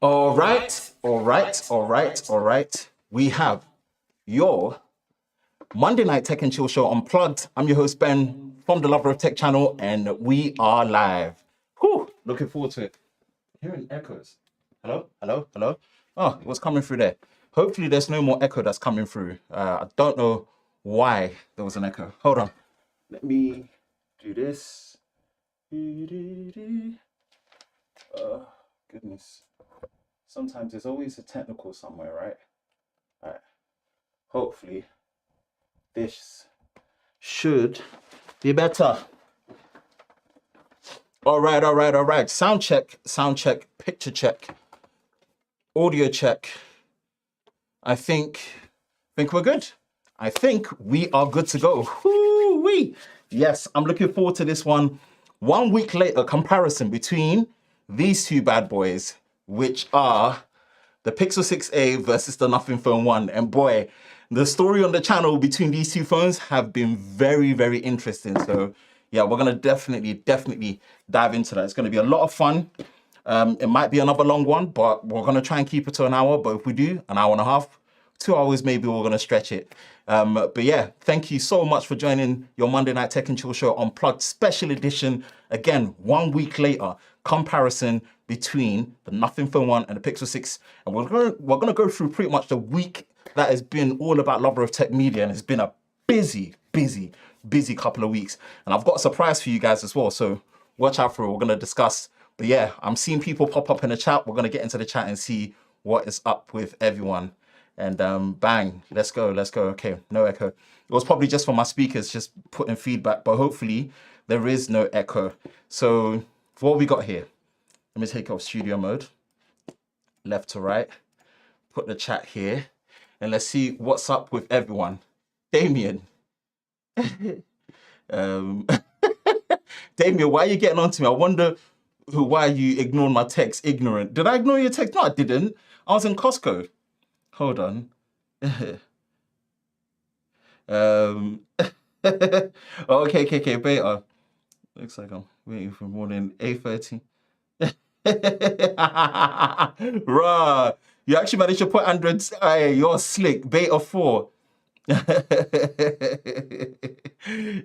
All right, all right, all right, all right. We have your Monday Night Tech and Chill Show Unplugged. I'm your host, Ben, from the Lover of Tech channel, and we are live. Whew, looking forward to it. Hearing echoes. Hello, hello, hello. Oh, it was coming through there. Hopefully there's no more echo that's coming through. I don't know why there was an echo. Hold on. Let me do this. Goodness. Sometimes there's always a technical somewhere, right? All right. Hopefully this should be better. All right, all right, all right. Sound check, picture check, audio check. I think we're good. I think we are good to go. Woo-wee. Yes, I'm looking forward to this one. 1 week later comparison between these two bad boys, which are the Pixel 6a versus the Nothing Phone 1. And boy, the story on the channel between these two phones have been very, very interesting. So yeah, we're gonna definitely dive into that. It's gonna be a lot of fun. It might be another long one, but we're gonna try and keep it to an hour. But if we do, an hour and a half, 2 hours, maybe we're gonna stretch it. But yeah, thank you so much for joining your Monday Night Tech and Chill Show Unplugged special edition. Again, 1 week later, comparison between the Nothing Phone 1 and the Pixel 6. And we're gonna go through pretty much the week that has been all about Lover of Tech Media, and it's been a busy couple of weeks. And I've got a surprise for you guys as well, so watch out for it. We're gonna discuss. But yeah, I'm seeing people pop up in the chat. We're gonna get into the chat and see what is up with everyone. And bang, let's go. Okay, no echo. It was probably just for my speakers, just putting feedback, but hopefully there is no echo. So for what we got here, let me take off studio mode, left to right, put the chat here, and let's see what's up with everyone. Damien. Damien, why are you getting on to me? I wonder why you ignored my text, ignorant. Did I ignore your text? No, I didn't. I was in Costco. Hold on. Okay, beta. Looks like I'm waiting for more than 8:30. Bruh, you actually managed to put Android's. You're slick. Beta 4.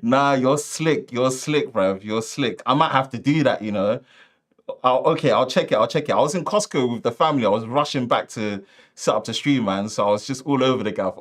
Nah, you're slick, bruv. You're slick. I might have to do that, you know. Okay, I'll check it. I was in Costco with the family. I was rushing back to set up the stream, man. So I was just all over the gaff.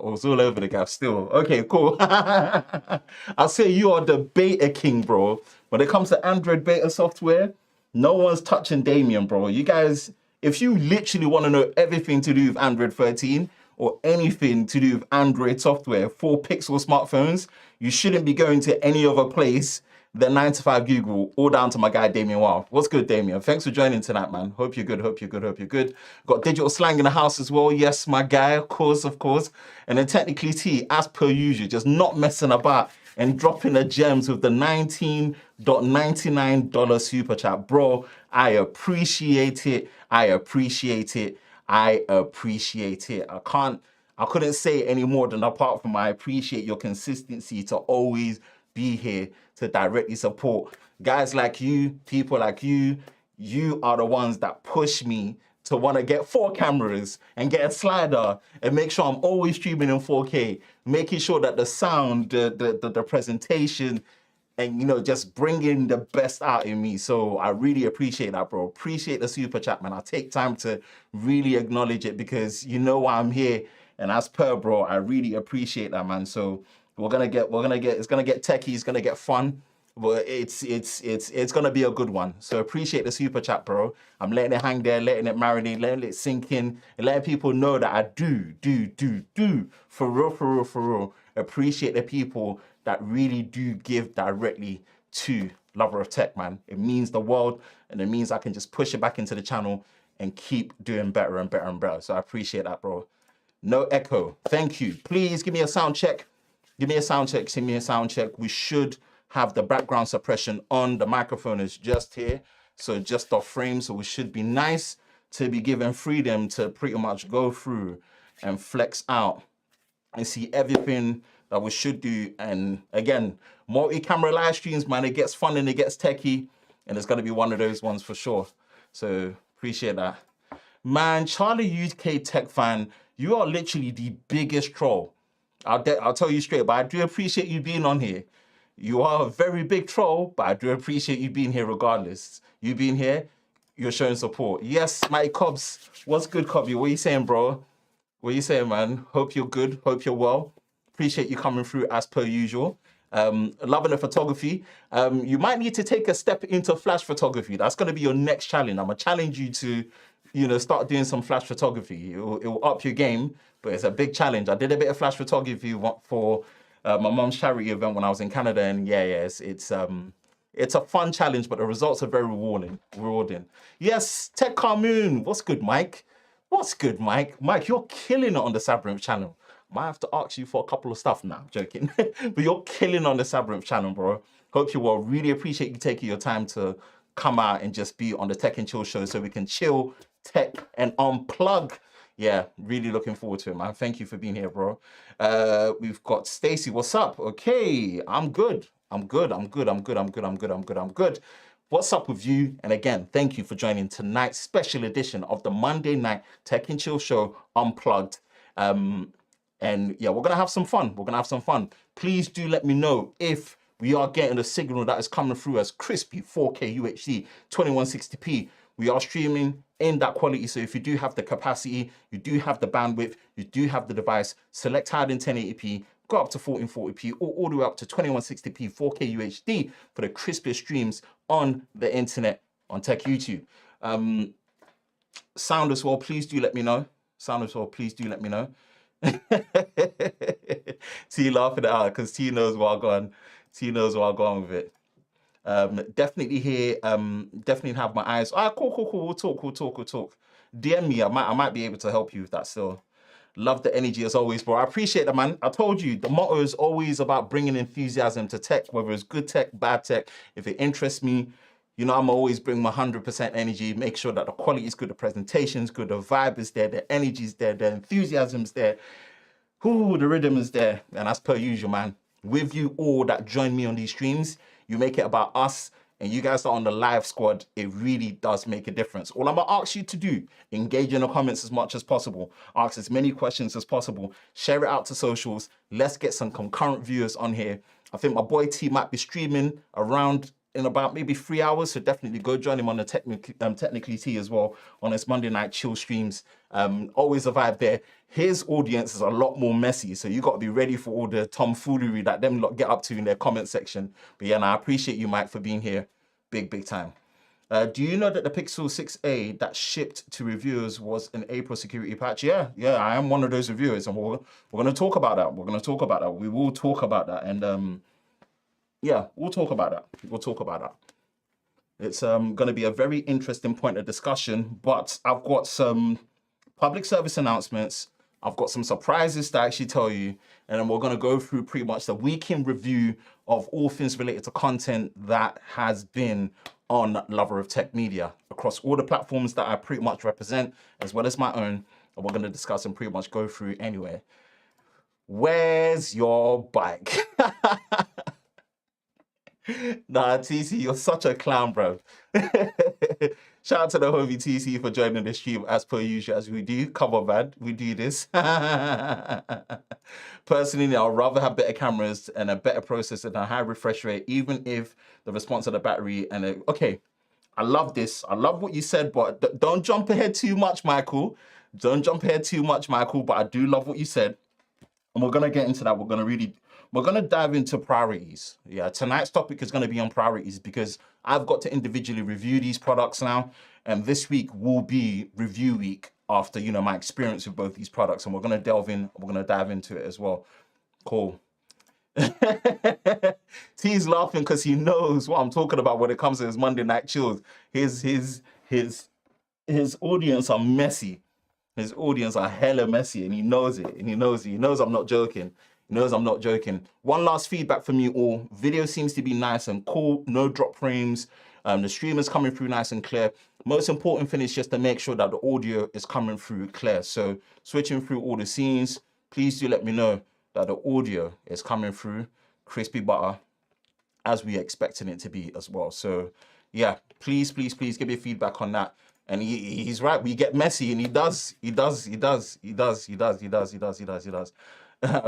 Still. Okay, cool. I'll say you are the beta king, bro. When it comes to Android beta software, no one's touching Damien, bro. You guys, if you literally want to know everything to do with Android 13 or anything to do with Android software for Pixel smartphones, you shouldn't be going to any other place the 9 to 5 Google, all down to my guy Damien Wild. What's good, Damien? Thanks for joining tonight, man. Hope you're good, hope you're good, hope you're good. Got Digital Slang in the house as well. Yes, my guy, of course, of course. And then Technically T, as per usual, just not messing about and dropping the gems with the $19.99 super chat. Bro, I appreciate it. I appreciate it. I appreciate it. I couldn't say any more than apart from I appreciate your consistency to always be here to directly support guys like you, people like you. You are the ones that push me to want to get 4 cameras and get a slider and make sure I'm always streaming in 4K, making sure that the sound, the presentation, and, you know, just bringing the best out in me. So I really appreciate that, bro. Appreciate the super chat, man. I take time to really acknowledge it because you know why I'm here. And as per, bro, I really appreciate that, man. So it's gonna get techie, it's gonna get fun, but it's gonna be a good one. So appreciate the super chat, bro. I'm letting it hang there, letting it marinate, letting it sink in, and letting people know that I do, for real, appreciate the people that really do give directly to Lover of Tech, man. It means the world, and it means I can just push it back into the channel and keep doing better and better and better. So I appreciate that, bro. No echo. Thank you. Please give me a sound check. Give me a sound check. Send me a sound check. We should have the background suppression on. The microphone is just here, so just off frame. So we should be nice to be given freedom to pretty much go through and flex out and see everything that we should do. And again, multi-camera live streams, man, it gets fun and it gets techie, and it's gonna be one of those ones for sure. So appreciate that. Man, Charlie UK Tech fan, you are literally the biggest troll. I'll tell you straight, but I do appreciate you being on here. You are a very big troll, but I do appreciate you being here regardless. You being here, you're showing support. Yes, Mike Cobbs. What's good, Cobby? What are you saying, bro? What are you saying, man? Hope you're good. Hope you're well. Appreciate you coming through as per usual. Loving the photography. You might need to take a step into flash photography. That's going to be your next challenge. I'm going to challenge you to, you know, start doing some flash photography. It will up your game, but it's a big challenge. I did a bit of flash photography for my mom's charity event when I was in Canada, and it's a fun challenge, but the results are very rewarding. Yes, Tech Carmoon. What's good, Mike? What's good, Mike? Mike, you're killing it on the Sabrint channel. Might have to ask you for a couple of stuff now, joking. But you're killing on the Sabrint channel, bro. Hope you will. Really appreciate you taking your time to come out and just be on the Tech and Chill show so we can chill, tech, and unplug. Yeah, really looking forward to it, man. Thank you for being here, bro. We've got Stacy. What's up? Okay, I'm good. I'm good. What's up with you? And again, thank you for joining tonight's special edition of the Monday Night Tech and Chill Show Unplugged. And yeah, we're gonna have some fun. Please do let me know if we are getting a signal that is coming through as crispy 4K UHD 2160p. We are streaming in that quality, so if you do have the capacity, you do have the bandwidth, you do have the device, select higher than 1080p, go up to 1440p, or all the way up to 2160p 4K UHD for the crispiest streams on the internet on Tech YouTube. Sound as well, please do let me know. T laughing it out because T knows where I'm going. With it. Definitely here. Definitely have my eyes. Cool. We'll talk. DM me. I might be able to help you with that still. Love the energy as always, bro. I appreciate that, man. I told you the motto is always about bringing enthusiasm to tech, whether it's good tech, bad tech. If it interests me, you know, I'm always bring my 100% energy, make sure that the quality is good, the presentation's good, the vibe is there, the energy's there, the enthusiasm's there. Ooh, the rhythm is there. And as per usual, man, with you all that join me on these streams, you make it about us, and you guys are on the live squad, it really does make a difference. All I'm gonna ask you to do, engage in the comments as much as possible, ask as many questions as possible, share it out to socials, let's get some concurrent viewers on here. I think my boy T might be streaming around in about maybe 3 hours, so definitely go join him on the Technically T as well on his Monday Night Chill streams. Always a vibe there. His audience is a lot more messy, so you got to be ready for all the tomfoolery that them lot get up to in their comment section. But yeah, I appreciate you, Mike, for being here. Big time. Do you know that the Pixel 6a that shipped to reviewers was an April security patch? Yeah, I am one of those reviewers, and we're going to talk about that. We will talk about that, and yeah, we'll talk about that. We'll talk about that. It's going to be a very interesting point of discussion, but I've got some public service announcements. I've got some surprises to actually tell you, and then we're going to go through pretty much the week in review of all things related to content that has been on Lover of Tech Media across all the platforms that I pretty much represent, as well as my own. And we're going to discuss and pretty much go through anyway. Where's your bike? Nah, TC, you're such a clown, bro. Shout out to the homie TC for joining the stream as per usual, as we do. Come on, man, we do this. Personally, I'd rather have better cameras and a better processor and a high refresh rate, even if the response of the battery and okay. I love this. I love what you said, but don't jump ahead too much, Michael. Don't jump ahead too much, Michael. But I do love what you said. And we're gonna get into that. We're gonna dive into priorities. Yeah, tonight's topic is gonna be on priorities because I've got to individually review these products now, and this week will be review week after my experience with both these products, and we're gonna delve in. We're gonna dive into it as well. Cool. T's laughing because he knows what I'm talking about when it comes to his Monday night chills. His audience are messy. His audience are hella messy, and he knows it. And he knows it. He knows I'm not joking. He knows I'm not joking. One last feedback from you all. Video seems to be nice and cool. No drop frames. The stream is coming through nice and clear. Most important thing is just to make sure that the audio is coming through clear. So switching through all the scenes, please do let me know that the audio is coming through crispy butter as we expecting it to be as well. So yeah, please give me feedback on that. And he's right. We get messy, and he does. I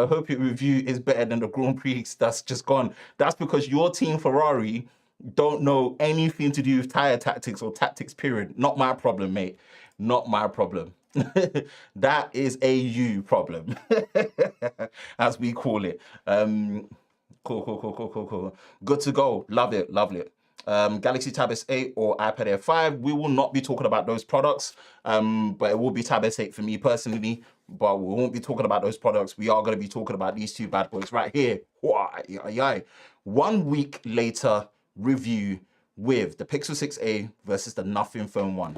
hope your review is better than the Grand Prix that's just gone. That's because your team Ferrari don't know anything to do with tire tactics or tactics, period. Not my problem, mate. Not my problem. That is a you problem, as we call it. Cool. Good to go. Love it. Galaxy Tab S8 or iPad Air 5. We will not be talking about those products, but it will be Tab S8 for me personally, but we won't be talking about those products. We are going to be talking about these two bad boys right here. 1 week later review with the Pixel 6a versus the Nothing Phone 1.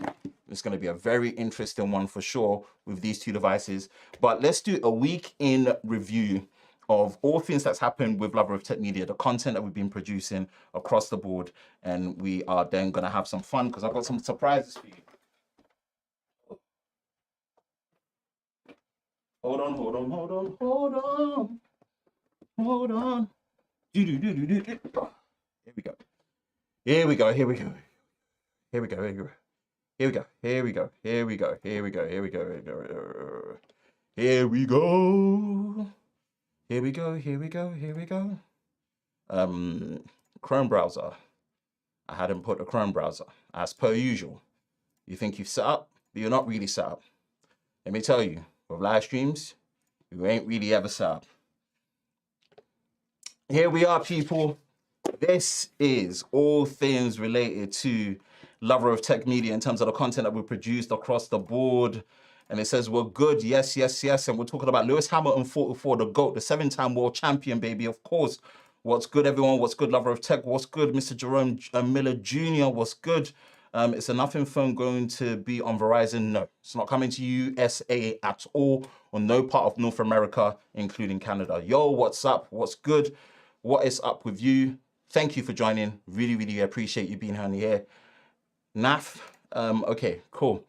It's going to be a very interesting one for sure with these two devices, but let's do a week in review of all things that's happened with Lover of Tech Media, the content that we've been producing across the board. And we are then going to have some fun because I've got some surprises for you. Hold on. Here we go. Chrome browser. I hadn't put the Chrome browser as per usual. You think you've set up, but you're not really set up. Let me tell you, with live streams, you ain't really ever set up. Here we are, people. This is all things related to Lover of Tech Media in terms of the content that we produced across the board. And it says we're good, yes. And we're talking about Lewis Hamilton, 44, the GOAT, the 7-time world champion, baby, of course. What's good, everyone? What's good, Lover of Tech? What's good, Mr. Jerome Miller Jr.? What's good? Is a Nothing Phone going to be on Verizon? No, it's not coming to USA at all, or no part of North America, including Canada. Yo, what's up? What's good? What is up with you? Thank you for joining. Really appreciate you being here. Naf, okay, cool.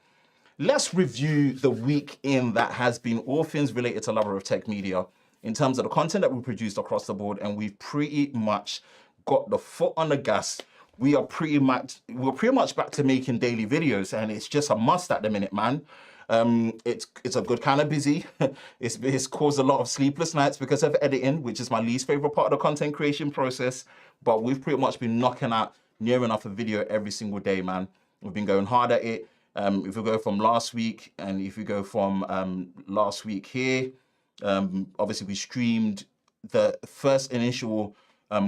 Let's review the week in that has been all things related to Lover of Tech Media in terms of the content that we produced across the board, and we've pretty much got the foot on the gas. We're pretty much back to making daily videos, and it's just a must at the minute, man. It's a good kind of busy. It's caused a lot of sleepless nights because of editing, which is my least favorite part of the content creation process. But we've pretty much been knocking out near enough a video every single day, man. We've been going hard at it. If we go from last week, and if we go from last week here, obviously we streamed the first initial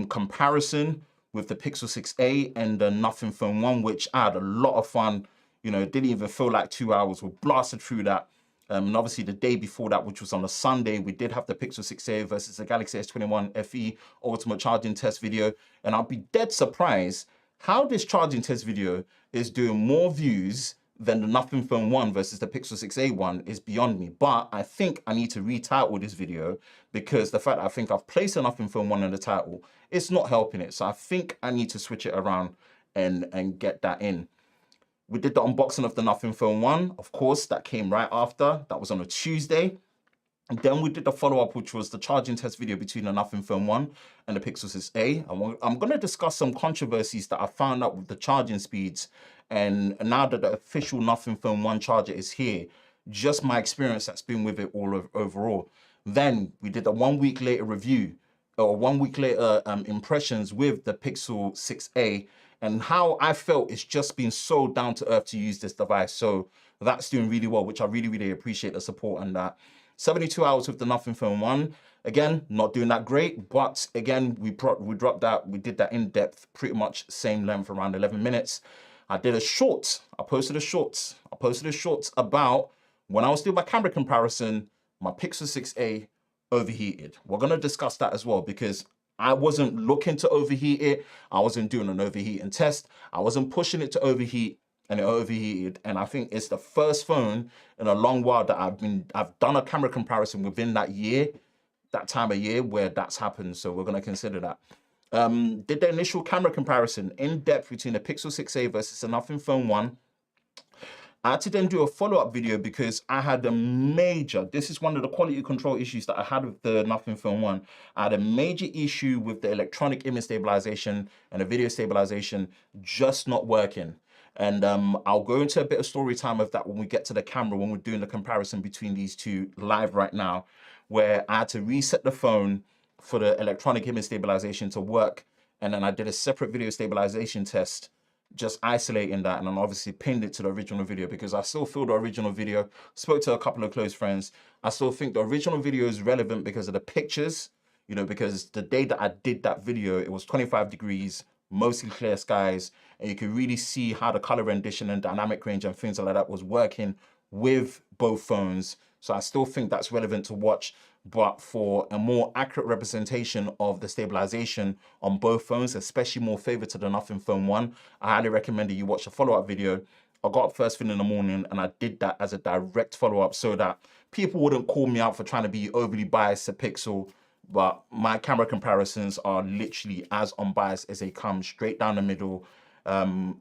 comparison with the Pixel 6a and the Nothing Phone 1, which I had a lot of fun. You know, it didn't even feel like 2 hours. We blasted through that. And obviously the day before that, which was on a Sunday, we did have the Pixel 6a versus the Galaxy S21 FE ultimate charging test video. And I'll be dead surprised how this charging test video is doing more views than the Nothing Phone 1 versus the Pixel 6a one is beyond me. But I think I need to retitle this video because the fact that I think I've placed a Nothing Phone 1 in the title, it's not helping it. So I think I need to switch it around and get that in. We did the unboxing of the Nothing Phone 1, of course, that came right after. That was on a Tuesday. And then we did the follow-up, which was the charging test video between the Nothing Phone 1 and the Pixel 6a. I'm going to discuss some controversies that I found out with the charging speeds. And now that the official Nothing Phone 1 charger is here, just my experience that's been with it all overall. Then we did a 1 week later review, or 1 week later impressions with the Pixel 6a, and how I felt it's just been so down to earth to use this device. So that's doing really well, which I really, really appreciate the support on that. 72 hours with the Nothing Phone 1. Again, not doing that great, but again, we dropped that. We did that in depth, pretty much same length, around 11 minutes. I did a short. I posted a short about when I was doing my camera comparison, my Pixel 6a overheated. We're going to discuss that as well because I wasn't looking to overheat it. I wasn't doing an overheating test. I wasn't pushing it to overheat, and it overheated. And I think it's the first phone in a long while that I've done a camera comparison within that year, that time of year where that's happened. So we're going to consider that. Did the initial camera comparison in depth between the Pixel 6a versus the Nothing Phone 1. I had to then do a follow-up video because I had a major, this is one of the quality control issues that I had with the Nothing Phone 1. I had a major issue with the electronic image stabilization and the video stabilization just not working. And I'll go into a bit of story time of that when we get to the camera, when we're doing the comparison between these two live right now, where I had to reset the phone for the electronic image stabilization to work. And then I did a separate video stabilization test, just isolating that, and then obviously pinned it to the original video because I still feel the original video, spoke to a couple of close friends, I still think the original video is relevant because of the pictures, you know, because the day that I did that video, it was 25 degrees, mostly clear skies, and you could really see how the color rendition and dynamic range and things like that was working with both phones. So I still think that's relevant to watch, but for a more accurate representation of the stabilization on both phones, especially more favored to the Nothing Phone 1, I highly recommend that you watch a follow-up video. I got up first thing in the morning and I did that as a direct follow-up so that people wouldn't call me out for trying to be overly biased to Pixel, but my camera comparisons are literally as unbiased as they come, straight down the middle,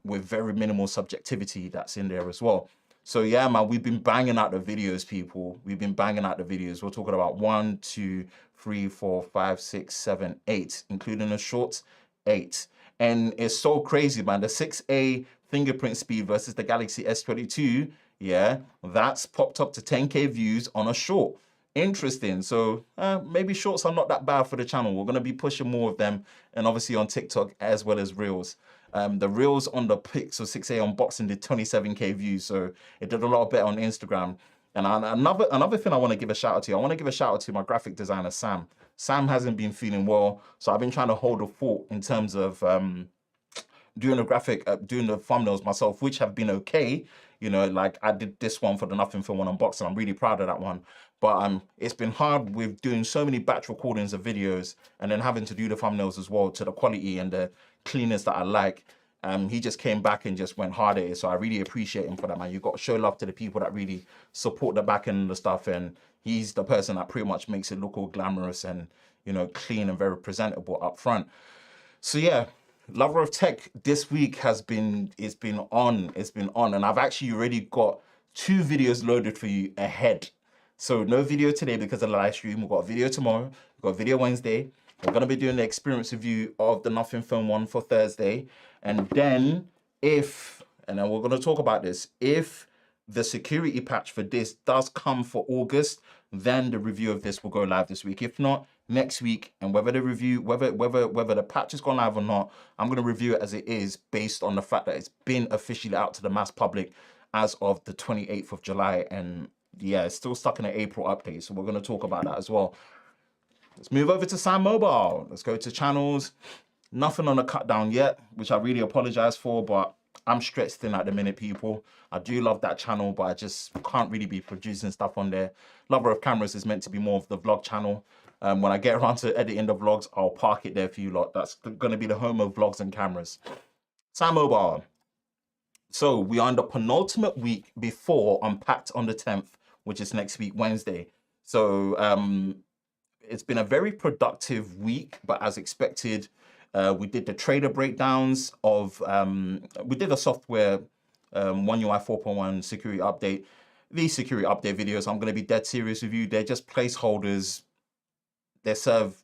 with very minimal subjectivity that's in there as well. So yeah, man, we've been banging out the videos, people. We've been banging out the videos. We're talking about 1, 2, 3, 4, 5, 6, 7, 8, including the shorts, 8. And it's so crazy, man. The 6A fingerprint speed versus the Galaxy S22, yeah, that's popped up to 10K views on a short. Interesting. So maybe shorts are not that bad for the channel. We're going to be pushing more of them, and obviously on TikTok as well as Reels. The Reels on the Pixel 6a unboxing did 27K views, so it did a lot better on Instagram. And another thing I want to give a shout out to, I want to give a shout out to my graphic designer, Sam. Sam hasn't been feeling well, so I've been trying to hold a fort in terms of doing the thumbnails myself, which have been okay. You know, like I did this one for the Nothing Phone 1 unboxing. I'm really proud of that one. But it's been hard with doing so many batch recordings of videos and then having to do the thumbnails as well to the quality and the cleanness that I like. He just came back and just went hard at it. So I really appreciate him for that, man. You've got to show love to the people that really support the back end of the stuff. And he's the person that pretty much makes it look all glamorous and, you know, clean and very presentable up front. So yeah, Lover of Tech this week it's been on. And I've actually already got 2 videos loaded for you ahead. So no video today because of the live stream. We've got a video tomorrow. We've got a video Wednesday. We're going to be doing the experience review of the Nothing Phone 1 for Thursday. And then and then we're going to talk about this, if the security patch for this does come for August, then the review of this will go live this week. If not, next week. And whether the patch has gone live or not, I'm going to review it as it is based on the fact that it's been officially out to the mass public as of the 28th of July. And yeah, it's still stuck in an April update. So we're going to talk about that as well. Let's move over to Sam Mobile. Let's go to channels. Nothing on the cut down yet, which I really apologize for, but I'm stretched thin at the minute, people. I do love that channel, but I just can't really be producing stuff on there. Lover of Cameras is meant to be more of the vlog channel. When I get around to editing the vlogs, I'll park it there for you lot. That's going to be the home of vlogs and cameras. Sam Mobile. So we are in the penultimate week before Unpacked on the 10th, which is next week, Wednesday. So it's been a very productive week, but as expected, we did the trader breakdowns of, we did a software One UI 4.1 security update. These security update videos, I'm going to be dead serious with you. They're just placeholders. They serve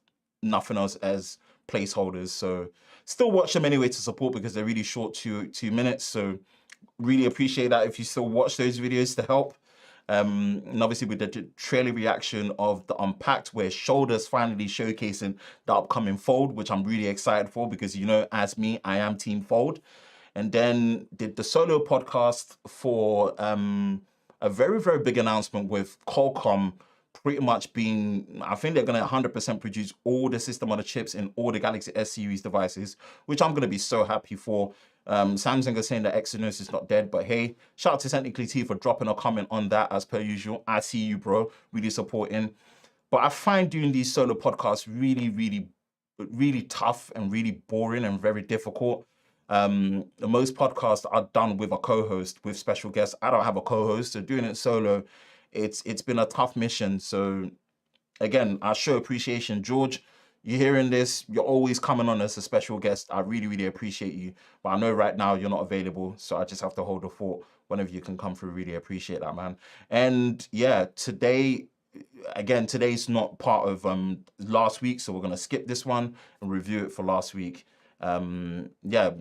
nothing else as placeholders. So still watch them anyway to support, because they're really short, two minutes. So really appreciate that if you still watch those videos to help. And obviously with the trailer reaction of the Unpacked, where Shoulders finally showcasing the upcoming Fold, which I'm really excited for, because, you know, as me, I am Team Fold. And then did the solo podcast for a very, very big announcement with Qualcomm pretty much being, I think they're going to 100% produce all the system on the chips in all the Galaxy S series devices, which I'm going to be so happy for. Samsung is saying that Exynos is not dead, but hey, shout out to Technically T for dropping a comment on that as per usual. I see you, bro, really supporting. But I find doing these solo podcasts really, really, really tough and really boring and very difficult. Most podcasts are done with a co-host, with special guests. I don't have a co-host, so doing it solo, it's been a tough mission. So again, I show appreciation. George, you're hearing this, you're always coming on as a special guest. I really, really appreciate you. But I know right now you're not available, so I just have to hold the fort. Whenever you can come through, really appreciate that, man. And yeah, today, again, today's not part of last week, so we're going to skip this one and review it for last week. Yeah,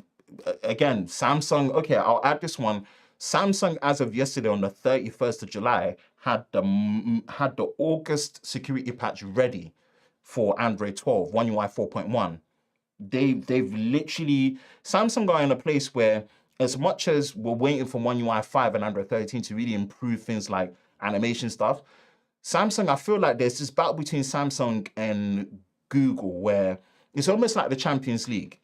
again, Samsung, okay, I'll add this one. Samsung, as of yesterday on the 31st of July, had the August security patch ready for Android 12, One UI 4.1. They've literally, Samsung are in a place where, as much as we're waiting for One UI 5 and Android 13 to really improve things like animation stuff, Samsung, I feel like there's this battle between Samsung and Google where it's almost like the Champions League.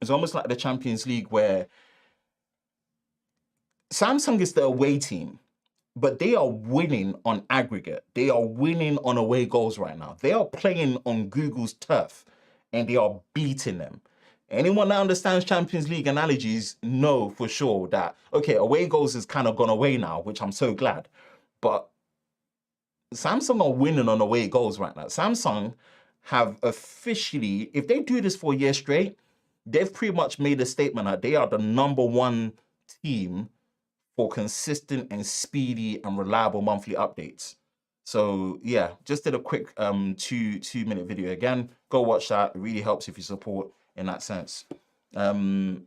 It's almost like the Champions League where Samsung is the away team, but they are winning on aggregate. They are winning on away goals right now. They are playing on Google's turf and they are beating them. Anyone that understands Champions League analogies know for sure that, okay, away goals has kind of gone away now, which I'm so glad. But Samsung are winning on away goals right now. Samsung have officially, if they do this for a year straight, they've pretty much made a statement that they are the #1 team for consistent and speedy and reliable monthly updates. So yeah, just did a quick two-minute video. Again, go watch that. It really helps if you support in that sense. Oh,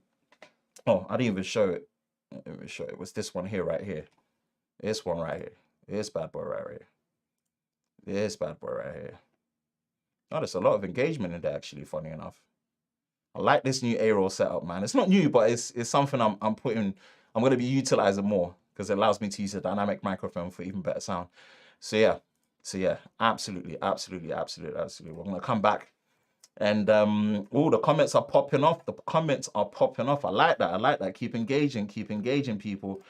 I didn't even show it. I didn't even show it. What's this one here, right here? This one right here. This bad boy right here. This bad boy right here. Oh, there's a lot of engagement in there, actually, funny enough. I like this new A-roll setup, man. It's not new, but it's something I'm going to be utilizing more, because it allows me to use a dynamic microphone for even better sound. So yeah, absolutely. We're going to come back. And the comments are popping off. The comments are popping off. I like that. Keep engaging, people.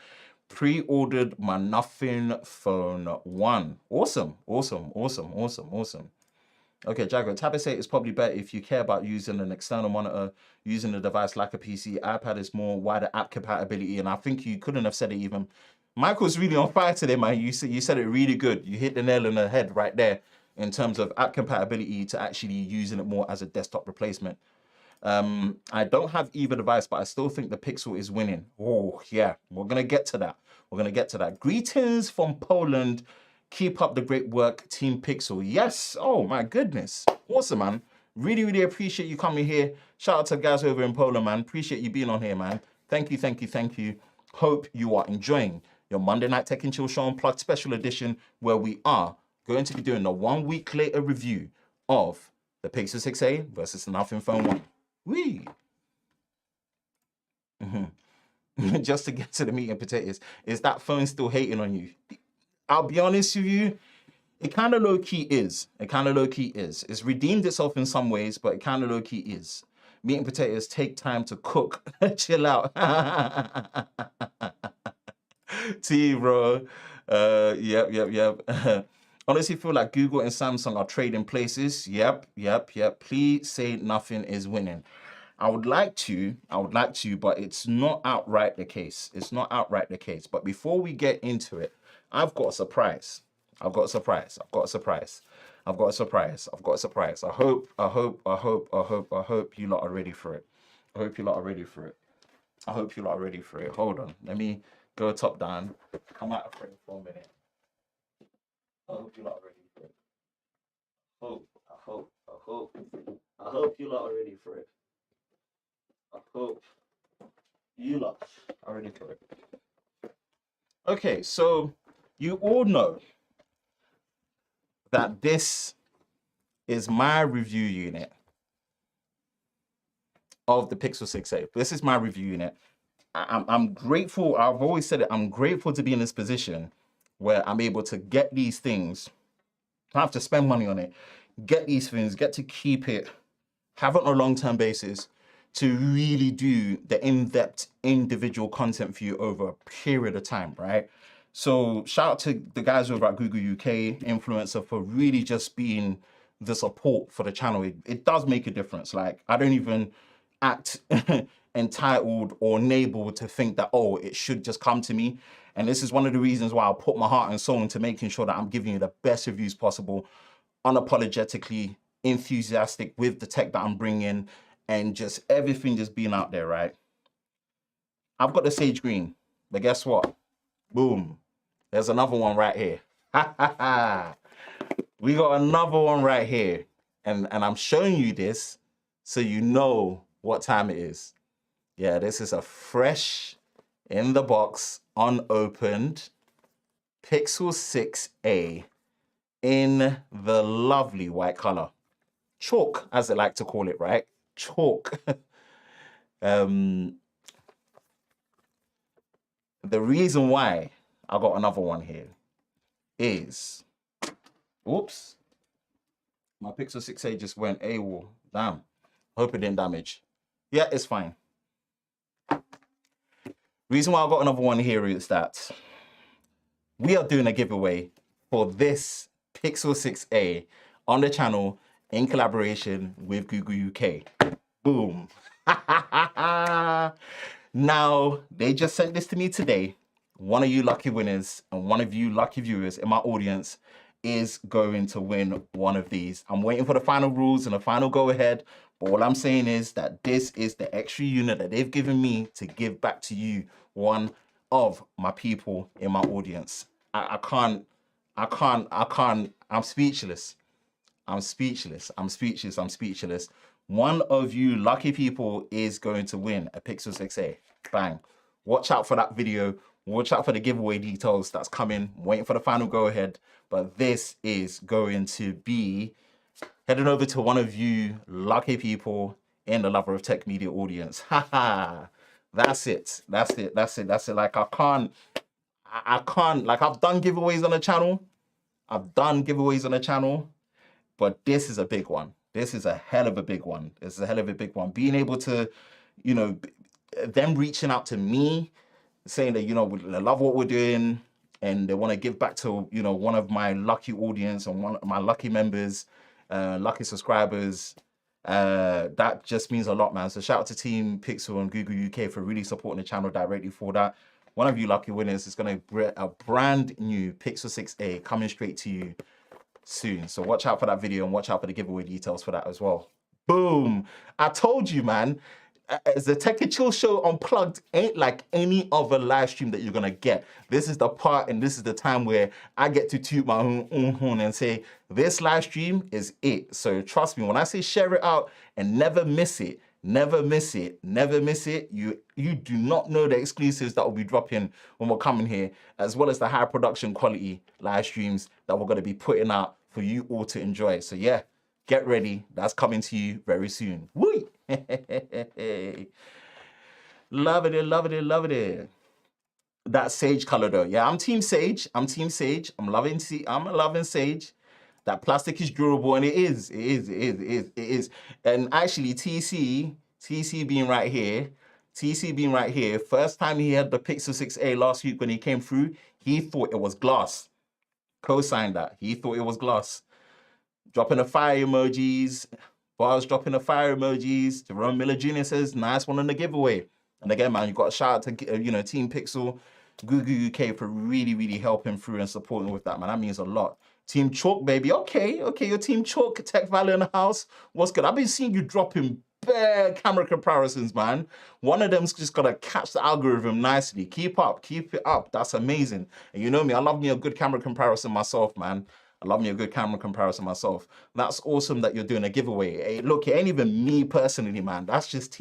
Pre-ordered my Nothing Phone 1. Awesome. Okay, Jago, Tablet 8 is probably better if you care about using an external monitor, using the device like a PC. iPad is more wider app compatibility, and I think you couldn't have said it even. Michael's really on fire today, man. You said it really good. You hit the nail on the head right there in terms of app compatibility to actually using it more as a desktop replacement. I don't have either device, but I still think the Pixel is winning. Oh, yeah, we're going to get to that. Greetings from Poland. Keep up the great work, Team Pixel. Yes. Oh, my goodness. Awesome, man. Really appreciate you coming here. Shout out to the guys over in Poland, man. Appreciate you being on here, man. Thank you. Hope you are enjoying your Monday Night Tech and Chill Show Unplugged special edition, where we are going to be doing a 1 week later review of the Pixel 6a versus the Nothing Phone 1. Whee! Just to get to the meat and potatoes, is that phone still hating on you? I'll be honest with you, it kind of low-key is. It's redeemed itself in some ways, but it kind of low-key is. Meat and potatoes take time to cook. Chill out. T, bro. Yep. Honestly, feel like Google and Samsung are trading places. Yep. Please say nothing is winning. I would like to, but it's not outright the case. It's not outright the case. But before we get into it, I've got a surprise. I hope you lot are ready for it. Hold on. Let me go top down. Come out of frame for a minute. I hope you lot are ready for it. I hope you lot are ready for it. I hope you lot are ready for it. Okay, so you all know that this is my review unit of the Pixel 6a. This is my review unit. I'm grateful. I've always said it. I'm grateful to be in this position where I'm able to get these things. I have to spend money on it. Get these things. Get to keep it. Have it on a long-term basis to really do the in-depth individual content for you over a period of time, right? So shout out to the guys over at Google UK Influencer for really just being the support for the channel. It does make a difference. Like, I don't even act entitled or enabled to think that, oh, it should just come to me. And this is one of the reasons why I put my heart and soul into making sure that I'm giving you the best reviews possible, unapologetically enthusiastic with the tech that I'm bringing, and just everything just being out there, right? I've got the sage green, but guess what? Boom. There's another one right here. We got another one right here. And I'm showing you this so you know what time it is. Yeah, this is a fresh, in the box, unopened Pixel 6a in the lovely white color. Chalk, as they like to call it, right? Chalk. The reason why I got another one here is, oops, my Pixel 6a just went AWOL. Damn. Hope it didn't damage. Yeah, it's fine. Reason why I got another one here is that we are doing a giveaway for this Pixel 6a on the channel in collaboration with Google UK. Boom. Now, they just sent this to me today. One of you lucky winners and one of you lucky viewers in my audience is going to win one of these. I'm waiting for the final rules and the final go ahead. But all I'm saying is that this is the extra unit that they've given me to give back to you, one of my people in my audience. I'm speechless. I'm speechless. One of you lucky people is going to win a Pixel 6a. Bang. Watch out for that video. Watch out for the giveaway details that's coming. I'm waiting for the final go ahead. But this is going to be heading over to one of you lucky people in the Lover of Tech Media audience. Haha. That's it. Like, I can't, like, I've done giveaways on the channel. But this is a big one. This is a hell of a big one. Being able to, you know, them reaching out to me, saying that, you know, they love what we're doing and they want to give back to, you know, one of my lucky audience and one of my lucky members, lucky subscribers. That just means a lot, man. So shout out to Team Pixel and Google UK for really supporting the channel directly for that. One of you lucky winners is going to bring a brand new Pixel 6a coming straight to you soon. So watch out for that video and watch out for the giveaway details for that as well. Boom. I told you, man, as the Tech and Chill Show Unplugged ain't like any other live stream that you're gonna get. This is the part and this is the time where I get to toot my own horn and say, this live stream is it. So trust me, when I say share it out and never miss it, you do not know the exclusives that will be dropping when we're coming here, as well as the high production quality live streams that we're going to be putting out for you all to enjoy. So yeah, get ready. That's coming to you very soon. Woo! Love it. That sage color though. Yeah, I'm team sage. I'm loving sage. That plastic is durable, and it is. And actually, TC TC being right here. TC being right here. First time he had the Pixel 6a last week when he came through, he thought it was glass. Co-signed that. He thought it was glass. Dropping the fire emojis. Bars dropping the fire emojis. Jerome Miller Jr. says, nice one on the giveaway. And again, man, you got a shout out to Team Pixel, Google UK for really, really helping through and supporting with that, man. That means a lot. Team Chalk, baby. Okay, your Team Chalk, Tech Valley in the house. What's good? I've been seeing you dropping bare camera comparisons, man. One of them's just gotta catch the algorithm nicely. Keep it up. That's amazing. And you know me, I love me a good camera comparison myself, man. I love me a good camera comparison myself. That's awesome that you're doing a giveaway. Hey, look, it ain't even me personally, man. That's just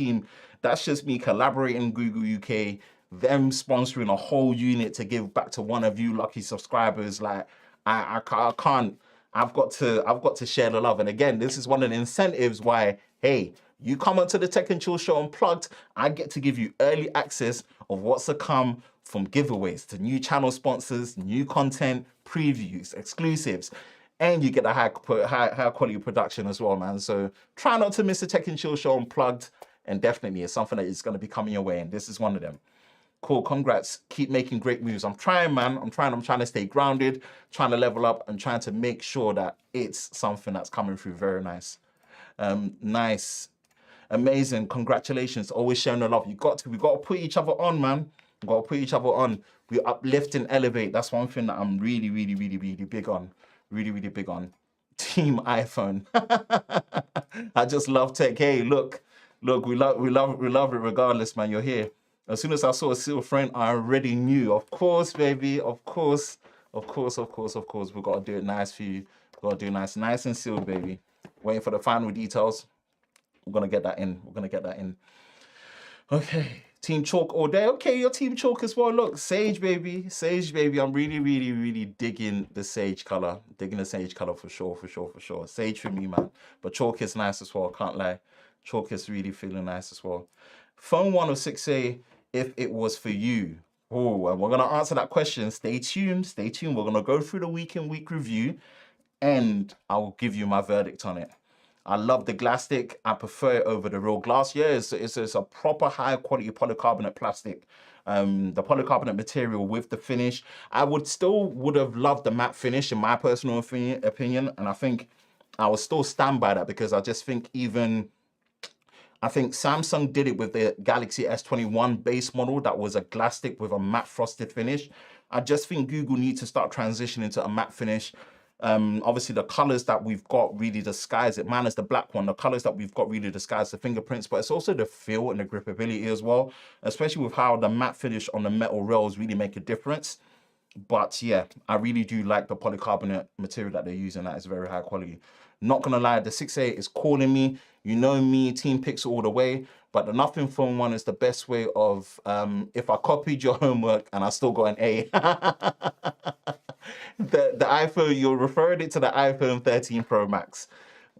me collaborating Google UK, them sponsoring a whole unit to give back to one of you lucky subscribers. Like, I can't, I've got to share the love. And again, this is one of the incentives why, hey, you come onto the Tech and Chill Show Unplugged, I get to give you early access of what's to come from giveaways to new channel sponsors, new content, previews, exclusives, and you get a high quality production as well, man. So try not to miss the Tech and Chill Show Unplugged, and definitely it's something that is going to be coming your way, and this is one of them. Cool, congrats. Keep making great moves. I'm trying, man. I'm trying to stay grounded, trying to level up, and trying to make sure that it's something that's coming through. Very nice. Nice. Amazing. Congratulations. Always sharing the love. We got to put each other on, man. We got to put each other on. We uplift and elevate. That's one thing that I'm really, really, really, really big on. Really, really big on. Team iPhone. I just love tech. Hey, look, we love it regardless, man. You're here. As soon as I saw a silver friend, I already knew. Of course, baby. Of course. We've got to do it nice for you. We've got to do it nice and sealed, baby. Waiting for the final details. We're going to get that in. Okay. Team Chalk all day. Okay, your Team Chalk as well. Look, Sage, baby. I'm really, really, really digging the Sage color. For sure. Sage for me, man. But Chalk is nice as well. Can't lie. Chalk is really feeling nice as well. Phone 1 of 6A, if it was for you. Oh, and we're going to answer that question. Stay tuned. We're going to go through the week review, and I'll give you my verdict on it. I love the Glastic. I prefer it over the real glass. Yeah, it's a proper high quality polycarbonate plastic. The polycarbonate material with the finish. I would have loved the matte finish in my personal opinion. And I think I would still stand by that, because I just think I think Samsung did it with the Galaxy S21 base model that was a Glastic with a matte frosted finish. I just think Google needs to start transitioning to a matte finish. Obviously, the colors that we've got really disguise it. Mine is the black one. The colors that we've got really disguise the fingerprints, but it's also the feel and the gripability as well, especially with how the matte finish on the metal rails really make a difference. But yeah, I really do like the polycarbonate material that they're using. That is very high quality. Not gonna lie, the 6A is calling me. You know me, Team Pixel all the way. But the Nothing Phone 1 is the best way of, if I copied your homework and I still got an A. the iPhone, you're referring it to the iPhone 13 Pro Max.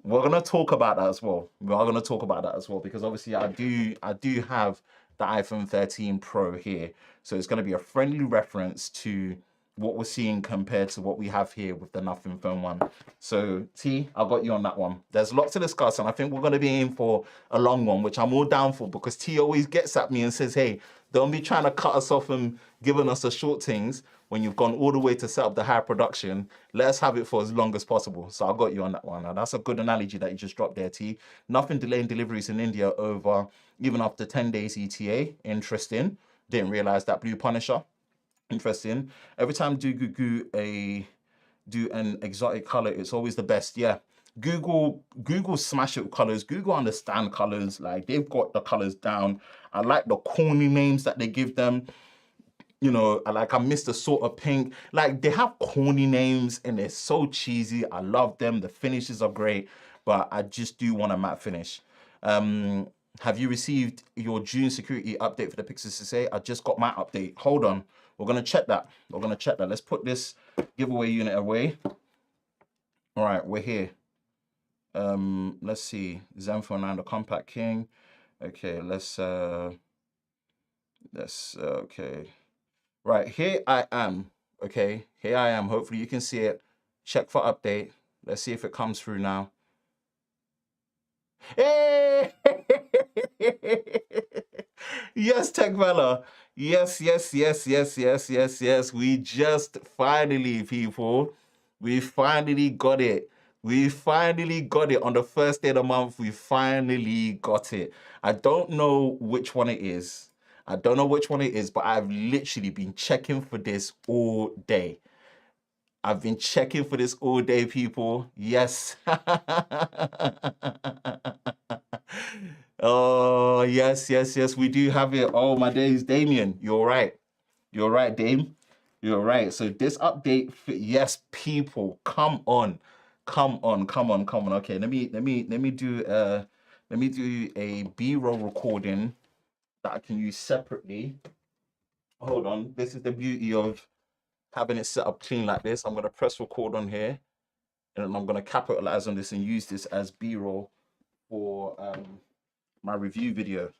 We're gonna talk about that as well. Because obviously I do have the iPhone 13 Pro here. So it's gonna be a friendly reference to what we're seeing compared to what we have here with the Nothing Phone 1. So T, I got you on that one. There's lots to discuss, and I think we're going to be in for a long one, which I'm all down for, because T always gets at me and says, hey, don't be trying to cut us off and giving us the short things when you've gone all the way to set up the high production. Let's have it for as long as possible. So I got you on that one. Now, that's a good analogy that you just dropped there, T. Nothing delaying deliveries in India over even after 10 days ETA. Interesting. Didn't realize that. Blue Punisher. Interesting. Every time do an exotic color, it's always the best. Yeah, Google smash it with colors. Google understand colors. Like, they've got the colors down. I like the corny names that they give them. You know, I miss the sort of pink. Like, they have corny names and they're so cheesy. I love them. The finishes are great, but I just do want a matte finish. Have you received your June security update for the Pixel 6a? I just got my update. Hold on. We're going to check that. Let's put this giveaway unit away. All right, we're here. Let's see. Zenfone 9, the Compact King. Okay, okay. Right, here I am. Okay, here I am. Hopefully you can see it. Check for update. Let's see if it comes through now. Hey! Yes, Tech Valor. Yes, yes, yes, yes, yes, yes, yes. We just finally, people, we finally got it. We finally got it on the first day of the month. We finally got it. I don't know which one it is. I don't know which one it is, but I've literally been checking for this all day. I've been checking for this all day, people. Yes. Oh, yes, yes, yes, we do have it. Oh, my days, Damien. You're right. You're right, Dame. You're right. So this update, yes, people, come on. Come on, come on, come on. Okay, let me do a B-roll recording that I can use separately. Hold on. This is the beauty of having it set up clean like this. I'm gonna press record on here, and then I'm gonna capitalize on this and use this as B-roll for my review video,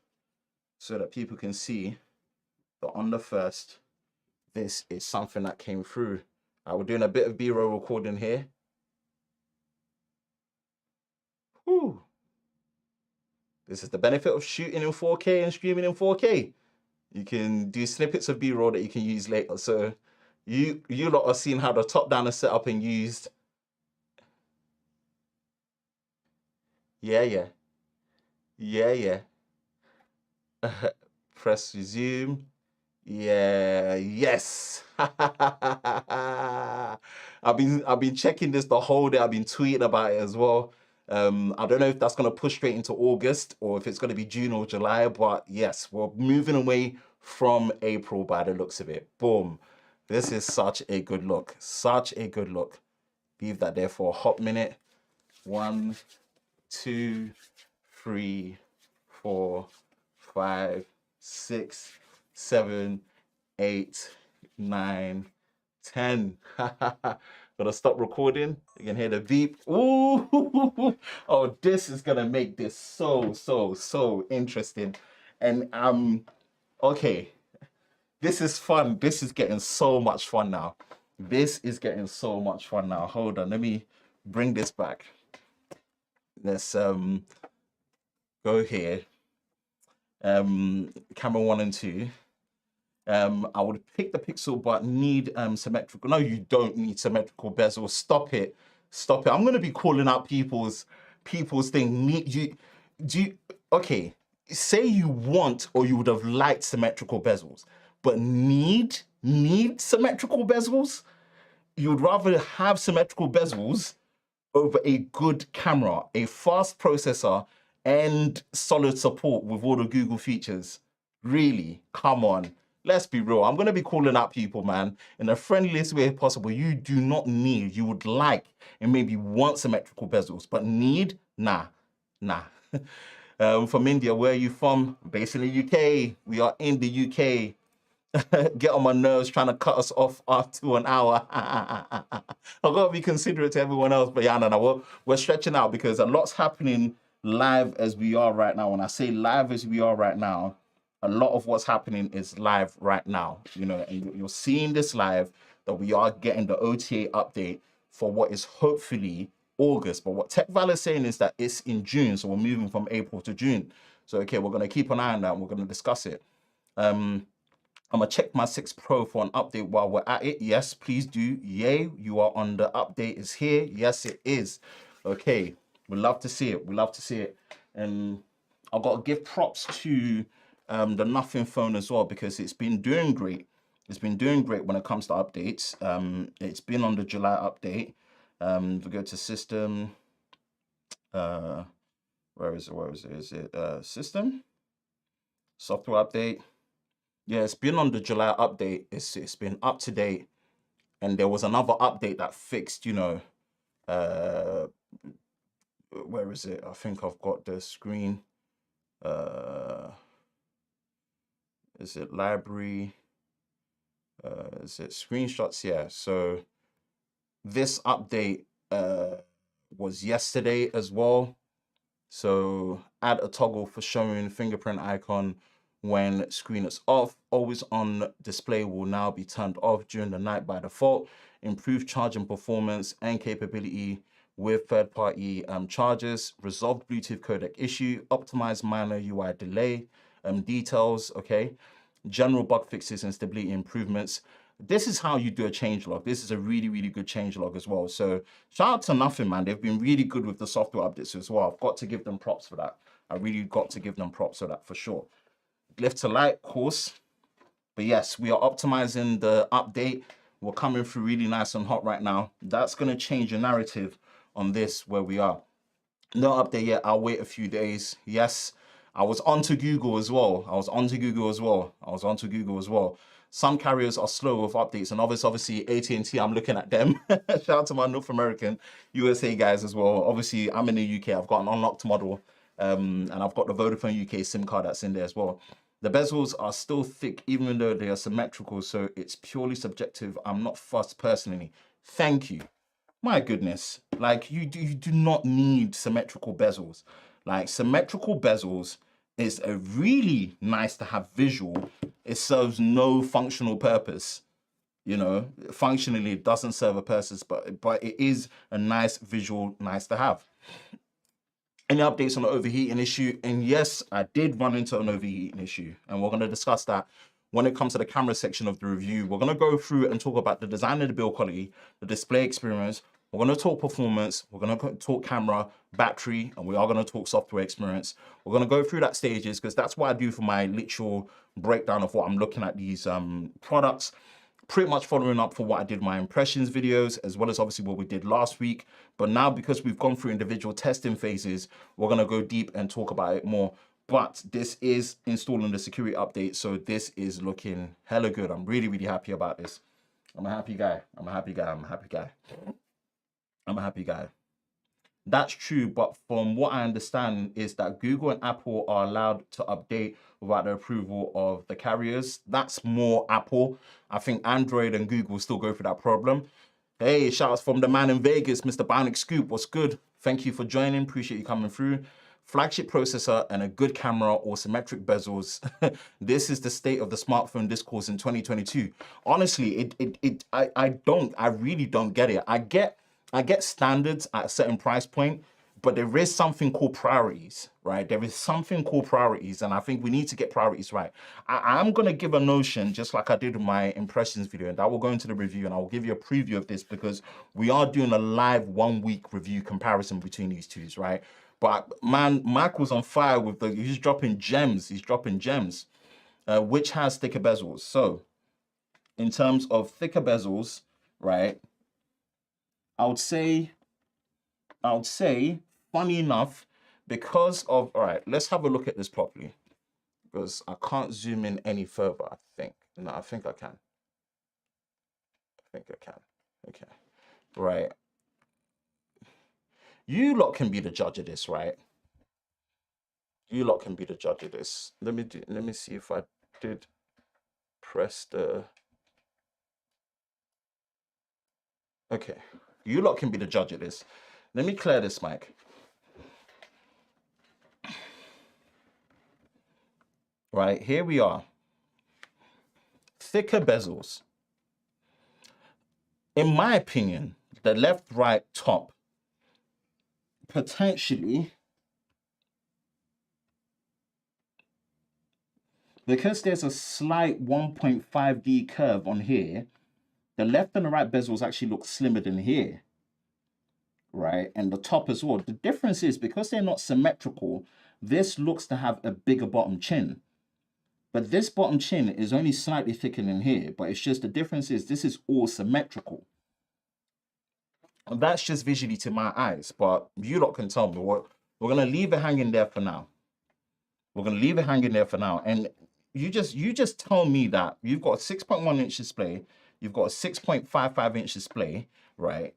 so that people can see that on the first, this is something that came through. We're doing a bit of B-roll recording here. Whew. This is the benefit of shooting in 4K and streaming in 4K. You can do snippets of B-roll that you can use later. So you lot are seeing how the top down is set up and used. Yeah, yeah. Yeah, yeah. Press resume. Yeah, yes. I've been checking this the whole day. I've been tweeting about it as well. I don't know if that's gonna push straight into August or if it's gonna be June or July, but yes, we're moving away from April by the looks of it. Boom. This is such a good look. Such a good look. Leave that there for a hot minute. 1, 2, 3, 4, 5, 6, 7, 8, 9, 10. Gonna stop recording. You can hear the beep. Ooh, oh, this is gonna make this so interesting. And okay, this is fun. This is getting so much fun now. This is getting so much fun now. Hold on, let me bring this back. Let's go here. Camera 1 and 2. I would pick the Pixel, but need symmetrical. No, you don't need symmetrical bezel. Stop it. Stop it. I'm gonna be calling out people's thing. Okay, say you want or you would have liked symmetrical bezels, but need symmetrical bezels? You would rather have symmetrical bezels over a good camera, a fast processor, and solid support with all the Google features. Really? Come on. Let's be real. I'm going to be calling out people, man, in the friendliest way possible. You do not need, you would like, and maybe want symmetrical bezels, but need? Nah, nah. From India, where are you from? Based in the UK. We are in the UK. Get on my nerves trying to cut us off after an hour. I've got to be considerate to everyone else, but yeah, no, we're stretching out because a lot's happening live as we are right now. When I say live as we are right now, a lot of what's happening is live right now, you know, and you're seeing this live, that we are getting the OTA update for what is hopefully August. But what Tech Val is saying is that it's in June, so we're moving from April to June. So, okay, we're going to keep an eye on that and we're going to discuss it. I'm gonna check my 6 Pro for an update while we're at it. Yes, please do. Yay, you are on the update is here. Yes, it is. Okay, we love to see it. We love to see it. And I've got to give props to the Nothing phone as well, because it's been doing great. It's been doing great when it comes to updates. It's been on the July update. We go to system. Where is it? Is it system? Software update. Yeah, it's been on the July update. It's been up to date, and there was another update that fixed, you know, where is it? I think I've got the screen. Is it library? Is it screenshots? Yeah. So this update was yesterday as well. So add a toggle for showing fingerprint icon when screen is off. Always on display will now be turned off during the night by default. Improved charging performance and capability with third-party chargers, resolved Bluetooth codec issue, optimized minor UI delay, details, okay, general bug fixes and stability improvements. This is how you do a changelog. This is a really, really good changelog as well. So shout out to Nothing, man. They've been really good with the software updates as well. I've got to give them props for that. I really got to give them props for that for sure. Left to light, of course. But yes, we are optimizing the update. We're coming through really nice and hot right now. That's going to change the narrative on this where we are. No update yet. I'll wait a few days. Yes, I was onto Google as well. Some carriers are slow with updates, and obviously AT&T, I'm looking at them. Shout out to my North American, USA guys as well. Obviously, I'm in the UK. I've got an unlocked model, and I've got the Vodafone UK SIM card that's in there as well. The bezels are still thick, even though they are symmetrical, so it's purely subjective. I'm not fussed personally. Thank you. My goodness, like you do not need symmetrical bezels. Like symmetrical bezels is a really nice to have visual. It serves no functional purpose. You know, functionally it doesn't serve a purpose, but it is a nice visual, nice to have. Any updates on the overheating issue? And yes, I did run into an overheating issue, and we're going to discuss that when it comes to the camera section of the review. We're going to go through and talk about the design of the build quality, the display experience. We're going to talk performance. We're going to talk camera, battery, and we are going to talk software experience. We're going to go through that stages because that's what I do for my literal breakdown of what I'm looking at these products. Pretty much following up for what I did my impressions videos, as well as obviously what we did last week. But now, because we've gone through individual testing phases, we're going to go deep and talk about it more. But this is installing the security update, so this is looking hella good. I'm really, really happy about this. I'm a happy guy. That's true, but from what I understand is that Google and Apple are allowed to update without the approval of the carriers. That's more Apple. I think Android and Google still go through that problem. Hey, shouts from the man in Vegas, Mr. Bionic Scoop. What's good? Thank you for joining. Appreciate you coming through. Flagship processor and a good camera or symmetric bezels. This is the state of the smartphone discourse in 2022. Honestly, I really don't get it. I get standards at a certain price point, but there is something called priorities, right? There is something called priorities, and I think we need to get priorities right. I'm going to give a notion, just like I did with my impressions video, and I will go into the review, and I will give you a preview of this because we are doing a live 1 week review comparison between these two, right? But man, Michael's on fire with he's dropping gems. Which has thicker bezels. So in terms of thicker bezels, right? I would say, funny enough, because of, all right, let's have a look at this properly. Because I can't zoom in any further, I think. No, I think I can. Okay. Right. You lot can be the judge of this, right? You lot can be the judge of this. Let me see if I did press the... Okay. You lot can be the judge of this. Let me clear this mic. Right, here we are. Thicker bezels. In my opinion, the left, right, top, potentially, because there's a slight 1.5D curve on here, the left and the right bezels actually look slimmer than here, right? And the top as well. The difference is because they're not symmetrical, this looks to have a bigger bottom chin. But this bottom chin is only slightly thicker than here, but it's just the difference is this is all symmetrical. And that's just visually to my eyes, but you lot can tell me what. We're going to leave it hanging there for now. And you just tell me that you've got a 6.1 inch display, you've got a 6.55 inch display, right?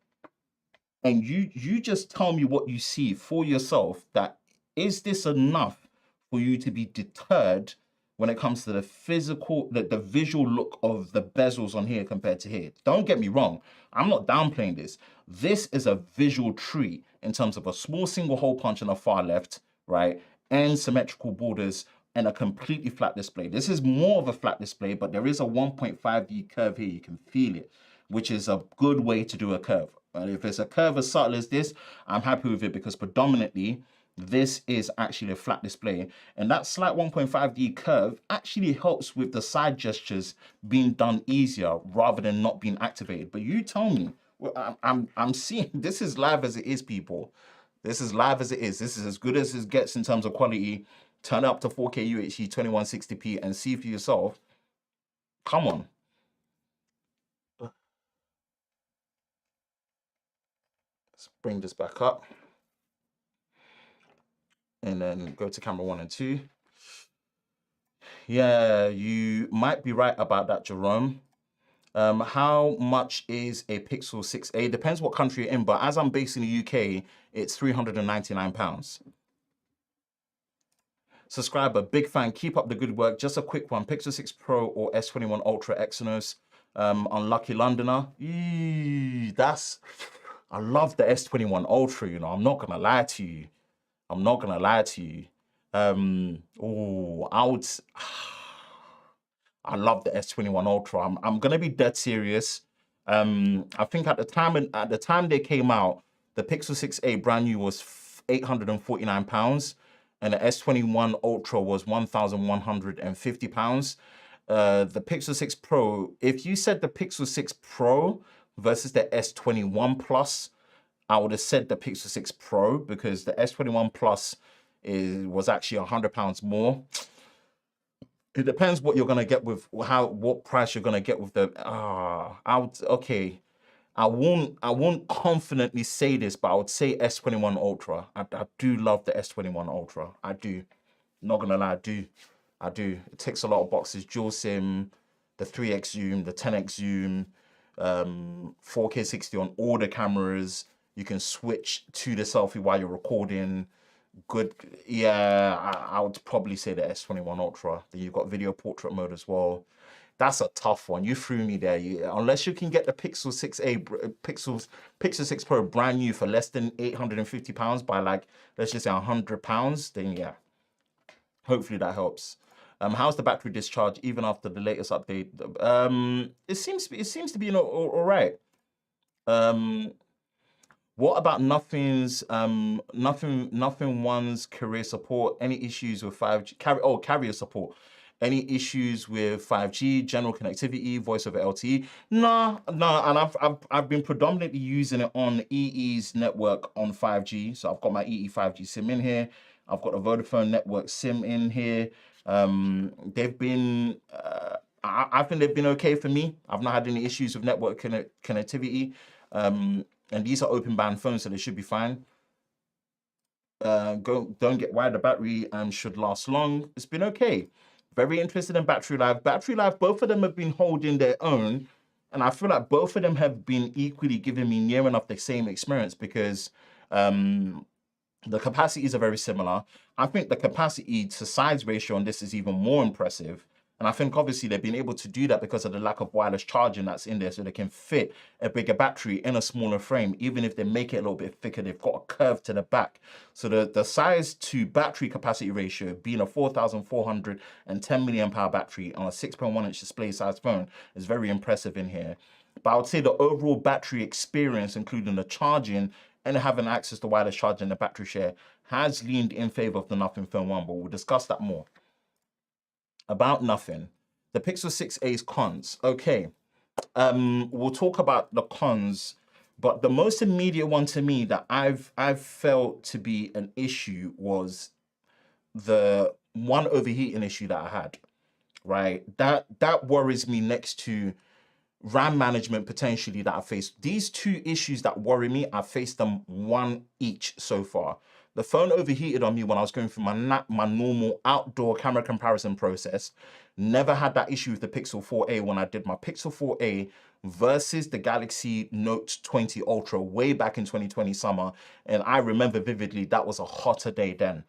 And you just tell me what you see for yourself. That is this enough for you to be deterred when it comes to the physical, the visual look of the bezels on here compared to here? Don't get me wrong. I'm not downplaying this. This is a visual treat in terms of a small single hole punch on the far left, right? And symmetrical borders and a completely flat display. This is more of a flat display, but there is a 1.5D curve here. You can feel it, which is a good way to do a curve. And if it's a curve as subtle as this, I'm happy with it because predominantly this is actually a flat display. And that slight 1.5D curve actually helps with the side gestures being done easier rather than not being activated. But you tell me, well, I'm seeing, this is live as it is, people. This is live as it is. This is as good as it gets in terms of quality. Turn it up to 4K UHD 2160p and see for yourself. Come on. Let's bring this back up. And then go to camera 1 and 2. Yeah, you might be right about that, Jerome. How much is a Pixel 6a? Depends what country you're in, but as I'm based in the UK, it's £399. Subscriber, big fan, keep up the good work. Just a quick one, Pixel 6 Pro or S21 Ultra Exynos? Unlucky Londoner. I love the S21 Ultra, you know, I'm not gonna lie to you. I'm not gonna lie to you. I love the S21 Ultra. I'm gonna be dead serious. I think at the time they came out, the Pixel 6a brand new was £849, and the S21 Ultra was £1,150. The Pixel 6 Pro, if you said the Pixel 6 Pro versus the S21 Plus, I would have said the Pixel 6 Pro because the S21 Plus was actually £100 more. It depends what you're gonna get with what price you're gonna get with the. I won't confidently say this, but I would say S21 Ultra. I do love the S21 Ultra. I do. Not gonna lie, I do. It ticks a lot of boxes. Dual SIM, the 3x zoom, the 10x zoom, 4K 60 on all the cameras. You can switch to the selfie while you're recording. Good, yeah, I would probably say the S21 Ultra. Then you've got video portrait mode as well. That's a tough one. You threw me there. Unless you can get the Pixel 6a, Pixel 6 Pro brand new for less than £850 by like, let's just say £100, then yeah. Hopefully that helps. How's the battery discharge even after the latest update? It seems to be all right. What about nothing one's career support? Any issues with 5G? Carrier support. Any issues with 5G, general connectivity, voice over LTE? No, and I've been predominantly using it on EE's network on 5G. So I've got my EE 5G SIM in here. I've got a Vodafone network SIM in here. They've been, I think they've been okay for me. I've not had any issues with network connectivity. And these are open band phones, so they should be fine. Don't get why the battery should last long. It's been okay. Very interested in battery life. Battery life, both of them have been holding their own. And I feel like both of them have been equally giving me near enough the same experience because the capacities are very similar. I think the capacity to size ratio on this is even more impressive. And I think obviously they've been able to do that because of the lack of wireless charging that's in there, so they can fit a bigger battery in a smaller frame. Even if they make it a little bit thicker, they've got a curve to the back. So the size to battery capacity ratio, being a 4,410 milliamp hour battery on a 6.1 inch display size phone, is very impressive in here. But I would say the overall battery experience, including the charging and having access to wireless charging and the battery share, has leaned in favor of the Nothing Phone 1, but we'll discuss that more. About Nothing, the Pixel 6a's cons. Okay, we'll talk about the cons, but the most immediate one to me that I've felt to be an issue was the one overheating issue that I had. Right, that worries me next to RAM management potentially that I faced. These two issues that worry me, I faced them one each so far. The phone overheated on me when I was going through my normal outdoor camera comparison process. Never had that issue with the Pixel 4a when I did my Pixel 4a versus the Galaxy Note 20 Ultra way back in 2020 summer. And I remember vividly that was a hotter day then.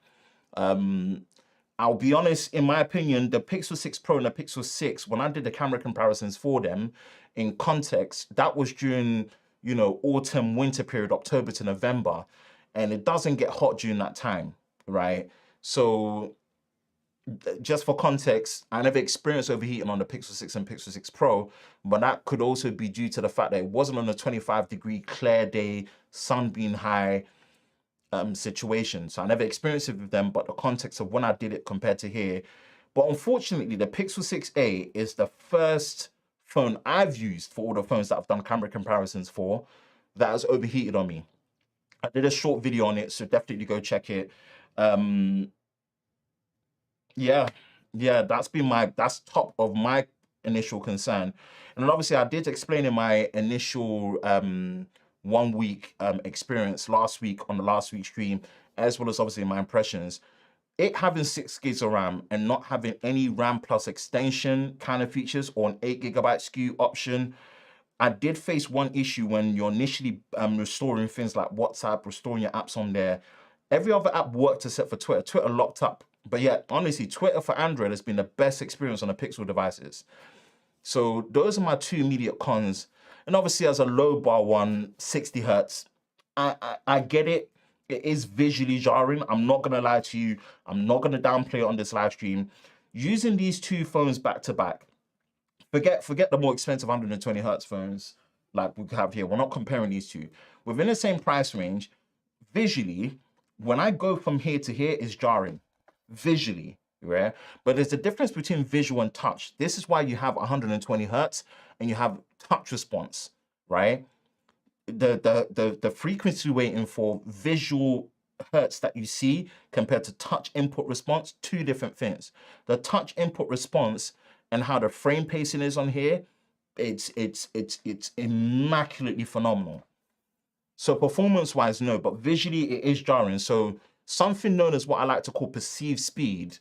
I'll be honest, in my opinion, the Pixel 6 Pro and the Pixel 6, when I did the camera comparisons for them, in context, that was during, you know, autumn, winter period, October to November. And it doesn't get hot during that time, right? So just for context, I never experienced overheating on the Pixel 6 and Pixel 6 Pro, but that could also be due to the fact that it wasn't on a 25-degree clear day, sun being high situation. So I never experienced it with them, but the context of when I did it compared to here. But unfortunately, the Pixel 6a is the first phone I've used for all the phones that I've done camera comparisons for that has overheated on me. I did a short video on it, so definitely go check it. Yeah, that's top of my initial concern. And then obviously I did explain in my initial 1 week experience last week on the last week's stream, as well as obviously my impressions. It having 6 gigs of RAM and not having any RAM plus extension kind of features or an 8 gigabyte SKU option, I did face one issue when you're initially restoring things like WhatsApp, restoring your apps on there. Every other app worked except for Twitter. Twitter locked up. But yeah, honestly, Twitter for Android has been the best experience on the Pixel devices. So those are my 2 immediate cons. And obviously as a low bar one, 60 Hertz, I get it. It is visually jarring. I'm not gonna lie to you. I'm not gonna downplay it on this live stream. Using these 2 phones back to back, forget the more expensive 120 Hertz phones like we have here. We're not comparing these 2. Within the same price range, visually, when I go from here to here, is jarring. Visually, right? But there's a difference between visual and touch. This is why you have 120 Hertz and you have touch response, right? The frequency weighting for visual hertz that you see compared to touch input response, 2 different things. The touch input response and how the frame pacing is on here, it's immaculately phenomenal. So performance-wise, no, but visually it is jarring. So something known as what I like to call perceived speed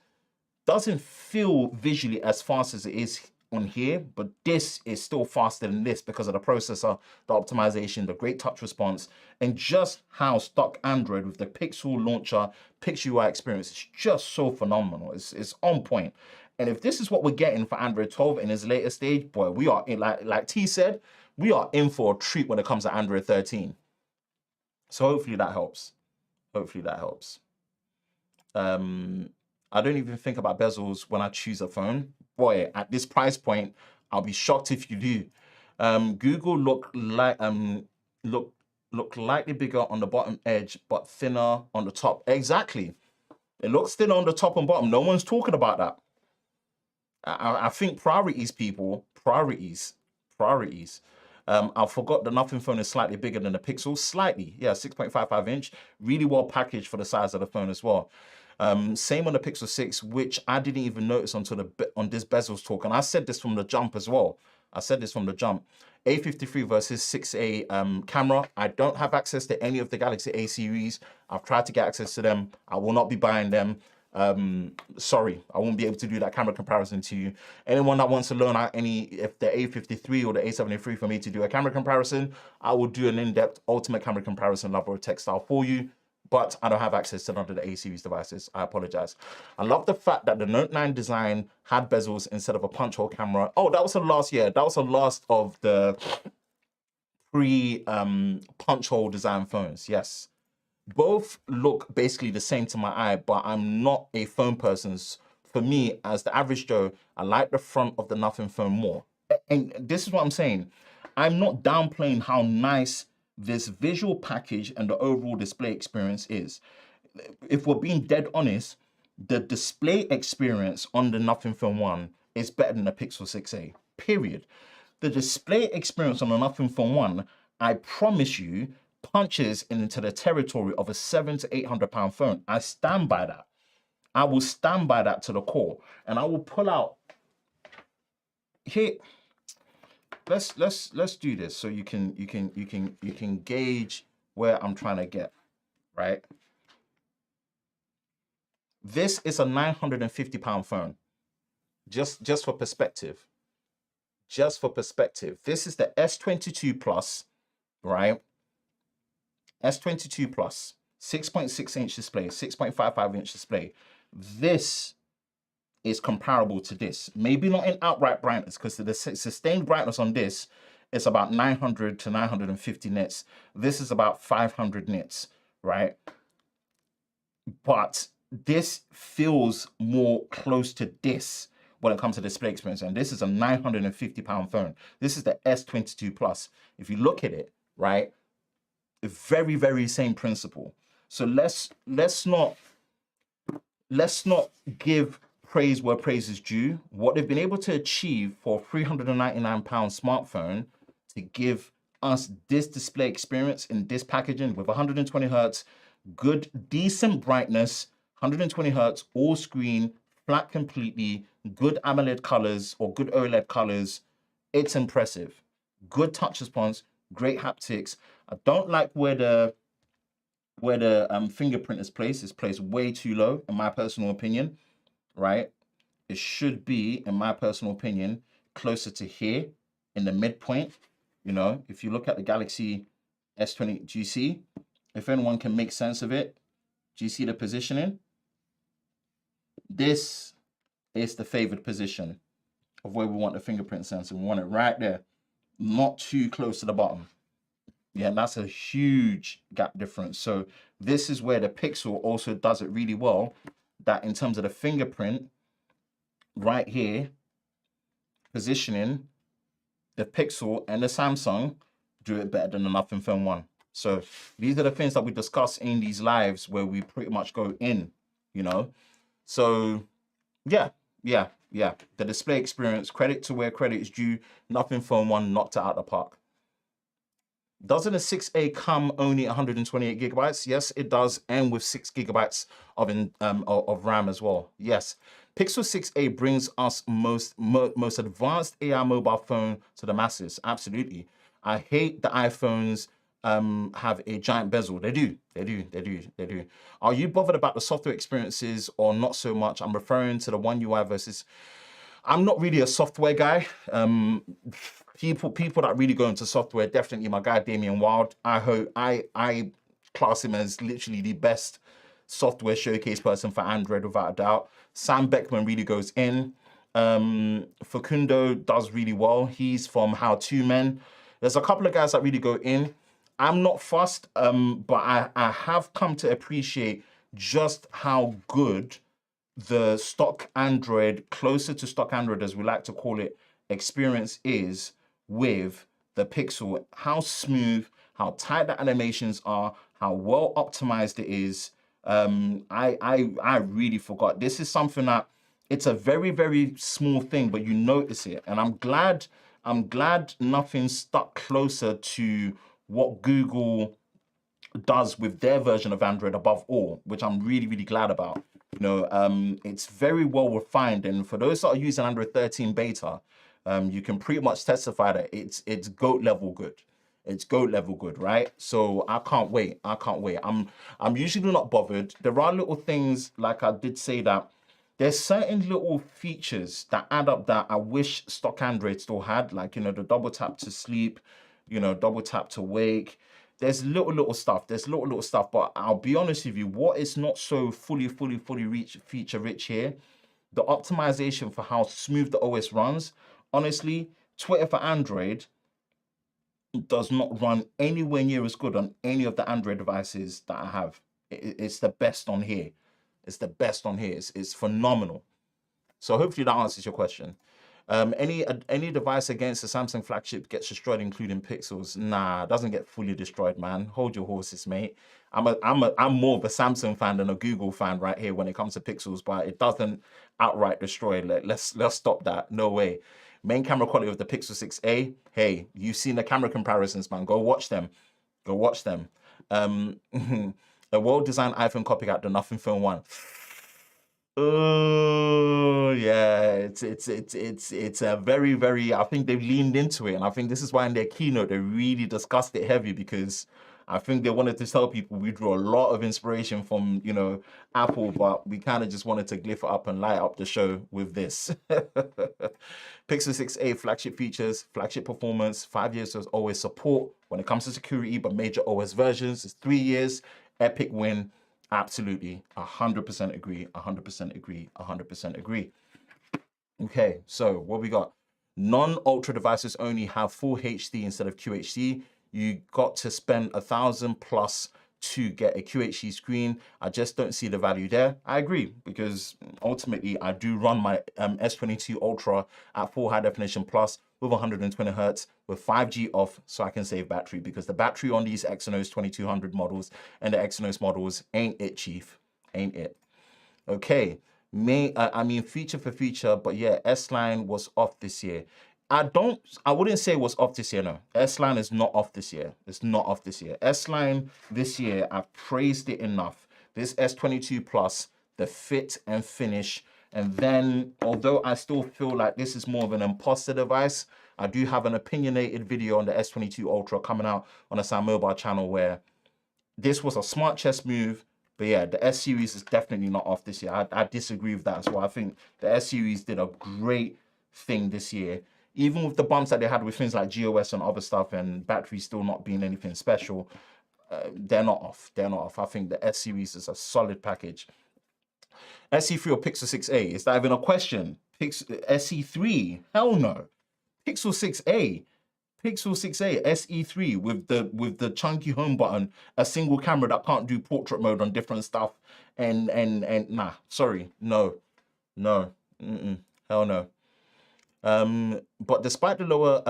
doesn't feel visually as fast as it is on here, but this is still faster than this because of the processor, the optimization, the great touch response, and just how stock Android with the Pixel launcher, Pixel UI experience is just so phenomenal. It's on point. And if this is what we're getting for Android 12 in its later stage, boy, we are in, like T said, we are in for a treat when it comes to Android 13. So hopefully that helps. Hopefully that helps. I don't even think about bezels when I choose a phone. Boy, at this price point, I'll be shocked if you do. Google look lightly bigger on the bottom edge, but thinner on the top. Exactly. It looks thinner on the top and bottom. No one's talking about that. I think priorities, people. Priorities. I forgot the Nothing phone is slightly bigger than the Pixel. Slightly, yeah, 6.55 inch. Really well packaged for the size of the phone as well. Same on the Pixel 6, which I didn't even notice until on this bezels talk. And I said this from the jump as well. A53 versus 6A camera. I don't have access to any of the Galaxy A series. I've tried to get access to them. I will not be buying them. Sorry, I won't be able to do that camera comparison to you. Anyone that wants to learn out if the A53 or the A73 for me to do a camera comparison, I will do an in-depth ultimate camera comparison level of textile for you. But I don't have access to none of the A series devices. I apologize. I love the fact that the Note 9 design had bezels instead of a punch hole camera. Oh, that was the last year. That was the last of the punch hole design phones. Yes. Both look basically the same to my eye, but I'm not a phone person. For me, as the average Joe, I like the front of the Nothing phone more. And this is what I'm saying. I'm not downplaying how nice this visual package and the overall display experience is. If we're being dead honest, the display experience on the Nothing Phone 1 is better than the Pixel 6a, period. The display experience on the Nothing Phone 1, I promise you, punches into the territory of a £700 to £800 phone. I stand by that. I will stand by that to the core. And I will pull out here. Let's do this so you can gauge where I'm trying to get, right? This is a £950 phone. Just for perspective. Just for perspective. This is the S22 Plus, right? S22 Plus, 6.6 inch display, 6.55 inch display. This is comparable to this. Maybe not in outright brightness, because the sustained brightness on this is about 900 to 950 nits. This is about 500 nits, right? But this feels more close to this when it comes to display experience. And this is a £950 phone. This is the S22 Plus. If you look at it, right, very, very same principle. So let's not give praise where praise is due. What they've been able to achieve for a £399 smartphone to give us this display experience in this packaging with 120 hertz, good, decent brightness, 120 hertz, all screen, flat completely, good AMOLED colors or good OLED colors. It's impressive. Good touch response, great haptics. I don't like where the fingerprint is placed. It's placed way too low, in my personal opinion, right? It should be, in my personal opinion, closer to here in the midpoint. You know, if you look at the Galaxy S20 GC, if anyone can make sense of it, do you see the positioning? This is the favored position of where we want the fingerprint sensor. We want it right there, not too close to the bottom. Yeah, and that's a huge gap difference. So this is where the Pixel also does it really well, that in terms of the fingerprint, right here, positioning, the Pixel and the Samsung do it better than the Nothing Phone 1. So these are the things that we discuss in these lives where we pretty much go in, you know. So yeah. The display experience, credit to where credit is due. Nothing Phone 1 knocked it out of the park. Doesn't a 6A come only 128 gigabytes? Yes, it does, and with 6 gigabytes of RAM as well. Yes, Pixel 6A brings us most advanced AI mobile phone to the masses. Absolutely. I hate the iPhones have a giant bezel. They do. Are you bothered about the software experiences or not so much? I'm referring to the One UI versus. I'm not really a software guy. People that really go into software, definitely my guy Damien Wild. I class him as literally the best software showcase person for Android without a doubt. Sam Beckman really goes in. Facundo does really well. He's from How To Men. There's a couple of guys that really go in. I'm not fussed, but I have come to appreciate just how good the stock Android, closer to stock Android as we like to call it, experience is with the Pixel. How smooth, how tight the animations are, how well optimized it is. I really forgot. This is something that it's a very, very small thing, but you notice it. And I'm glad nothing stuck closer to what Google does with their version of Android above all, which I'm really, really glad about. You know, it's very well refined. And for those that are using Android 13 beta, you can pretty much testify that it's GOAT level good. It's GOAT level good, right? So I can't wait. I'm usually not bothered. There are little things, like I did say, that there's certain little features that add up that I wish stock Android still had, like, you know, the double tap to sleep, you know, double tap to wake. There's little stuff. But I'll be honest with you, what is not so fully feature rich here, the optimization for how smooth the OS runs. Honestly, Twitter for Android does not run anywhere near as good on any of the Android devices that I have. It's the best on here. It's phenomenal. So hopefully that answers your question. Any device against the Samsung flagship gets destroyed, including Pixels. Nah, it doesn't get fully destroyed, man. Hold your horses, mate. I'm more of a Samsung fan than a Google fan right here when it comes to Pixels, but it doesn't outright destroy. Let's stop that. No way. Main camera quality of the Pixel 6a. Hey, you've seen the camera comparisons, man. Go watch them. A well-designed iPhone copycat, the Nothing Phone 1. Oh yeah, it's a very, very. I think they've leaned into it, and I think this is why in their keynote they really discussed it heavy, because I think they wanted to tell people we drew a lot of inspiration from, you know, Apple, but we kind of just wanted to glyph it up and light up the show with this. Pixel 6a flagship features, flagship performance, 5 years as always support when it comes to security, but major OS versions is 3 years. Epic win. Absolutely, 100% agree, 100% agree. Okay, so what we got? Non-ultra devices only have full HD instead of QHD. You got to spend $1,000 plus to get a QHD screen. I just don't see the value there. I agree, because ultimately I do run my S22 Ultra at full high definition plus with 120 hertz with 5G off, so I can save battery, because the battery on these Exynos 2200 models and the Exynos models ain't it, chief, ain't it. Okay, I mean feature for feature, but yeah, S-Line was off this year. I wouldn't say it was off this year, no. S-Line is not off this year. It's not off this year. S-Line this year, I've praised it enough. This S22 Plus, the fit and finish, and then, although I still feel like this is more of an imposter device, I do have an opinionated video on the S22 Ultra coming out on the Sound Mobile channel where this was a smart chess move. But yeah, the S series is definitely not off this year. I disagree with that as well. I think the S series did a great thing this year. Even with the bumps that they had with things like GOS and other stuff and battery still not being anything special, they're not off. They're not off. I think the S series is a solid package. SE3 or Pixel 6a? Is that even a question? SE3? Hell no. Pixel 6a. Pixel 6a SE3 with the chunky home button, a single camera that can't do portrait mode on different stuff, and nah, sorry, no, hell no. But despite the low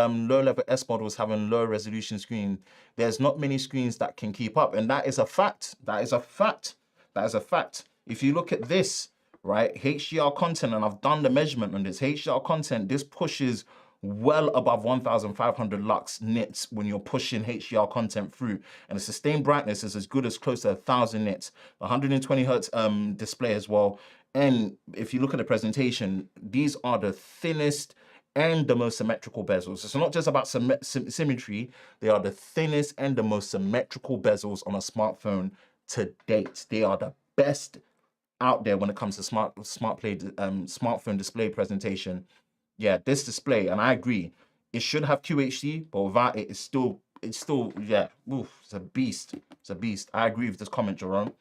level S models having low resolution screen, there's not many screens that can keep up, and that is a fact. That is a fact. That is a fact. If you look at this, right, HDR content, and I've done the measurement on this HDR content, this pushes well above 1,500 lux nits when you're pushing HDR content through, and the sustained brightness is as good as close to 1,000 nits. 120 hertz display as well. And if you look at the presentation, these are the thinnest and the most symmetrical bezels. It's not just about symmetry, they are the thinnest and the most symmetrical bezels on a smartphone to date. They are the best out there when it comes to smartphone display presentation. Yeah, this display, and I agree, it should have QHD, but without it, it's still, yeah, oof, it's a beast. It's a beast. I agree with this comment, Jerome.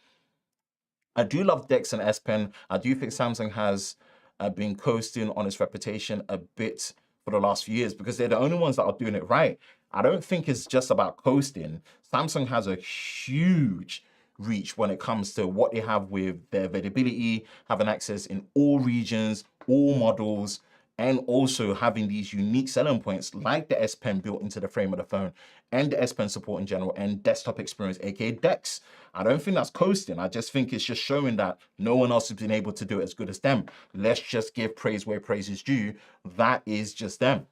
I do love DeX and S Pen. I do think Samsung has been coasting on its reputation a bit for the last few years because they're the only ones that are doing it right. I don't think it's just about coasting. Samsung has a huge reach when it comes to what they have with their availability, having access in all regions, all models, and also having these unique selling points like the S Pen built into the frame of the phone and the S Pen support in general and desktop experience, aka DeX. I don't think that's coasting. I just think it's just showing that no one else has been able to do it as good as them. Let's just give praise where praise is due. That is just them.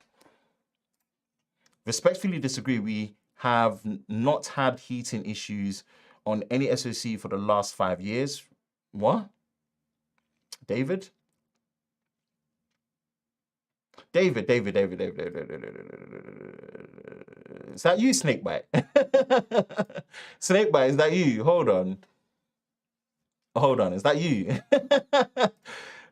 Respectfully disagree. We have not had heating issues on any SoC for the last 5 years. What? David? David. Is that you, Snakebite? Snakebite, is that you? Hold on, is that you?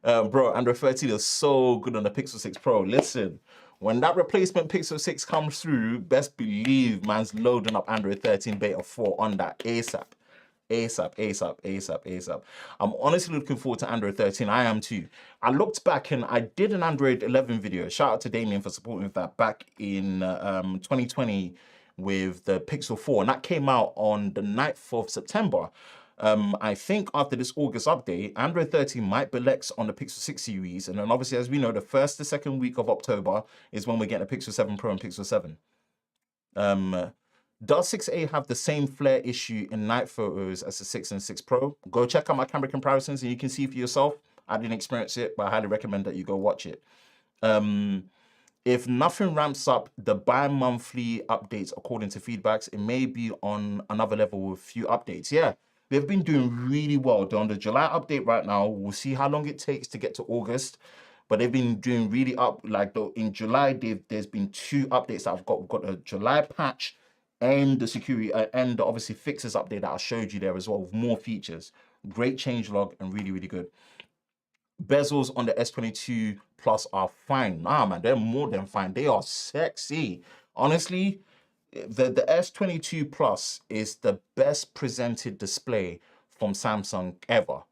Bro, Android 13 is so good on the Pixel 6 Pro. Listen, when that replacement Pixel 6 comes through, best believe man's loading up Android 13 Beta 4 on that ASAP. ASAP. I'm honestly looking forward to Android 13. I am too. I looked back and I did an Android 11 video. Shout out to Damien for supporting with that back in 2020 with the Pixel 4. And that came out on the 9th of September. I think after this August update, Android 13 might be lex on the Pixel 6 series. And then obviously, as we know, the first to second week of October is when we get the Pixel 7 Pro and Pixel 7. Does 6a have the same flare issue in night photos as the 6 and 6 Pro? Go check out my camera comparisons and you can see for yourself. I didn't experience it, but I highly recommend that you go watch it. If nothing ramps up the bi-monthly updates according to feedbacks, it may be on another level with few updates. Yeah, they've been doing really well. They're on the July update right now. We'll see how long it takes to get to August. But they've been doing really up. Like in July, there's been 2 updates that I've got. We've got a July patch and the security and the obviously fixes update that I showed you there as well with more features. Great changelog and really, really good. Bezels on the S22 Plus are fine. Nah, man, they're more than fine. They are sexy. Honestly, the S22 Plus is the best presented display from Samsung ever.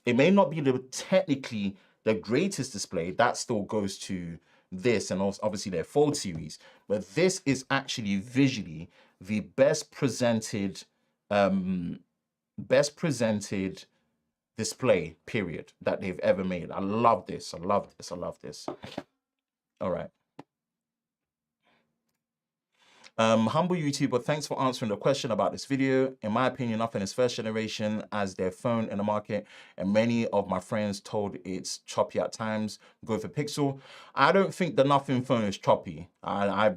It may not be technically the greatest display. That still goes to this and also obviously their Fold series. But this is actually visually the best presented Best presented display, period, that they've ever made. I love this. I love this. I love this. All right. Humble YouTuber, thanks for answering the question about this video. In my opinion, nothing is first generation as their phone in the market, and many of my friends told it's choppy at times. Go for Pixel. I don't think the Nothing phone is choppy. I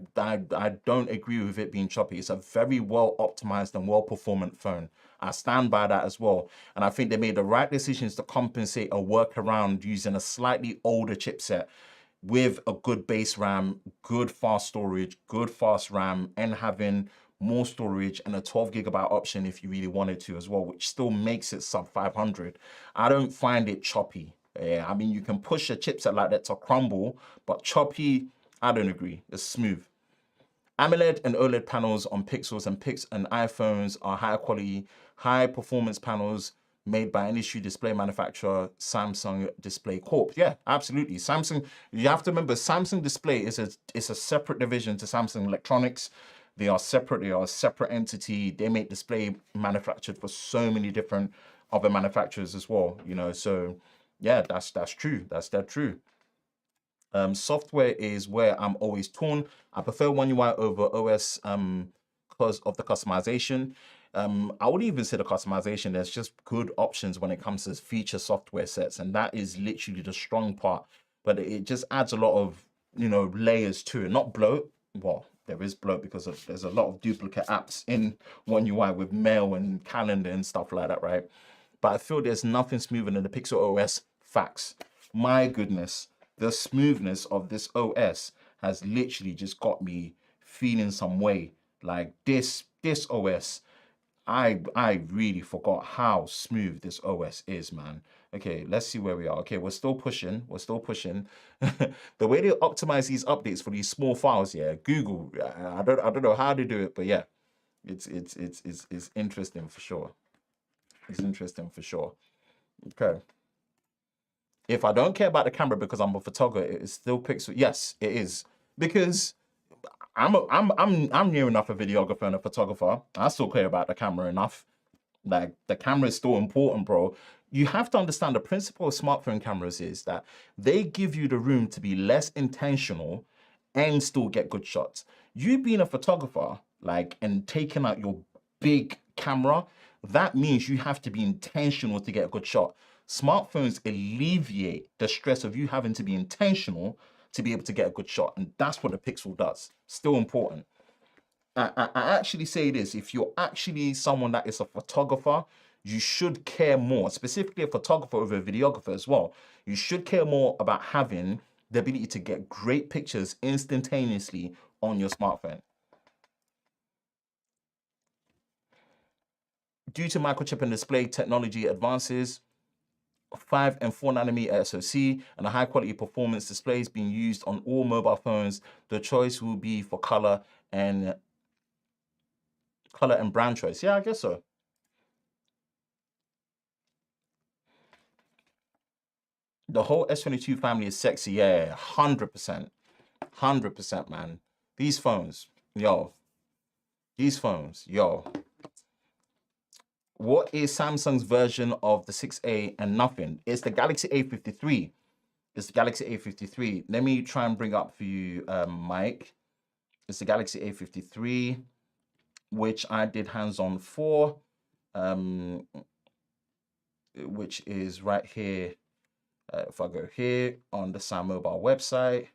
don't agree with it being choppy. It's a very well optimized and well performant phone. I stand by that as well. And I think they made the right decisions to compensate a workaround using a slightly older chipset with a good base RAM, good fast storage, good fast RAM, and having more storage and a 12GB option if you really wanted to as well, which still makes it sub 500. I don't find it choppy. Yeah, I mean, you can push a chipset like that to crumble, but choppy, I don't agree. It's smooth. AMOLED and OLED panels on Pixels and iPhones are high quality, high performance panels made by industry display manufacturer Samsung Display Corp. Yeah, absolutely. Samsung, you have to remember, Samsung Display is a separate division to Samsung Electronics. They are separate, they are a separate entity. They make display manufactured for so many different other manufacturers as well, you know. So yeah, that's true. That's dead true. Software is where I'm always torn. I prefer One UI over OS because of the customization. I would even say the customization, there's just good options when it comes to feature software sets, and that is literally the strong part. But it just adds a lot of, you know, layers to it. Not bloat. Well, there is bloat because there's a lot of duplicate apps in One UI with mail and calendar and stuff like that, right? But I feel there's nothing smoother than the Pixel OS. Facts. My goodness, the smoothness of this OS has literally just got me feeling some way. Like this OS, I really forgot how smooth this OS is, man. Okay, let's see where we are. Okay, we're still pushing. We're still pushing. The way they optimize these updates for these small files, yeah, Google. I don't know how they do it, but yeah, it's interesting for sure. It's interesting for sure. Okay. If I don't care about the camera because I'm a photographer, it is still Pixel. Yes, it is, because I'm near enough a videographer and a photographer. I still care about the camera enough. Like, the camera is still important, bro. You have to understand the principle of smartphone cameras is that they give you the room to be less intentional and still get good shots. You being a photographer, like, and taking out your big camera, that means you have to be intentional to get a good shot. Smartphones alleviate the stress of you having to be intentional to be able to get a good shot. And that's what the Pixel does. Still important. I actually say this, if you're actually someone that is a photographer, you should care more, specifically a photographer over a videographer as well. You should care more about having the ability to get great pictures instantaneously on your smartphone. Due to microchip and display technology advances, 5 and 4 nanometer SoC, and a high quality performance displays being used on all mobile phones, the choice will be for color and brand choice. Yeah, I guess so. The whole S22 family is sexy. Yeah, 100%. 100%, man. These phones, yo. These phones, yo. What is Samsung's version of the 6A and nothing? It's the Galaxy A53. It's the Galaxy A53. Let me try and bring up for you, Mike. It's the Galaxy A53, which I did hands-on for, which is right here. If I go here on the Sam Mobile website,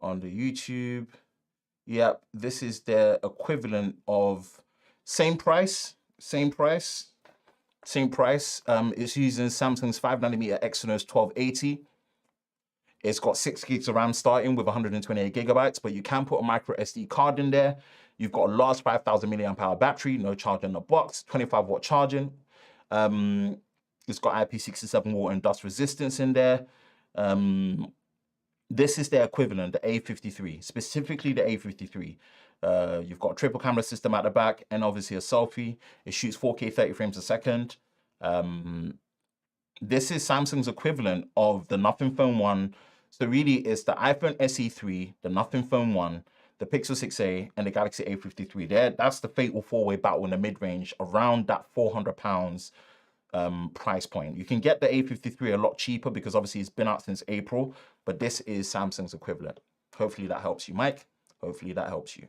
on the YouTube, yep, this is the equivalent of same price. It's using Samsung's 5 nanometer Exynos 1280. It's got 6 gigs of RAM starting with 128 gigabytes, but you can put a micro SD card in there. You've got a large 5,000 milliamp hour battery, no charge in the box, 25-watt charging. It's got IP67 water and dust resistance in there. This is their equivalent, the A53, specifically the A53. You've got a triple camera system at the back and obviously a selfie. It shoots 4K 30 frames a second. This is Samsung's equivalent of the Nothing Phone 1. So really it's the iPhone SE3, the Nothing Phone 1, the Pixel 6a, and the Galaxy A53. That's the fatal four-way battle in the mid-range, around that £400 price point. You can get the A53 a lot cheaper because obviously it's been out since April, but this is Samsung's equivalent. Hopefully that helps you, Mike. Hopefully that helps you.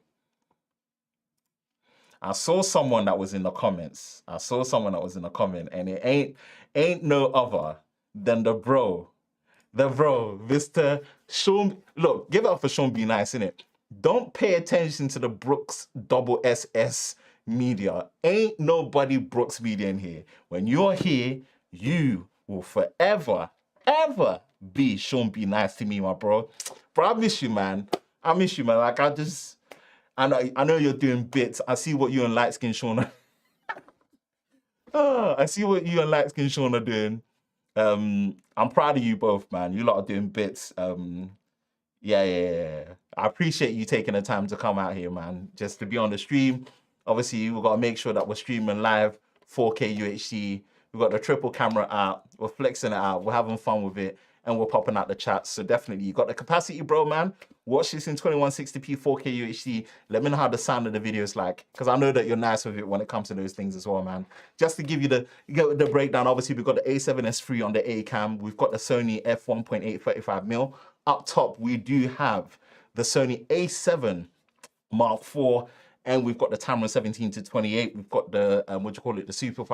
I saw someone that was in the comments. And it ain't no other than the bro, Mr. Sean. Look, give it up for Sean B. Nice, innit? Don't pay attention to the Brooks double SS media. Ain't nobody Brooks media in here. When you're here, you will forever, ever be Sean B. Nice to me, my bro. Bro, I miss you, man. Like, I know you're doing bits. I see what you and Light Skin Sean are. I see what you and Light Skin Sean are doing. I'm proud of you both, man. You lot are doing bits. Yeah. I appreciate you taking the time to come out here, man. Just to be on the stream. Obviously, we've got to make sure that we're streaming live, 4K UHD. We've got the triple camera out. We're flexing it out. We're having fun with it. And we're popping out the chats. So definitely, you got the capacity, bro, man. Watch this in 2160p 4K UHD. Let me know how the sound of the video is like, because I know that you're nice with it when it comes to those things as well, man. Just to give you the breakdown, obviously, we've got the A7S III on the A cam. We've got the Sony f1.8 35mm. Up top, we do have the Sony A7 Mark IV, and we've got the Tamron 17 to 28. We've got the, the Super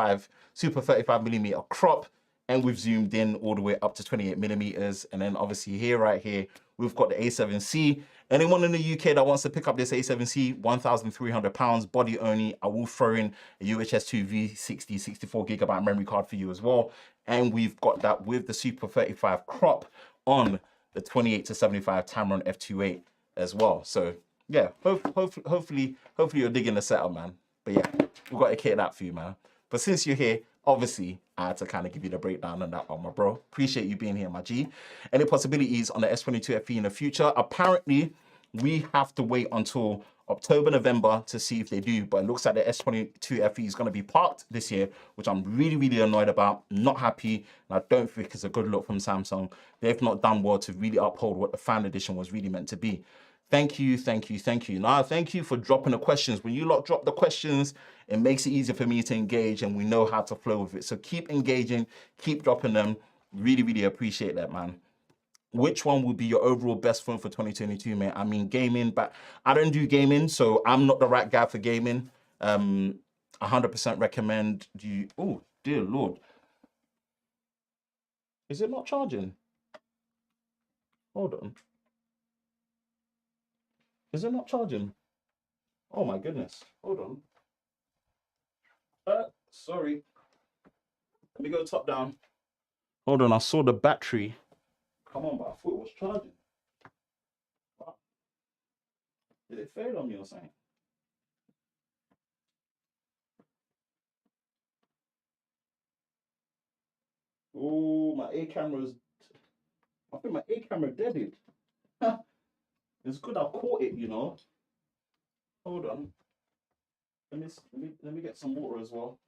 35mm crop. And we've zoomed in all the way up to 28mm. And then obviously right here, we've got the A7C. Anyone in the UK that wants to pick up this A7C, £1,300, body only. I will throw in a UHS 2 V60, 64GB memory card for you as well. And we've got that with the Super 35 crop on the 28 to 75 Tamron F28 as well. So yeah, hopefully you're digging the setup, man. But yeah, we've got to cater that for you, man. But since you're here, obviously, I had to kind of give you the breakdown on that one, my bro. Appreciate you being here, my G. Any possibilities on the S22 FE in the future? Apparently, we have to wait until October, November to see if they do. But it looks like the S22 FE is going to be parked this year, which I'm really, really annoyed about. Not happy. And I don't think it's a good look from Samsung. They've not done well to really uphold what the fan edition was really meant to be. Thank you. Now, thank you for dropping the questions. When you lot drop the questions, it makes it easier for me to engage and we know how to flow with it. So keep engaging, keep dropping them. Really, really appreciate that, man. Which one will be your overall best phone for 2022, man? I mean, gaming, but I don't do gaming, so I'm not the right guy for gaming. 100% recommend you. Oh, dear Lord. Is it not charging? Hold on. Is it not charging? Oh my goodness. Hold on. Sorry. Let me go top down. Hold on, I saw the battery. Come on, but I thought it was charging. What? Did it fail on me or something? Oh, my A camera's. I think my A camera deaded. It's good I caught it, you know. Hold on. Let me get some water as well.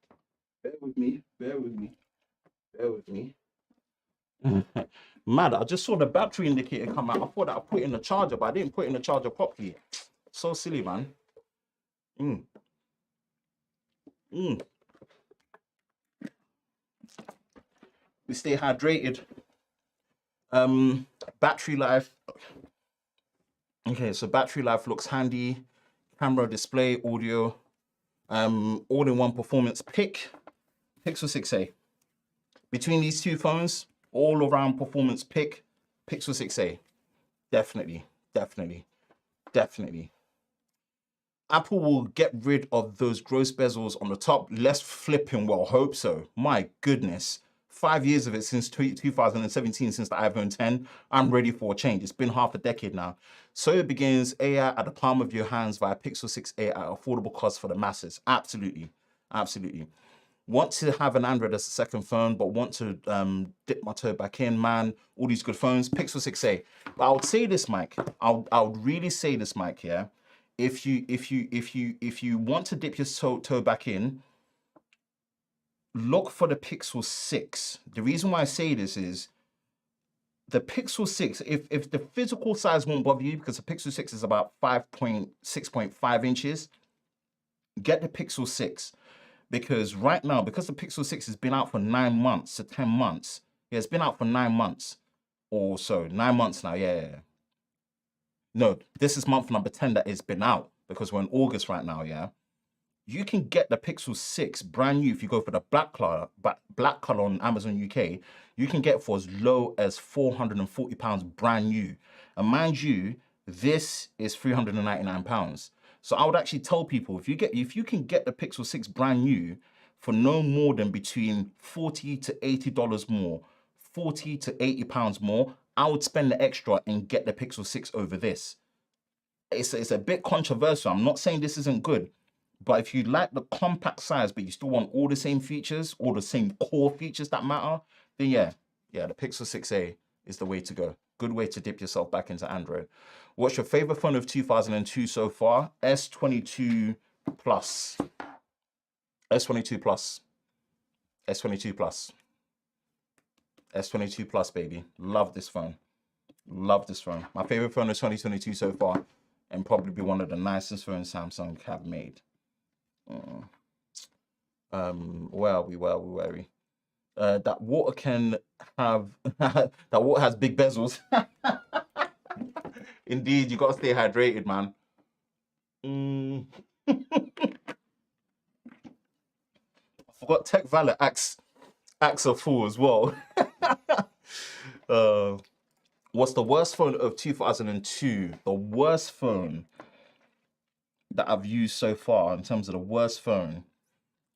Bear with me. Mad, I just saw the battery indicator come out. I thought that I put in the charger, but I didn't put in the charger properly. So silly, man. We stay hydrated. Battery life. Okay, so battery life looks handy. Camera, display, audio. All-in-one performance pick. Pixel 6a. Between these two phones, all-around performance pick. Pixel 6a. Definitely. Apple will get rid of those gross bezels on the top. Let's flipping well hope so. My goodness. 5 years of it since 2017, since the iPhone 10. I'm ready for a change. It's been half a decade now. So it begins AI at the palm of your hands via Pixel 6a at affordable cost for the masses. Absolutely. Want to have an Android as a second phone, but want to dip my toe back in, man. All these good phones, Pixel 6a. But I would say this, Mike. I would really say this, Mike, yeah. If you want to dip your toe back in, look for the Pixel 6. The reason why I say this is the Pixel 6, if the physical size won't bother you, because the Pixel 6 is about 6.5 inches, get the Pixel 6. Because right now, because the Pixel 6 has been out for 9 months to 10 months, yeah, it's been out for 9 months or so. 9 months now, yeah. No, this is month number 10 that it's been out, because we're in August right now, yeah. You can get the Pixel 6 brand new if you go for the black color on Amazon UK. You can get for as low as £440 brand new. And mind you, this is £399. So I would actually tell people, if you can get the Pixel 6 brand new for no more than between $40 to $80 more, £40 to £80 more, I would spend the extra and get the Pixel 6 over this. It's a bit controversial. I'm not saying this isn't good, but if you like the compact size, but you still want all the same features, all the same core features that matter, then yeah, the Pixel 6a is the way to go. Good way to dip yourself back into Android. What's your favorite phone of 2002 so far? S22 Plus. S22 Plus. S22 Plus. S22 Plus, baby. Love this phone. Love this phone. My favorite phone of 2022 so far, and probably one of the nicest phones Samsung have made. Where are we? That water can have that water has big bezels. Indeed, you gotta stay hydrated, man. I forgot Tech Valet acts a fool as well. What's the worst phone of 2002? The worst phone that I've used so far in terms of the worst phone.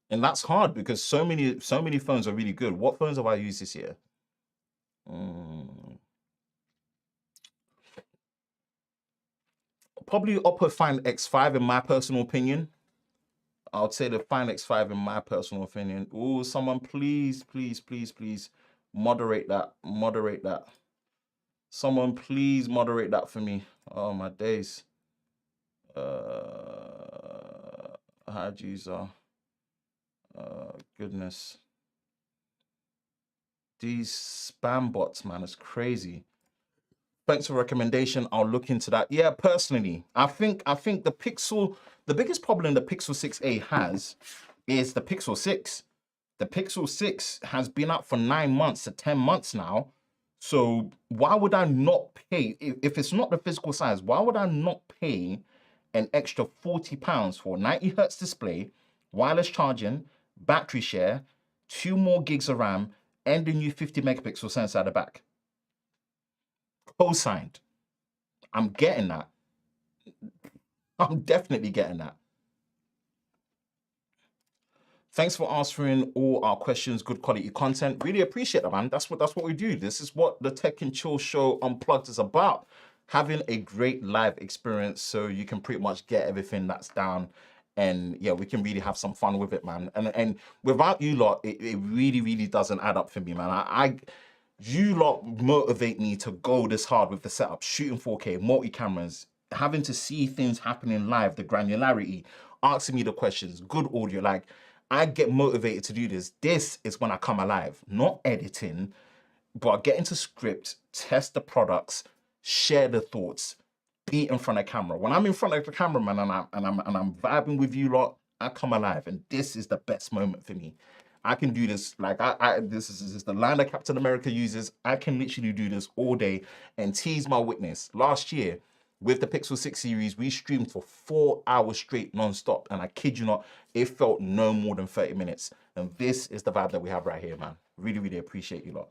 And that's hard because so many phones are really good. What phones have I used this year? Probably Oppo Find X5 in my personal opinion. I would say the Find X5 in my personal opinion. Oh, someone please moderate that. Moderate that. Someone please moderate that for me. Oh my days. Hi, Jesus. Goodness. These spam bots, man, it's crazy. Thanks for recommendation. I'll look into that. Yeah, personally, I think the biggest problem the Pixel 6a has is the Pixel 6. The Pixel 6 has been out for 9 months to 10 months now. So why would I not pay, if it's not the physical size, why would I not pay an extra £40 for 90 Hertz display, wireless charging, battery share, 2 more gigs of RAM, and the new 50 megapixel sensor at the back? Co-signed. I'm getting that. I'm definitely getting that. Thanks for answering all our questions. Good quality content. Really appreciate that, man. That's what we do. This is what the Tech and Chill Show Unplugged is about. Having a great live experience so you can pretty much get everything that's down. And yeah, we can really have some fun with it, man. And without you lot, it really doesn't add up for me, man. You lot motivate me to go this hard with the setup, shooting 4K, multi-cameras, having to see things happening live, the granularity, asking me the questions, good audio. Like, I get motivated to do this. This is when I come alive, not editing, but get into script, test the products, share the thoughts, be in front of camera. When I'm in front of the camera, man, and I'm vibing with you lot, I come alive, and this is the best moment for me. I can do this, like, this is the line that Captain America uses. I can literally do this all day and tease my witness. Last year, with the Pixel 6 series, we streamed for 4 hours straight non-stop. And I kid you not, it felt no more than 30 minutes. And this is the vibe that we have right here, man. Really appreciate you lot.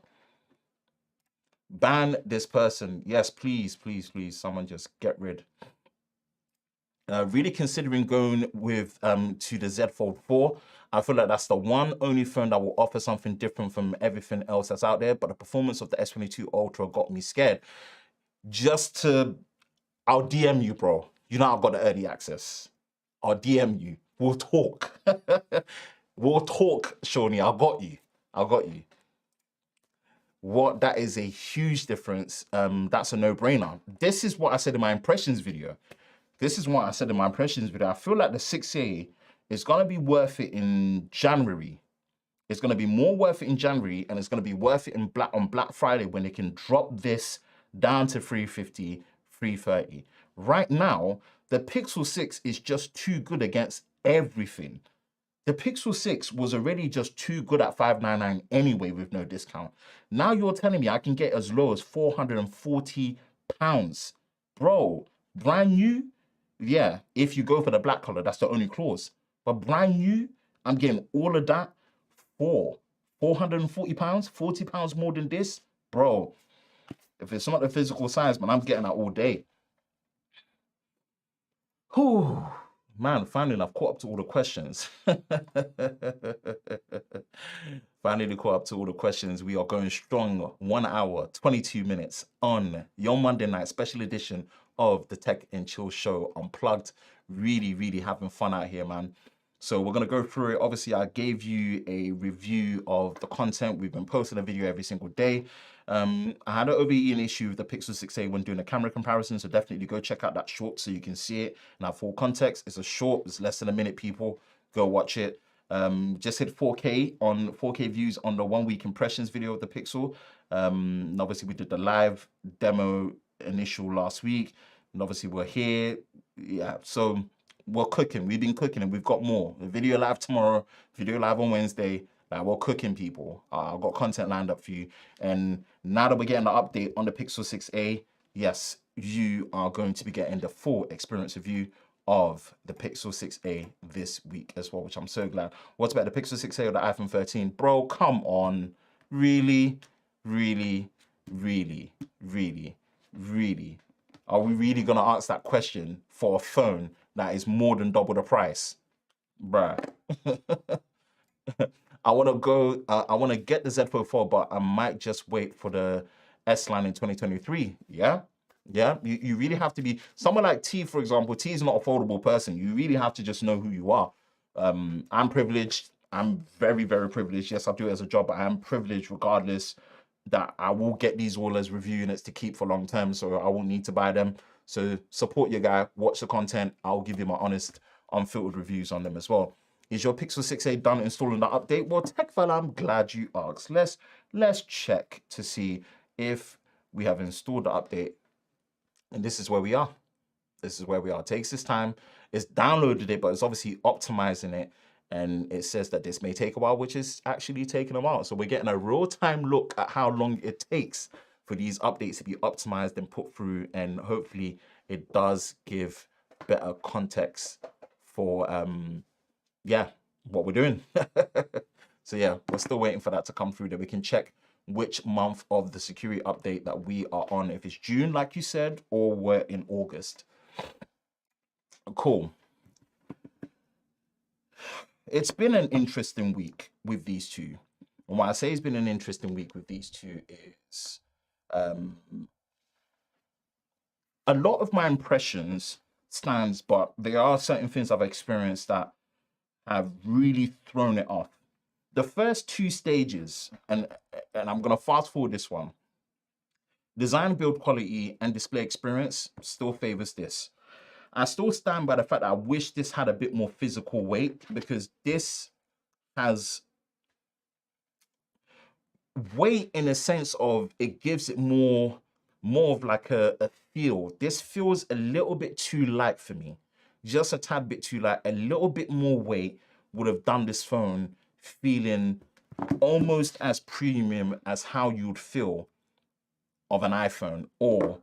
Ban this person. Yes, please. Someone just get rid. Really considering going with to the Z Fold 4. I feel like that's the only phone that will offer something different from everything else that's out there. But the performance of the S22 Ultra got me scared. I'll DM you, bro. You know I've got the early access. I'll DM you. We'll talk. We'll talk, Shawnee. I got you. That is a huge difference. That's a no-brainer. This is what I said in my impressions video. I feel like the 6A is going to be worth it in January. It's going to be more worth it in January, and it's going to be worth it on Black Friday when they can drop this down to 350, 330. Right now, the Pixel 6 is just too good against everything. The Pixel 6 was already just too good at $599 anyway with no discount. Now you're telling me I can get as low as £440. Bro, brand new? Yeah, if you go for the black color, that's the only clause. But brand new, I'm getting all of that for £440, £40 more than this? Bro, if it's not the physical size, man, I'm getting that all day. Whew. Man, finally, I've caught up to all the questions. Finally caught up to all the questions. We are going strong. 1 hour, 22 minutes on your Monday night special edition of the Tech and Chill Show Unplugged. Really, really having fun out here, man. So we're going to go through it. Obviously, I gave you a review of the content. We've been posting a video every single day. I had an overeating issue with the Pixel 6a when doing the camera comparison, so definitely go check out that short so you can see it. Now, full context, it's a short, it's less than a minute, people. Go watch it. Just hit 4K views on the 1 week impressions video of the Pixel. And obviously, we did the live demo initial last week. And obviously, we're here. Yeah, so we're cooking. We've been cooking and we've got more. The video live tomorrow, video live on Wednesday. Like, we're cooking, people. I've got content lined up for you. And now that we're getting the update on the Pixel 6a, yes, you are going to be getting the full experience review of the Pixel 6a this week as well, which I'm so glad. What about the Pixel 6a or the iPhone 13? Bro, come on. Really, really, really, really, really? Are we really going to ask that question for a phone that is more than double the price? Bruh. I want to go, I want to get the Z Fold 4, but I might just wait for the S line in 2023. Yeah? Yeah? You really have to be, someone like T, for example, T is not a foldable person. You really have to just know who you are. I'm privileged. I'm very, very privileged. Yes, I do it as a job, but I am privileged regardless that I will get these all as review units to keep for long term, so I won't need to buy them. So support your guy, watch the content. I'll give you my honest, unfiltered reviews on them as well. Is your Pixel 6a done installing the update? Well, tech fella, I'm glad you asked. Let's check to see if we have installed the update. And this is where we are. This is where we are. It takes this time. It's downloaded it, but it's obviously optimizing it. And it says that this may take a while, which is actually taking a while. So we're getting a real-time look at how long it takes for these updates to be optimized and put through. And hopefully it does give better context for yeah, what we're doing. So yeah, we're still waiting for that to come through, that we can check which month of the security update that we are on, if it's June, like you said, or we're in August. Cool. It's been an interesting week with these two. And why I say it's been an interesting week with these two is a lot of my impressions stands, but there are certain things I've experienced that have really thrown it off. The first two stages, and I'm going to fast forward this one. Design, build quality, and display experience still favors this. I still stand by the fact that I wish this had a bit more physical weight, because this has weight in a sense of it gives it more of like a feel. This feels a little bit too light for me. Just a tad bit too light. A little bit more weight would have done this phone feeling almost as premium as how you'd feel of an iPhone or,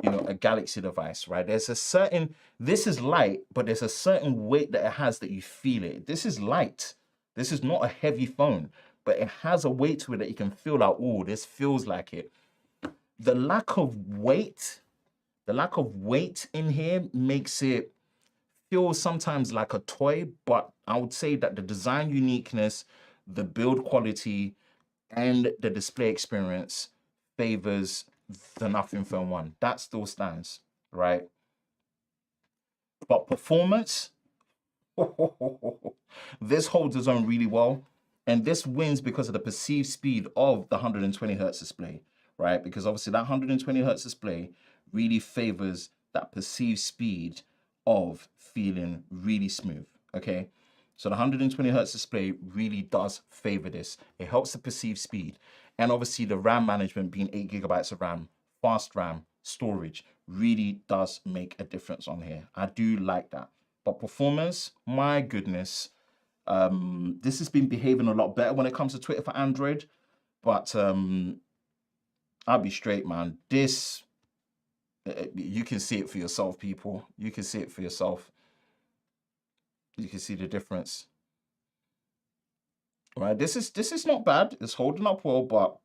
you know, a Galaxy device, right? There's a certain, this is light, but there's a certain weight that it has that you feel it. This is light. This is not a heavy phone, but it has a weight to it that you can feel like, oh, this feels like it. The lack of weight in here makes it feel sometimes like a toy, but I would say that the design uniqueness, the build quality, and the display experience favors the Nothing Phone 1. That still stands, right? But performance, this holds its own really well. And this wins because of the perceived speed of the 120 hertz display, right? Because obviously that 120 hertz display really favors that perceived speed of feeling really smooth, okay? So the 120 hertz display really does favor this. It helps the perceived speed. And obviously the RAM management being 8 gigabytes of RAM, fast RAM, storage, really does make a difference on here. I do like that. But performance, my goodness, this has been behaving a lot better when it comes to Twitter for Android. But I'll be straight, man. This, you can see it for yourself, people. You can see it for yourself. You can see the difference. Right, this is not bad. It's holding up well, but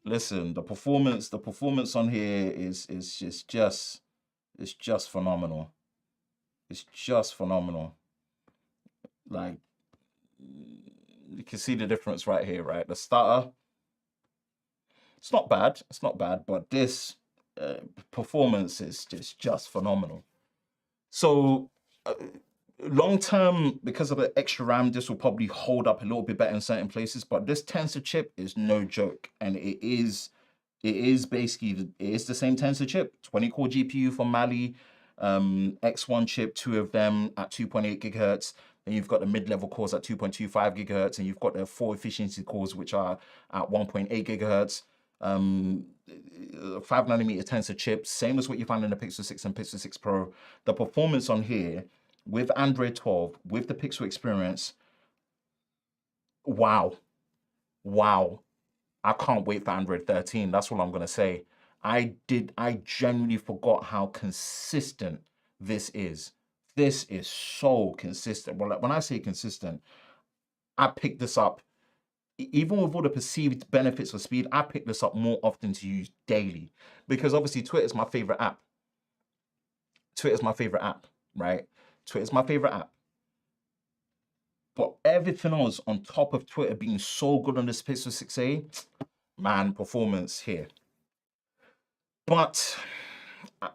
listen, the performance on here is just phenomenal. It's just phenomenal. Like, you can see the difference right here, right? The stutter, it's not bad. It's not bad, but this performance is just phenomenal. So long term, because of the extra RAM, this will probably hold up a little bit better in certain places. But this Tensor chip is no joke, and it is basically the same Tensor chip, 20-core GPU from Mali, X1 chip, 2 of them at 2.8 gigahertz. Then you've got the mid-level cores at 2.25 gigahertz, and you've got the 4 efficiency cores, which are at 1.8 gigahertz. 5nm Tensor chip, same as what you find in the Pixel 6 and Pixel 6 Pro. The performance on here with Android 12, with the Pixel experience, wow. I can't wait for Android 13. That's all I'm going to say. I genuinely forgot how consistent this is. This is so consistent. Well, when I say consistent, I picked this up, even with all the perceived benefits of speed, I pick this up more often to use daily, because obviously Twitter is my favorite app. Twitter's my favorite app, right? Twitter's my favorite app. But everything else on top of Twitter being so good on this Pixel 6a, man, performance here. But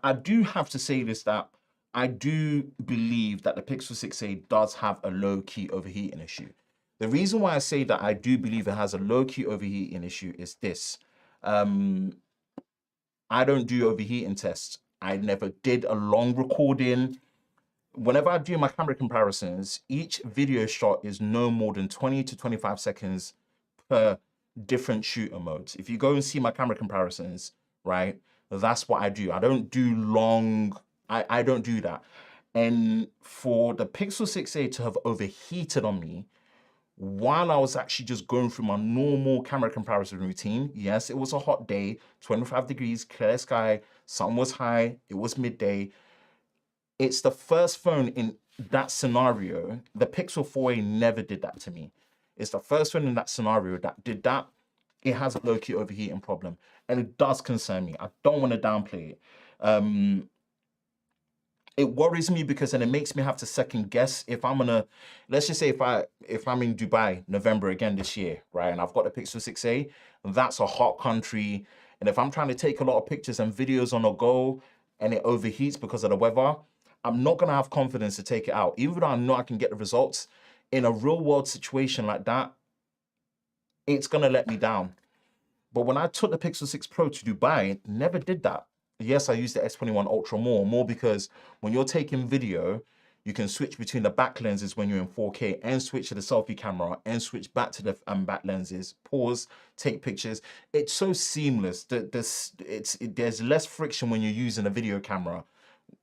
I do have to say this, that I do believe that the Pixel 6a does have a low-key overheating issue. The reason why I say that I do believe it has a low-key overheating issue is this. I don't do overheating tests. I never did a long recording. Whenever I do my camera comparisons, each video shot is no more than 20 to 25 seconds per different shooter modes. If you go and see my camera comparisons, right, that's what I do. I don't do long, I don't do that. And for the Pixel 6a to have overheated on me, while I was actually just going through my normal camera comparison routine, yes, it was a hot day, 25 degrees, clear sky, sun was high, it was midday. It's the first phone in that scenario. The Pixel 4a never did that to me. It's the first phone in that scenario that did that. It has a low-key overheating problem, and it does concern me. I don't want to downplay it. It worries me because then it makes me have to second guess if I'm gonna, let's just say if I'm in Dubai, November again this year, right? And I've got the Pixel 6a, that's a hot country. And if I'm trying to take a lot of pictures and videos on a go and it overheats because of the weather, I'm not gonna have confidence to take it out. Even though I know I can get the results, in a real world situation like that, it's gonna let me down. But when I took the Pixel 6 Pro to Dubai, it never did that. Yes, I used the S21 Ultra more because when you're taking video, you can switch between the back lenses when you're in 4K and switch to the selfie camera and switch back to the back lenses, pause, take pictures. It's so seamless. There's less friction when you're using a video camera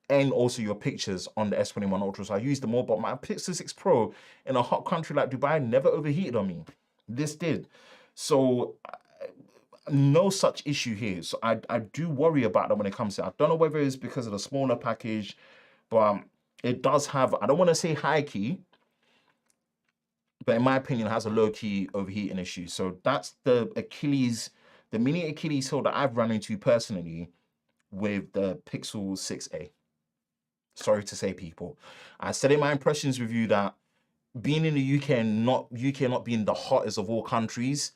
and also your pictures on the S21 Ultra. So I used them more, but my Pixel 6 Pro in a hot country like Dubai never overheated on me. This did. So no such issue here. So I do worry about that when it comes to it. I don't know whether it's because of the smaller package, but it does have, I don't want to say high key, but in my opinion, it has a low key overheating issue. So that's the mini Achilles heel that I've run into personally with the Pixel 6a. Sorry to say, people. I said in my impressions review that being in the UK and not being the hottest of all countries,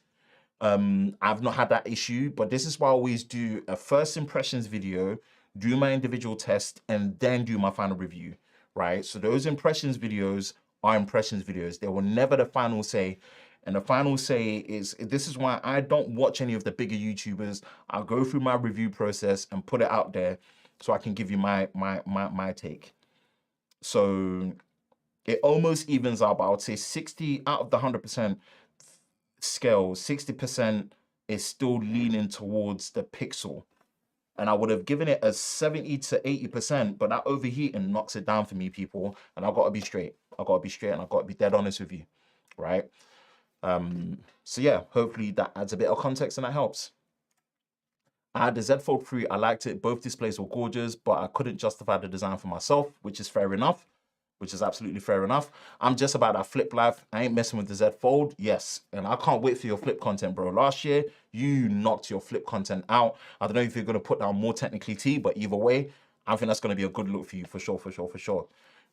I've not had that issue, but this is why I always do a first impressions video, do my individual test, and then do my final review, right? So those impressions videos are impressions videos. They were never the final say. And the final say is, this is why I don't watch any of the bigger YouTubers. I'll go through my review process and put it out there so I can give you my take. So It almost evens out, but I would say 60 out of the 100% scale, 60% is still leaning towards the Pixel. And I would have given it a 70 to 80%, but that overheating knocks it down for me, people. And I've got to be straight. I've got to be straight and I've got to be dead honest with you, right? So yeah, hopefully that adds a bit of context and that helps. I had the Z Fold 3. I liked it. Both displays were gorgeous, but I couldn't justify the design for myself, which is fair enough. Which is absolutely fair enough. I'm just about that flip life. I ain't messing with the Z Fold. Yes, and I can't wait for your flip content, bro. Last year, you knocked your flip content out. I don't know if you're going to put down more technically T, but either way, I think that's going to be a good look for you, for sure, for sure, for sure.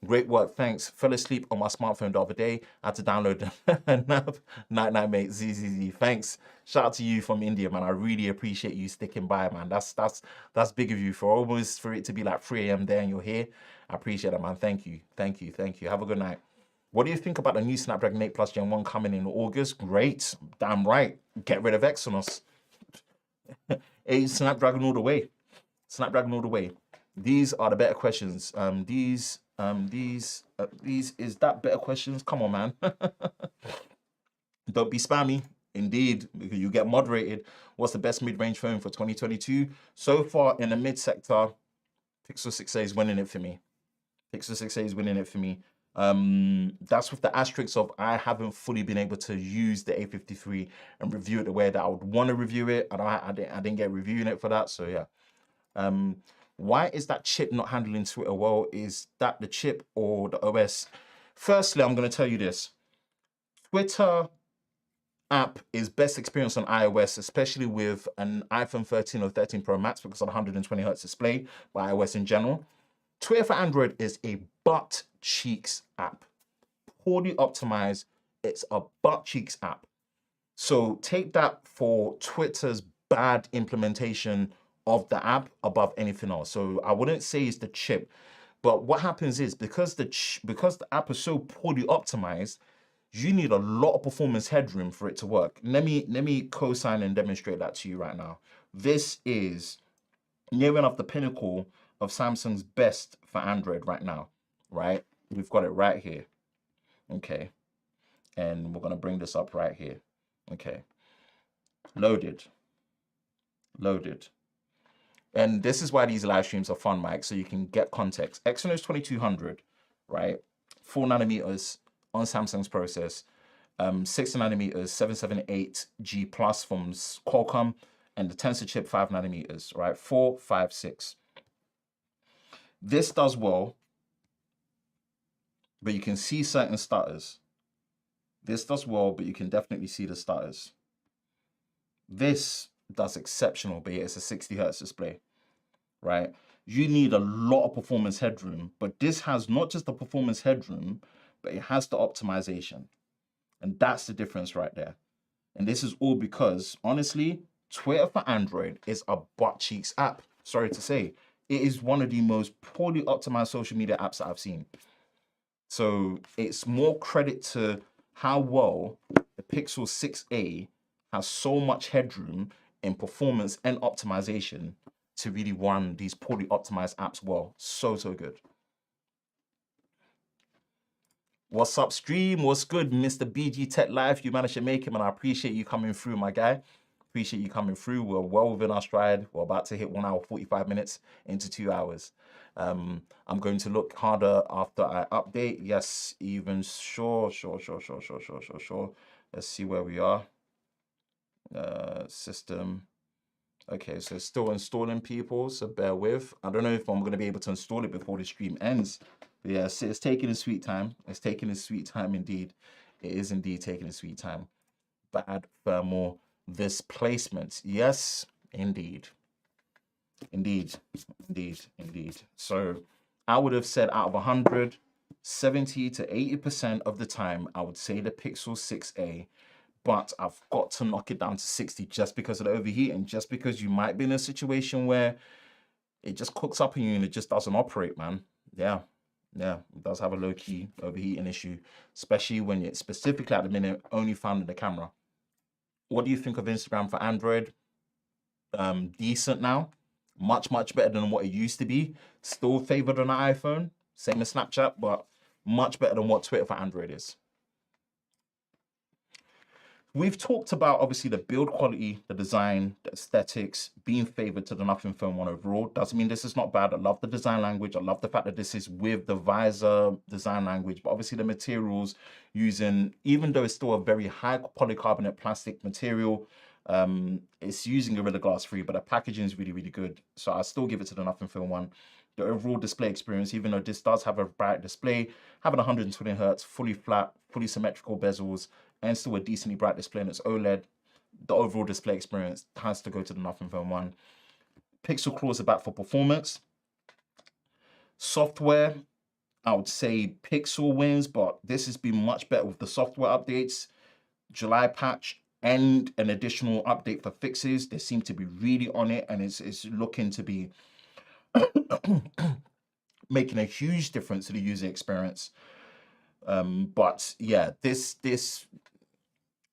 Great work, thanks. Fell asleep on my smartphone the other day. I had to download the night, mate. ZZZ. Thanks. Shout out to you from India, man. I really appreciate you sticking by, man. That's big of you for it to be like 3 a.m. there and you're here. I appreciate it, man. Thank you. Thank you. Thank you. Have a good night. What do you think about the new Snapdragon 8 Plus Gen 1 coming in August? Great. Damn right. Get rid of Exynos. 8 Snapdragon all the way. Snapdragon all the way. These are the better questions. These is that better questions? Come on, man. Don't be spammy. Indeed, you get moderated. What's the best mid-range phone for 2022? So far in the mid sector, Pixel 6a is winning it for me. Pixel 6a is winning it for me. That's with the asterisk of I haven't fully been able to use the A53 and review it the way that I would want to review it. I didn't get reviewing it for that. So yeah. Why is that chip not handling Twitter well? Is that the chip or the OS? Firstly, I'm going to tell you this. Twitter app is best experienced on iOS, especially with an iPhone 13 or 13 Pro Max because of the 120 Hz display, by iOS in general. Twitter for Android is a butt cheeks app. Poorly optimized. It's a butt cheeks app. So take that for Twitter's bad implementation of the app above anything else. So I wouldn't say it's the chip, but what happens is because the app is so poorly optimized, you need a lot of performance headroom for it to work. Let me co-sign and demonstrate that to you right now. This is near enough the pinnacle of Samsung's best for Android right now, right? We've got it right here. Okay. And we're going to bring this up right here. Okay. Loaded. And this is why these live streams are fun, Mike, so you can get context. Exynos 2200, right? 4 nanometers on Samsung's process. 6 nanometers, 778G plus from Qualcomm, and the Tensor chip 5 nanometers, right? 4, 5, 6. This does well, but you can see certain stutters. This does well, but you can definitely see the stutters. This does exceptional, but it's a 60 Hz display, right? You need a lot of performance headroom, but this has not just the performance headroom, but it has the optimization. And that's the difference right there. And this is all because, honestly, Twitter for Android is a butt cheeks app. Sorry to say. It is one of the most poorly optimized social media apps that I've seen. So it's more credit to how well the Pixel 6a has so much headroom in performance and optimization to really run these poorly optimized apps well. So good. What's up, stream? What's good, Mr. BG Tech Life? You managed to make him, and I appreciate you coming through, my guy. Appreciate you coming through. We're well within our stride. We're about to hit 1 hour, 45 minutes into 2 hours. I'm going to look harder after I update. Yes, even sure. Let's see where we are. System. Okay, so it's still installing, people, so bear with. I don't know if I'm going to be able to install it before the stream ends. But yeah, it's taking its sweet time. It's taking its sweet time indeed. It is indeed taking its sweet time. Bad thermal displacement. Yes, indeed. Indeed. So I would have said out of 100, 70 to 80% of the time, I would say the Pixel 6a. But I've got to knock it down to 60 just because of the overheating, just because you might be in a situation where it just cooks up in you and it just doesn't operate, man. Yeah, it does have a low-key overheating issue, especially when it's specifically at the minute only found in the camera. What do you think of Instagram for Android? Decent now. Much better than what it used to be. Still favored on an iPhone. Same as Snapchat, but much better than what Twitter for Android is. We've talked about, obviously, the build quality, the design, the aesthetics, being favored to the Nothing Phone 1 overall. Doesn't mean this is not bad. I love the design language. I love the fact that this is with the visor design language, but obviously the materials using, even though it's still a very high polycarbonate plastic material, it's using Gorilla Glass 3, but the packaging is really, really good. So I still give it to the Nothing Phone 1. The overall display experience, even though this does have a bright display, having 120 Hertz, fully flat, fully symmetrical bezels, and still a decently bright display and it's OLED, the overall display experience has to go to the Nothing Phone 1. Pixel claws are back for performance. Software, I would say Pixel wins, but this has been much better with the software updates. July patch and an additional update for fixes. They seem to be really on it, and it's looking to be making a huge difference to the user experience. But yeah, this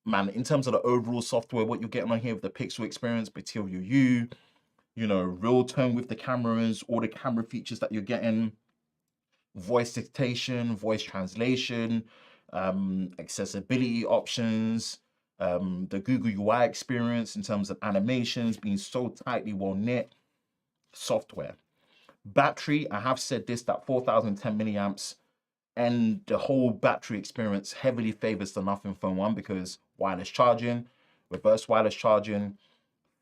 man, in terms of the overall software, what you're getting on here with the Pixel experience, Material U, you know, real tone with the cameras, all the camera features that you're getting, voice dictation, voice translation, accessibility options, the Google UI experience in terms of animations being so tightly well knit, software. Battery, I have said this, that 4,010 milliamps, and the whole battery experience heavily favors the Nothing Phone 1 because wireless charging, reverse wireless charging,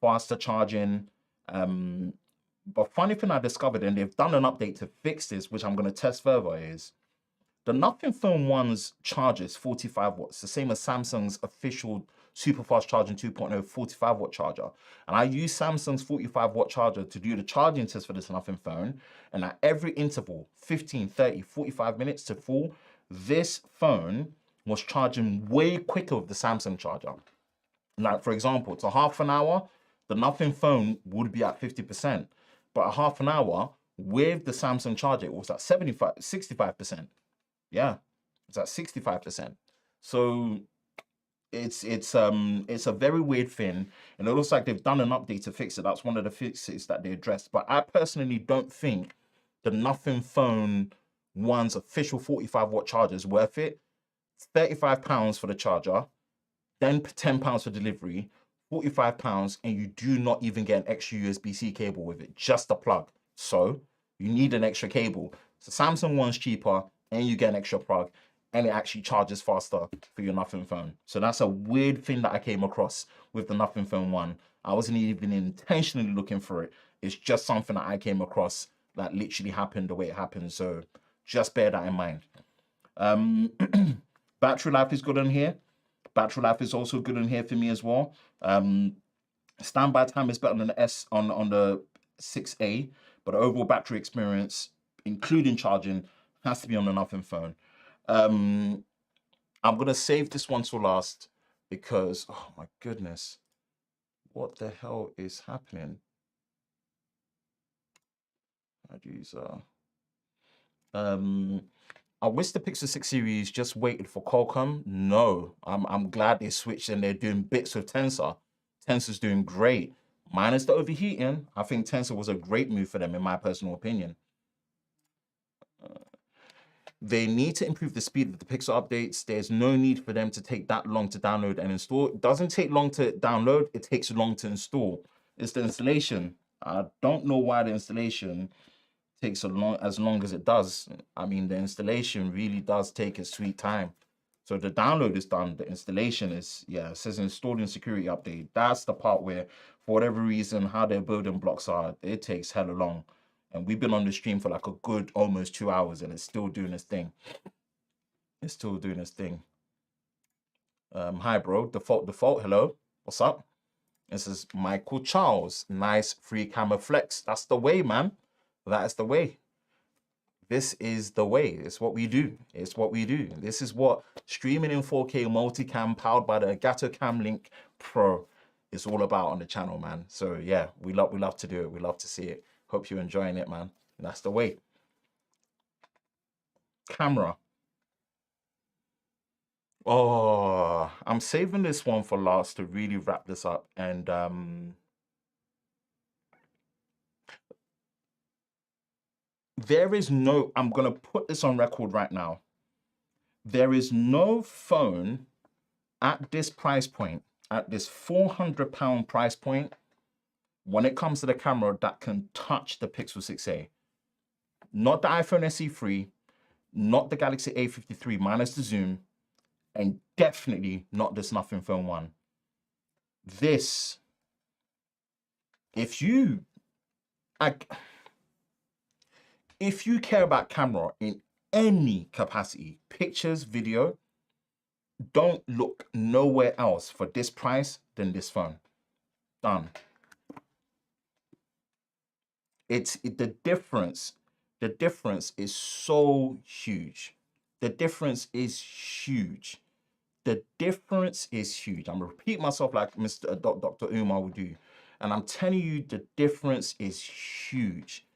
faster charging. But funny thing I discovered, and they've done an update to fix this, which I'm going to test further, is the Nothing Phone 1's charger is 45 watts, the same as Samsung's official super fast charging 2.0 45 watt charger. And I use Samsung's 45 watt charger to do the charging test for this Nothing Phone. And at every interval, 15, 30, 45 minutes to full, this phone was charging way quicker with the Samsung charger. Like, for example, to half an hour, the Nothing Phone would be at 50%. But at half an hour, with the Samsung charger, it was at 65%. Yeah, it's at 65%. So it's a very weird thing, and it looks like they've done an update to fix it. That's one of the fixes that they addressed. But I personally don't think the Nothing Phone 1's official 45 watt charger is worth it. £35 for the charger, then £10 for delivery, £45, and you do not even get an extra USB-C cable with it, just a plug. So you need an extra cable. So Samsung one's cheaper, and you get an extra plug, and it actually charges faster for your Nothing Phone. So that's a weird thing that I came across with the Nothing Phone 1. I wasn't even intentionally looking for it. It's just something that I came across that literally happened the way it happened. So just bear that in mind. Battery life is good on here. Battery life is also good on here for me as well. Standby time is better than the S on the 6A, but the overall battery experience, including charging, has to be on the Nothing Phone. I'm gonna save this one to last because, oh my goodness, what the hell is happening? I wish the Pixel 6 series just waited for Qualcomm. No, I'm glad they switched and they're doing bits with Tensor. Tensor's doing great. Minus the overheating, I think Tensor was a great move for them in my personal opinion. They need to improve the speed of the Pixel updates. There's no need for them to take that long to download and install. It doesn't take long to download, it takes long to install. It's the installation. I don't know why the installation takes as long as it does. I mean, the installation really does take its sweet time. So the download is done, the installation is, yeah, it says installing security update. That's the part where, for whatever reason, how their building blocks are, it takes hella long. And we've been on the stream for like a good almost 2 hours and it's still doing its thing. It's still doing its thing. Hi, bro. Default. Hello. What's up? This is Michael Charles. Nice free camera flex. That's the way, man. That is the way. This is the way. It's what we do. It's what we do. This is what streaming in 4K multicam powered by the Elgato Cam Link Pro is all about on the channel, man. So yeah, we love to do it. We love to see it. Hope you're enjoying it, man. That's the way. Camera. Oh, I'm saving this one for last to really wrap this up. And there is no, I'm going to put this on record right now. There is no phone at this price point, at this £400 price point, when it comes to the camera, that can touch the Pixel 6a. Not the iPhone SE3, not the Galaxy A53 minus the zoom, and definitely not this Nothing Phone 1. This, if you care about camera in any capacity, pictures, video, don't look nowhere else for this price than this phone. Done. The difference is so huge. The difference is huge. The difference is huge. I'm gonna repeat myself like Dr. Umar would do. And I'm telling you, the difference is huge.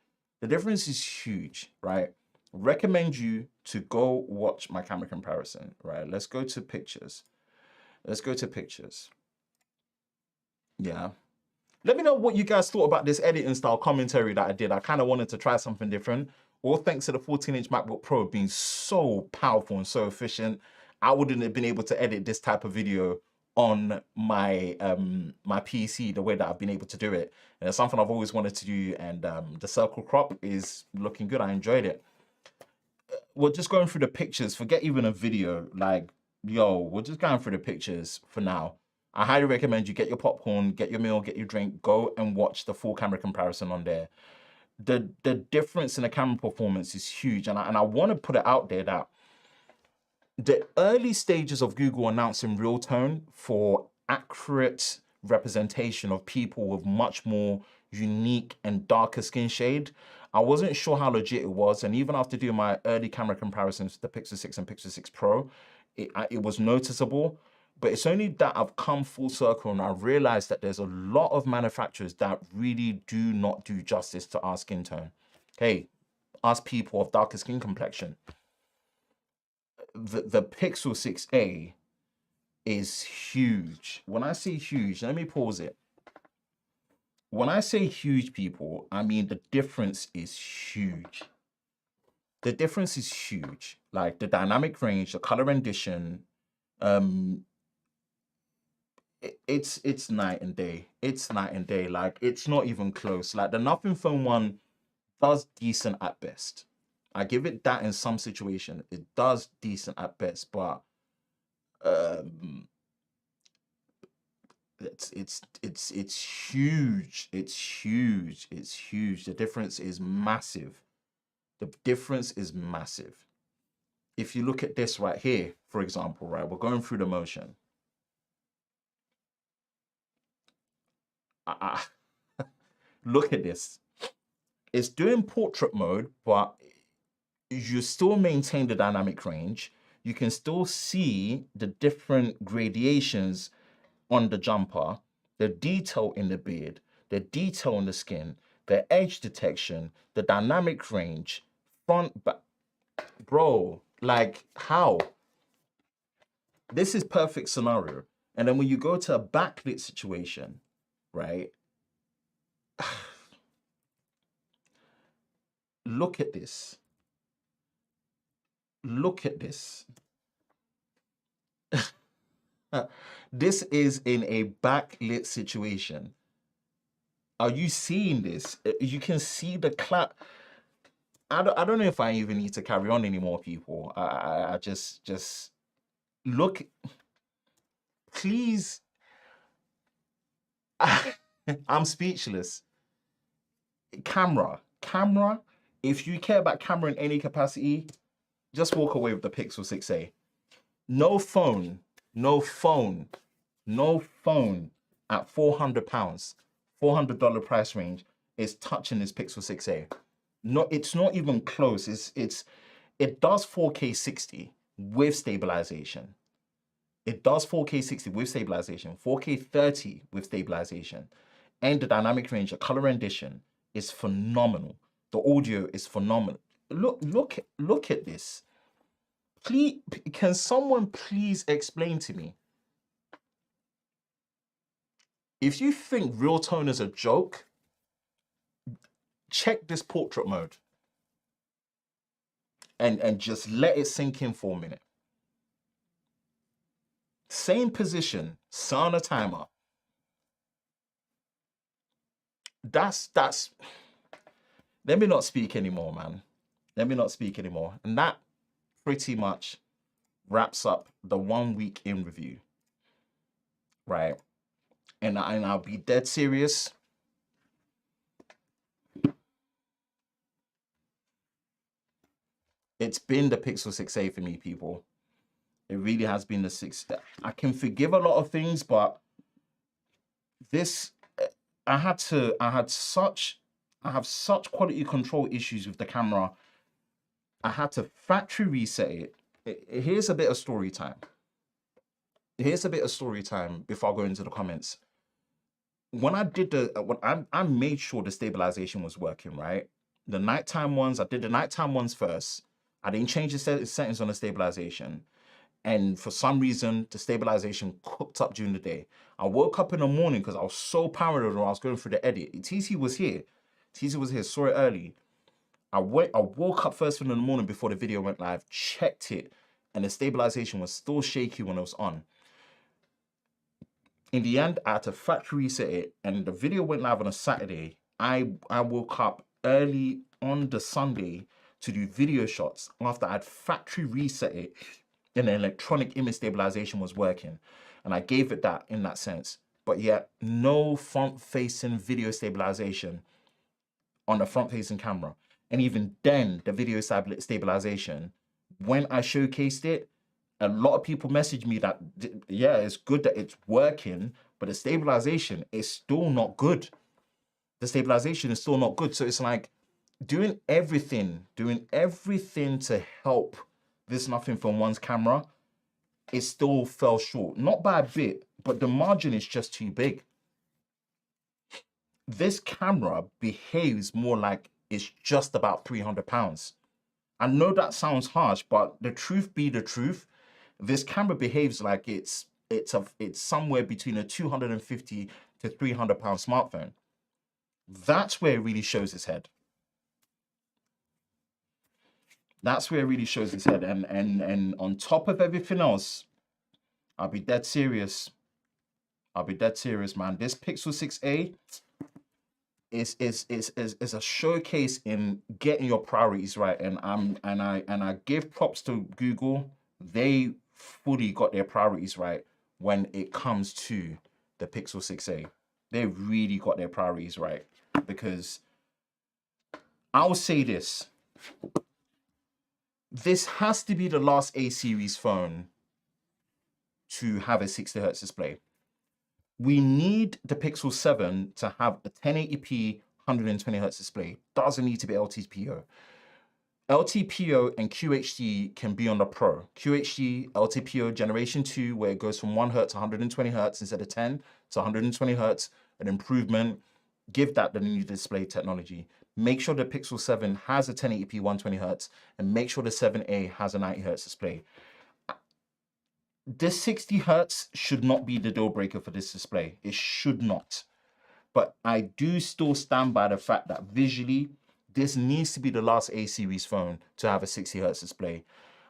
The difference is huge, right? Recommend you to go watch my camera comparison, right? Let's go to pictures. Let's go to pictures. Yeah. Let me know what you guys thought about this editing style commentary that I did. I kind of wanted to try something different. All thanks to the 14-inch MacBook Pro being so powerful and so efficient. I wouldn't have been able to edit this type of video on my my PC the way that I've been able to do it. And it's something I've always wanted to do, and the circle crop is looking good. I enjoyed it. We're just going through the pictures. Forget even a video. Like, yo, we're just going through the pictures for now. I highly recommend you get your popcorn, get your meal, get your drink, go and watch the full camera comparison on there. The difference in the camera performance is huge. And I want to put it out there that the early stages of Google announcing real tone for accurate representation of people with much more unique and darker skin shade, I wasn't sure how legit it was. And even after doing my early camera comparisons, the Pixel 6 and Pixel 6 Pro, it was noticeable. But it's only that I've come full circle and I've realized that there's a lot of manufacturers that really do not do justice to our skin tone. Hey, us people of darker skin complexion. The Pixel 6a is huge. When I say huge, let me pause it. When I say huge, people, I mean the difference is huge. The difference is huge. Like the dynamic range, the color rendition, it's night and day. It's night and day. Like, it's not even close. Like, the Nothing Phone 1 does decent at best. I give it that in some situation. It does decent at best, but it's huge. It's huge. It's huge. The difference is massive. The difference is massive. If you look at this right here, for example, right, we're going through the motion. Look at this. It's doing portrait mode, but you still maintain the dynamic range. You can still see the different gradations on the jumper, the detail in the beard, the detail in the skin, the edge detection, the dynamic range, front, back. Bro, like, how? This is perfect scenario. And then when you go to a backlit situation, right? Look at this. Look at this. This is in a backlit situation. Are you seeing this? You can see the clap. I don't know if I even need to carry on anymore, people. I just look. Please. I'm speechless. Camera. If you care about camera in any capacity, just walk away with the Pixel 6a. No phone at £400, $400 price range is touching this Pixel 6a. No, it's not even close. It does 4K 60 with stabilization. It does 4K 60 with stabilization, 4K 30 with stabilization, and the dynamic range, the color rendition is phenomenal. The audio is phenomenal. Look at this. Please, can someone please explain to me? If you think real tone is a joke, check this portrait mode and just let it sink in for a minute. Same position, set on a timer. That's let me not speak anymore, man. Let me not speak anymore. And that pretty much wraps up the 1 week in review, right? And I'll be dead serious. It's been the Pixel 6a for me, people. It really has been the 6. I can forgive a lot of things, but this, I have such quality control issues with the camera. I had to factory reset it. Here's a bit of story time. Before I go into the comments. When I did I made sure the stabilization was working, right? The nighttime ones, I did the nighttime ones first. I didn't change the settings on the stabilization. And for some reason, the stabilization cooked up during the day. I woke up in the morning because I was so paranoid when I was going through the edit. TC was here. Saw it early. I woke up first thing in the morning before the video went live, checked it, and the stabilization was still shaky when it was on. In the end, I had to factory reset it, and the video went live on a Saturday. I woke up early on the Sunday to do video shots after I'd factory reset it, and the electronic image stabilization was working. And I gave it that in that sense. But yet, no front-facing video stabilization on the front-facing camera. And even then, the video stabilization, when I showcased it, a lot of people messaged me that, yeah, it's good that it's working, but the stabilization is still not good. The stabilization is still not good. So it's like doing everything to help this Nothing Film One's camera, it still fell short. Not by a bit, but the margin is just too big. This camera behaves more like it's just about £300. I know that sounds harsh, but the truth be the truth, this camera behaves like it's somewhere between a £250 to £300 smartphone. That's where it really shows its head. That's where it really shows its head. And on top of everything else, I'll be dead serious. Man. This Pixel 6a is a showcase in getting your priorities right. And I give props to Google. They fully got their priorities right when it comes to the Pixel 6a. They really got their priorities right, because I'll say this. This has to be the last A series phone to have a 60Hz display. We need the Pixel 7 to have a 1080p 120Hz display. Doesn't need to be LTPO. LTPO and QHD can be on the Pro. QHD, LTPO Generation 2, where it goes from 1 Hz to 120 Hz instead of 10 to 120 Hz, an improvement. Give that the new display technology. Make sure the Pixel 7 has a 1080p 120 Hz, and make sure the 7a has a 90 Hz display. This 60 Hz should not be the deal breaker for this display. It should not. But I do still stand by the fact that visually, this needs to be the last A series phone to have a 60 Hz display.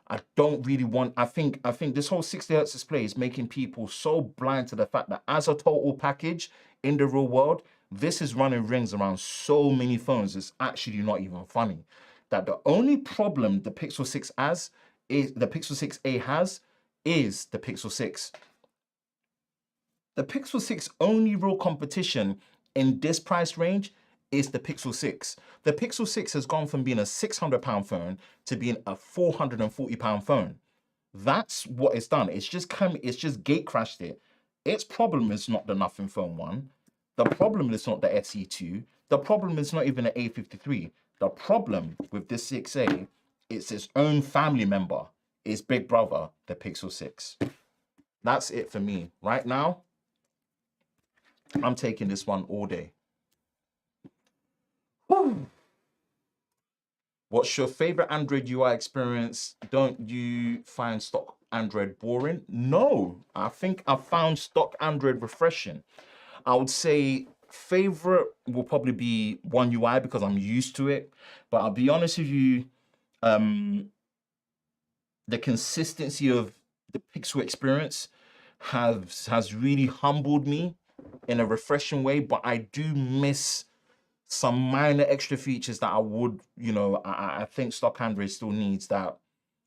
I don't really want, I think this whole 60 Hz display is making people so blind to the fact that as a total package in the real world, this is running rings around so many phones. It's actually not even funny. That the only problem the Pixel 6 has is the Pixel 6a has is the Pixel 6. The Pixel 6 only real competition in this price range is the Pixel 6. The Pixel 6 has gone from being a £600 phone to being a £440 phone. That's what it's done. It's just gate crashed it. Its problem is not the Nothing Phone 1. The problem is not the SE2. The problem is not even the A53. The problem with this 6A is its own family member, its big brother, the Pixel 6. That's it for me. Right now, I'm taking this one all day. Woo. What's your favorite Android UI experience? Don't you find stock Android boring? No, I think I found stock Android refreshing. I would say favorite will probably be One UI because I'm used to it. But I'll be honest with you, the consistency of the Pixel experience, has really humbled me in a refreshing way, but I do miss some minor extra features that I would, you know, I think stock Android still needs that.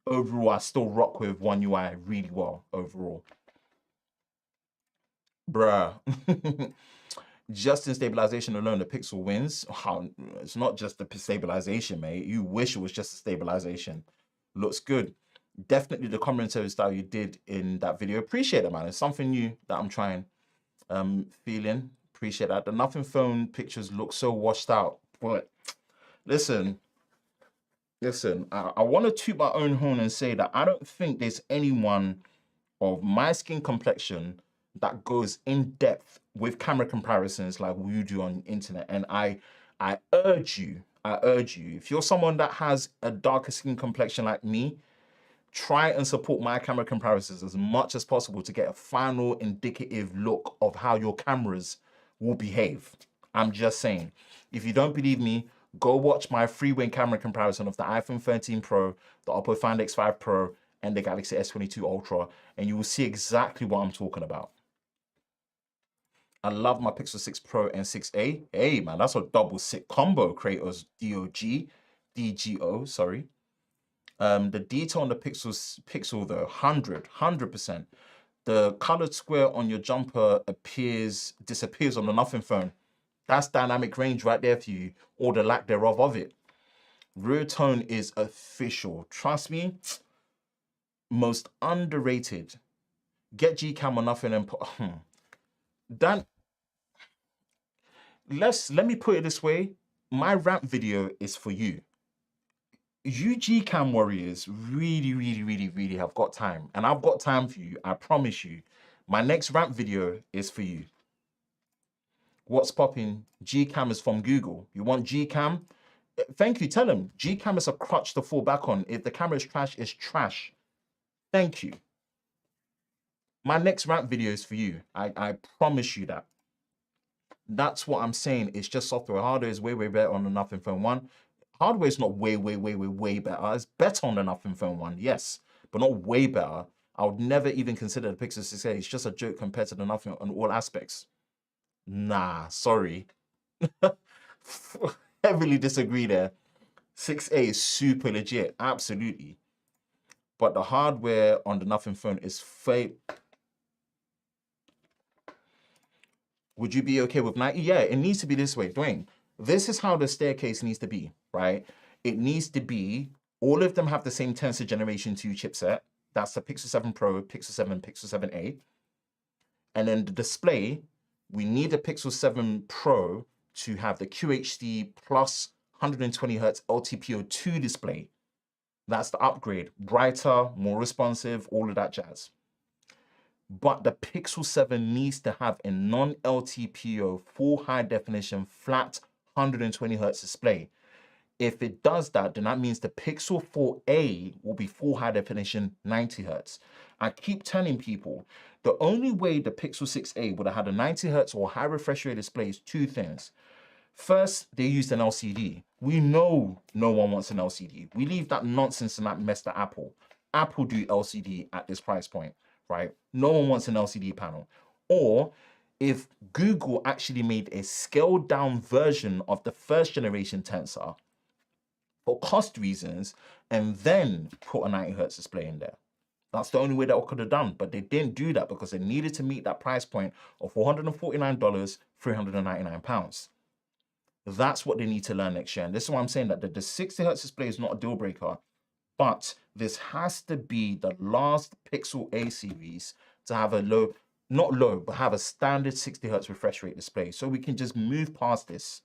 Overall, I still rock with One UI really well overall. Bruh. Just in stabilization alone, the Pixel wins. It's not just the stabilization, mate. You wish it was just a stabilization. Looks good. Definitely the commentary style you did in that video. Appreciate it, man. It's something new that I'm trying. Feeling. Appreciate that. The Nothing Phone pictures look so washed out. But listen, I want to toot my own horn and say that I don't think there's anyone of my skin complexion that goes in depth with camera comparisons like you do on the internet. And I urge you, if you're someone that has a darker skin complexion like me, try and support my camera comparisons as much as possible to get a final indicative look of how your cameras will behave. I'm just saying. If you don't believe me, go watch my three-way camera comparison of the iPhone 13 Pro, the Oppo Find X5 Pro, and the Galaxy S22 Ultra, and you will see exactly what I'm talking about. I love my Pixel 6 Pro and 6a. Hey, man, that's a double sick combo, Kratos DGO, sorry. The detail on the Pixel though, 100%. The colored square on your jumper disappears on the Nothing Phone. That's dynamic range right there for you, or the lack thereof of it. Rear tone is official. Trust me, most underrated. Get Gcam or nothing and put. Dan, let me put it this way. My rant video is for you. You Gcam warriors really have got time. And I've got time for you. I promise you. My next rant video is for you. What's popping? Gcam is from Google. You want Gcam? Thank you. Tell them. Gcam is a crutch to fall back on. If the camera is trash, it's trash. Thank you. My next rant video is for you. I promise you that. That's what I'm saying. It's just software. Hardware is way better on the Nothing Phone 1. Hardware is not way better. It's better on the Nothing Phone 1, yes, but not way better. I would never even consider the Pixel 6a. It's just a joke compared to the Nothing on all aspects. Nah, sorry. Heavily disagree there. 6a is super legit, absolutely. But the hardware on the Nothing Phone is fake. Would you be okay with 90? Yeah, it needs to be this way, Dwayne. This is how the staircase needs to be, right? It needs to be, all of them have the same Tensor Generation 2 chipset. That's the Pixel 7 Pro, Pixel 7, Pixel 7a. And then the display, we need the Pixel 7 Pro to have the QHD plus 120 Hz LTPO2 display. That's the upgrade. Brighter, more responsive, all of that jazz. But the Pixel 7 needs to have a non-LTPO full high definition flat 120 Hz display. If it does that, then that means the Pixel 4a will be full high definition 90 Hz. I keep telling people, the only way the Pixel 6a would have had a 90 Hz or high refresh rate display is two things. First, they used an LCD. We know no one wants an LCD. We leave that nonsense and that mess to Apple. Apple do LCD at this price point, right? No one wants an LCD panel. Or if Google actually made a scaled down version of the first generation Tensor for cost reasons and then put a 90 Hz display in there. That's the only way that I could have done, but they didn't do that because they needed to meet that price point of $449, 399 pounds. That's what they need to learn next year. And this is why I'm saying that the 60 Hz display is not a deal breaker, but this has to be the last Pixel A series to have a low, not low, but have a standard 60 Hz refresh rate display. So we can just move past this.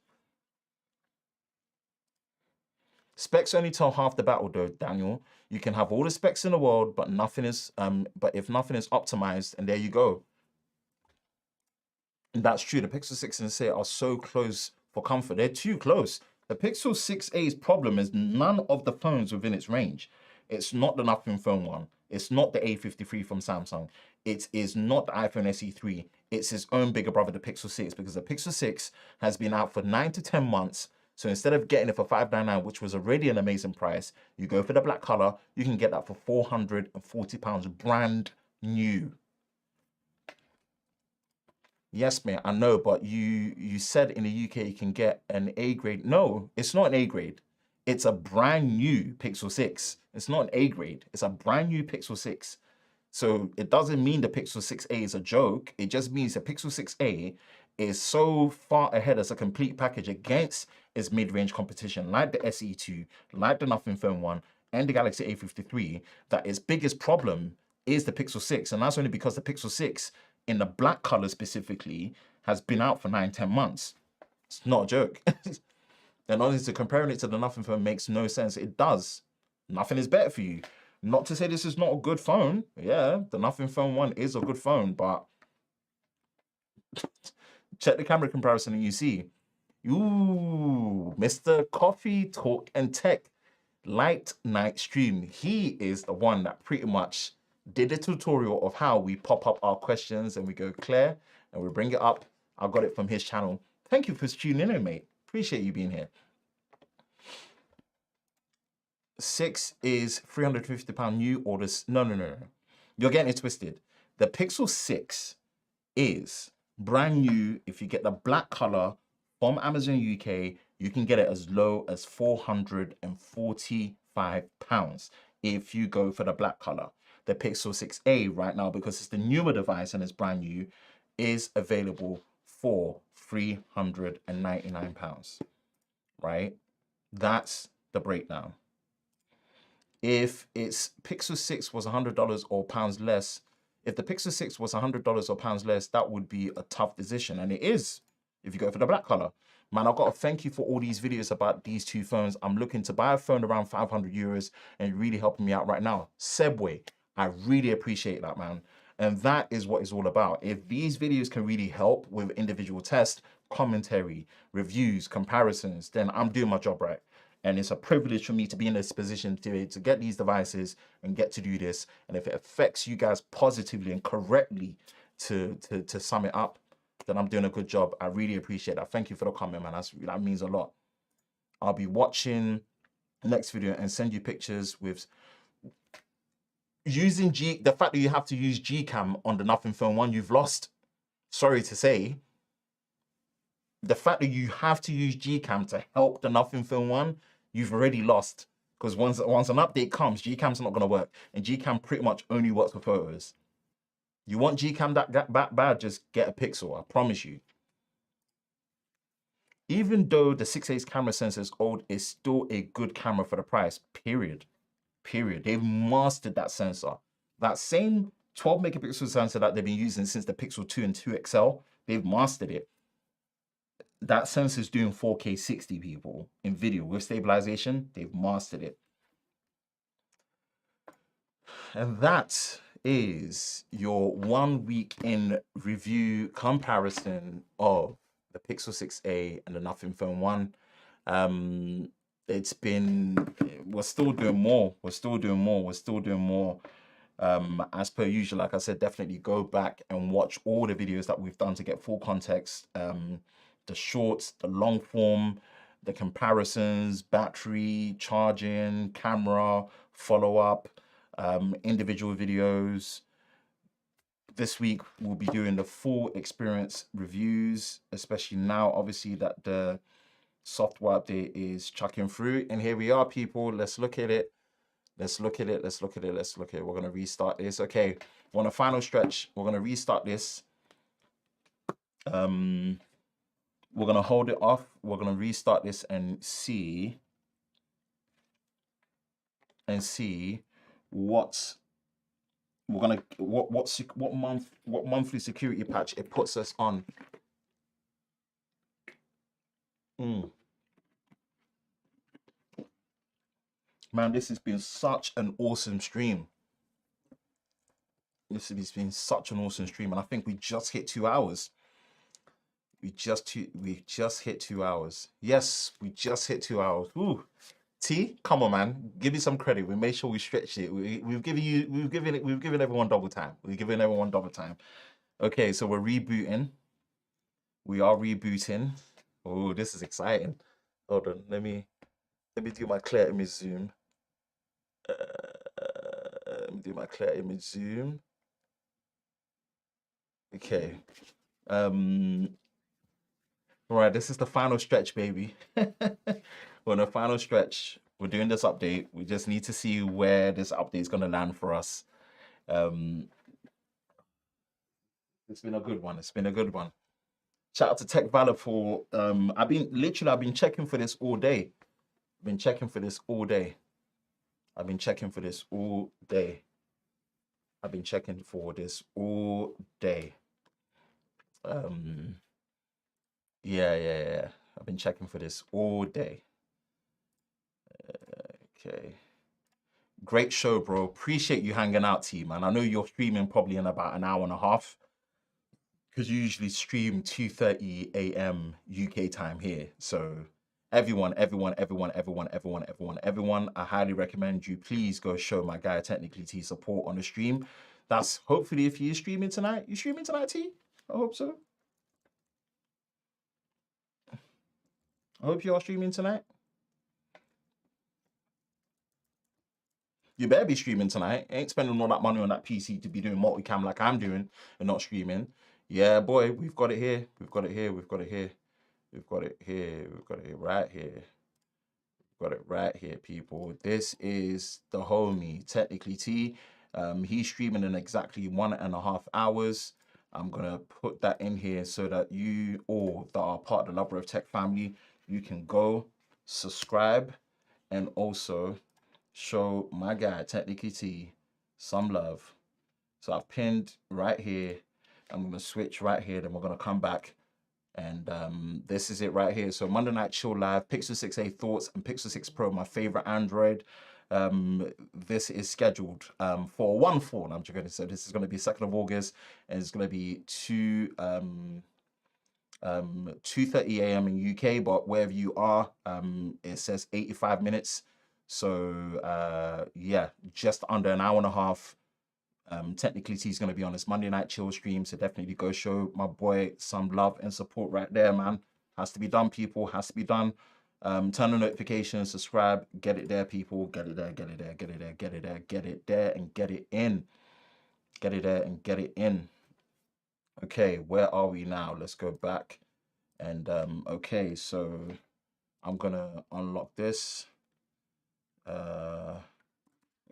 Specs only tell half the battle though, Daniel. You can have all the specs in the world, but nothing is, but if nothing is optimized, and there you go. And that's true. The Pixel 6 and 6 are so close for comfort. They're too close. The Pixel 6a's problem is none of the phones within its range. It's not the Nothing Phone 1. It's not the A53 from Samsung. It is not the iPhone SE3. It's its own bigger brother, the Pixel 6, because the Pixel 6 has been out for 9 to 10 months. So instead of getting it for $599, which was already an amazing price, you go for the black color, you can get that for £440, brand new. Yes, mate, I know, but you said in the UK you can get an A grade. No, it's not an A grade. It's a brand new Pixel 6. It's not an A grade. It's a brand new Pixel 6. So it doesn't mean the Pixel 6a is a joke. It just means the Pixel 6a is so far ahead as a complete package against its mid-range competition, like the SE2, like the Nothing Phone 1, and the Galaxy A53, that its biggest problem is the Pixel 6. And that's only because the Pixel 6, in the black color specifically, has been out for 9-10 months. It's not a joke. And honestly, comparing it to the Nothing Phone makes no sense. It does. Nothing is better for you. Not to say this is not a good phone. Yeah, the Nothing Phone 1 is a good phone, but check the camera comparison and you see. Ooh, Mr. Coffee Talk and Tech Light Night Stream. He is the one that pretty much did a tutorial of how we pop up our questions and we go clear and we bring it up. I got it from his channel. Thank you for tuning in, mate. Appreciate you being here. 6 is £350 new orders. No. You're getting it twisted. The Pixel 6 is brand new. If you get the black color from Amazon UK, you can get it as low as £445 if you go for the black color. The Pixel 6a right now, because it's the newer device and it's brand new, is available for £399, right? That's the breakdown. If its Pixel 6 was $100 or pounds less, if the Pixel 6 was $100 or pounds less, that would be a tough decision. And it is if you go for the black color. Man, I've got to thank you for all these videos about these two phones. I'm looking to buy a phone around 500 euros and really helping me out right now. Sebway, I really appreciate that, man. And that is what it's all about. If these videos can really help with individual tests, commentary, reviews, comparisons, then I'm doing my job right. And it's a privilege for me to be in this position to get these devices and get to do this. And if it affects you guys positively and correctly to sum it up, then I'm doing a good job. I really appreciate that. Thank you for the comment, man. That means a lot. I'll be watching the next video and send you pictures with using the fact that you have to use Gcam on the Nothing Phone 1, you've lost. Sorry to say. The fact that you have to use Gcam to help the Nothing Phone 1, you've already lost. Because once an update comes, Gcam's not going to work. And Gcam pretty much only works for photos. You want Gcam that bad, just get a Pixel, I promise you. Even though the 6A's camera sensor is old, it's still a good camera for the price, period. They've mastered that sensor. That same 12 megapixel sensor that they've been using since the Pixel 2 and 2 XL, they've mastered it. That sensor is doing 4K 60 people in video with stabilization. They've mastered it. And that is your 1 week in review comparison of the Pixel 6a and the Nothing Phone 1. We're still doing more. As per usual, like I said, definitely go back and watch all the videos that we've done to get full context. The shorts, the long form, the comparisons, battery, charging, camera, follow-up, individual videos. This week, we'll be doing the full experience reviews, especially now, obviously, that the software update is chucking through. And here we are, people. Let's look at it. We're going to restart this. Okay, we're on a final stretch. We're going to restart this. We're going to hold it off. We're going to restart this and see what monthly security patch it puts us on. Man, this has been such an awesome stream. And I think we just hit 2 hours. We just hit 2 hours. Yes, we just hit 2 hours. Ooh. T, come on, man. Give me some credit. We made sure we stretched it. We've given everyone double time. Okay, so we're rebooting. We are rebooting. Oh, this is exciting. Hold on. Let me do my clear image zoom. Let me do my clear image zoom. Okay. Um, all right, this is the final stretch, baby. We're on the final stretch. We're doing this update. We just need to see where this update is going to land for us. Um, it's been a good one. It's been a good one. Shout out to Tech Valor for I've been checking for this all day. I've been checking for this all day. I've been checking for this all day. I've been checking for this all day. Yeah. I've been checking for this all day. Okay. Great show, bro. Appreciate you hanging out, team, man. I know you're streaming probably in about an hour and a half because you usually stream 2:30 a.m. UK time here. So everyone, I highly recommend you please go show my guy Technically T support on the stream. That's hopefully if you're streaming tonight. You streaming tonight, T? I hope so. I hope you are streaming tonight. You better be streaming tonight. Ain't spending all that money on that PC to be doing multicam like I'm doing and not streaming. Yeah, boy, we've got it here. We've got it here. We've got it here. We've got it here. We've got it here, right here. We've got it right here, people. This is the homie, Technically T. He's streaming in exactly 1.5 hours. I'm going to put that in here so that you all that are part of the Lover of Tech family, you can go subscribe and also show my guy Technically T some love. So I've pinned right here. I'm going to switch right here. Then we're going to come back. And this is it right here. So Monday Night Chill Live, Pixel 6a Thoughts and Pixel 6 Pro, my favorite Android. This is scheduled for 1/4. I'm just going to say this is going to be 2nd of August. And it's going to be 2:30 a.m. in UK. But wherever you are, it says 85 minutes. So yeah, just under an hour and a half. Technically T's going to be on this Monday Night Chill stream, so definitely go show my boy some love and support right there, man. Has to be done, people. Has to be done. Turn on notifications, subscribe, get it there, people. Get it there, get it there, get it there, get it there, get it there, and get it in. Get it there and get it in. Okay, where are we now? Let's go back. And okay, so I'm gonna unlock this.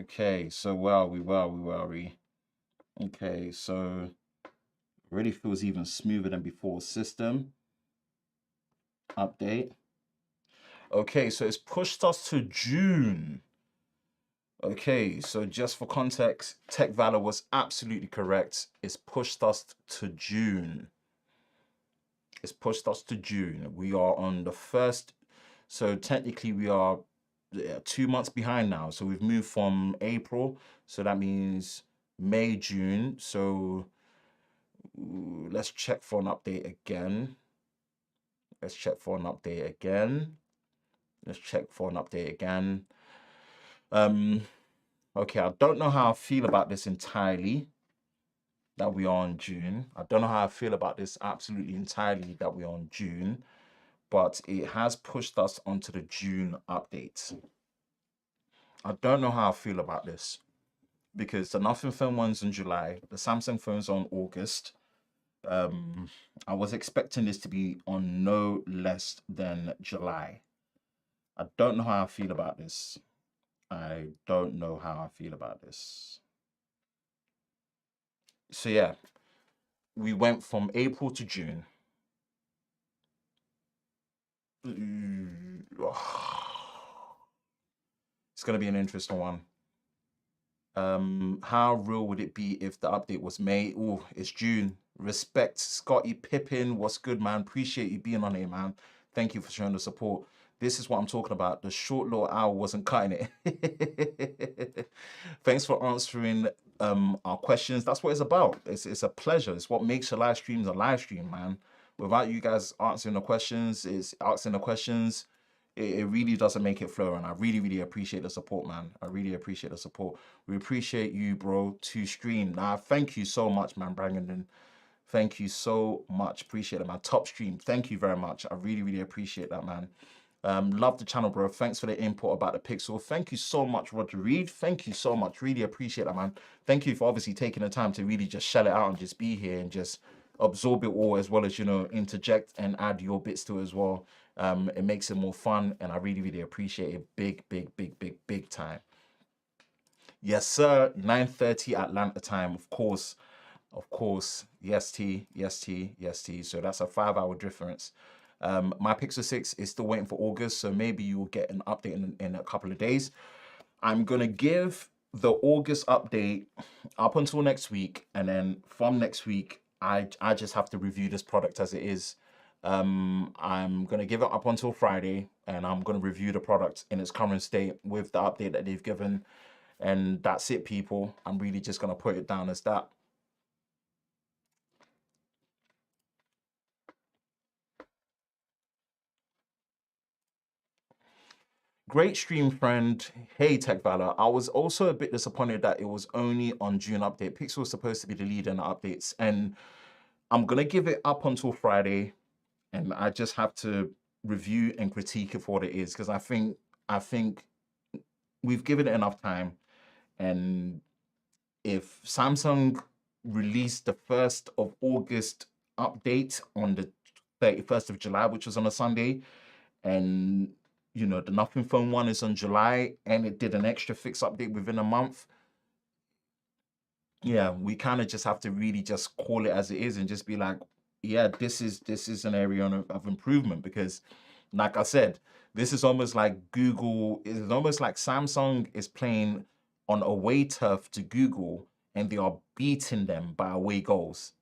Okay, so where are we? Okay, so really feels even smoother than before. System update. Okay, so it's pushed us to June. Okay, so just for context, Tech Valor was absolutely correct. It's pushed us to June. It's pushed us to June. We are on the 1st. So technically we are 2 months behind now. So we've moved from April. So that means May, June. So let's check for an update again. Let's check for an update again. Let's check for an update again. Okay, I don't know how I feel about this entirely, that we are in June. I don't know how I feel about this absolutely entirely, that we're on June. But it has pushed us onto the June update. I don't know how I feel about this, because the Nothing Phone one's in July, the Samsung phone's on August. I was expecting this to be on no less than July. I don't know how I feel about this. I don't know how I feel about this. So yeah, we went from April to June. It's going to be an interesting one. How real would it be if the update was May? Oh, it's June. Respect, Scotty Pippin. What's good, man? Appreciate you being on here, man. Thank you for showing the support. This is what I'm talking about. The short little hour wasn't cutting it. Thanks for answering our questions. That's what it's about. It's a pleasure. It's what makes your live streams a live stream, man. Without you guys answering the questions, it really doesn't make it flow. And I really appreciate the support, man. I really appreciate the support. We appreciate you, bro, to stream. Nah, thank you so much, man, Brandon. Thank you so much. Appreciate it, man. Top stream. Thank you very much. I really appreciate that, man. Love the channel, bro. Thanks for the input about the Pixel. Thank you so much, Roger Reed. Thank you so much. Really appreciate that, man. Thank you for obviously taking the time to really just shell it out and just be here and just absorb it all, as well as, you know, interject and add your bits to it as well. It makes it more fun, and I really, really appreciate it. Big, big, big, big, big time. Yes, sir. 9:30 Atlanta time, of course. Of course. Yes, T. Yes, T. Yes, T. So that's a 5 hour difference. My Pixel 6 is still waiting for August, so maybe you'll get an update in a couple of days. I'm gonna give the August update up until next week, and then from next week, I just have to review this product as it is. I'm gonna give it up until Friday, and I'm gonna review the product in its current state with the update that they've given, and that's it, people. I'm really just gonna put it down as that. Great stream, friend. Hey, Tech Valor. I was also a bit disappointed that it was only on June update. Pixel was supposed to be the leader in the updates, and I'm gonna give it up until Friday, and I just have to review and critique it for what it is, because I think we've given it enough time. And if Samsung released the 1st of August update on the 31st of July, which was on a Sunday, and you know the Nothing Phone one is on July, and it did an extra fix update within a month, yeah, we kind of just have to really just call it as it is and just be like, yeah, this is an area of improvement, because, like I said, this is almost like Google. It's almost like Samsung is playing on away turf to Google, and they are beating them by away goals.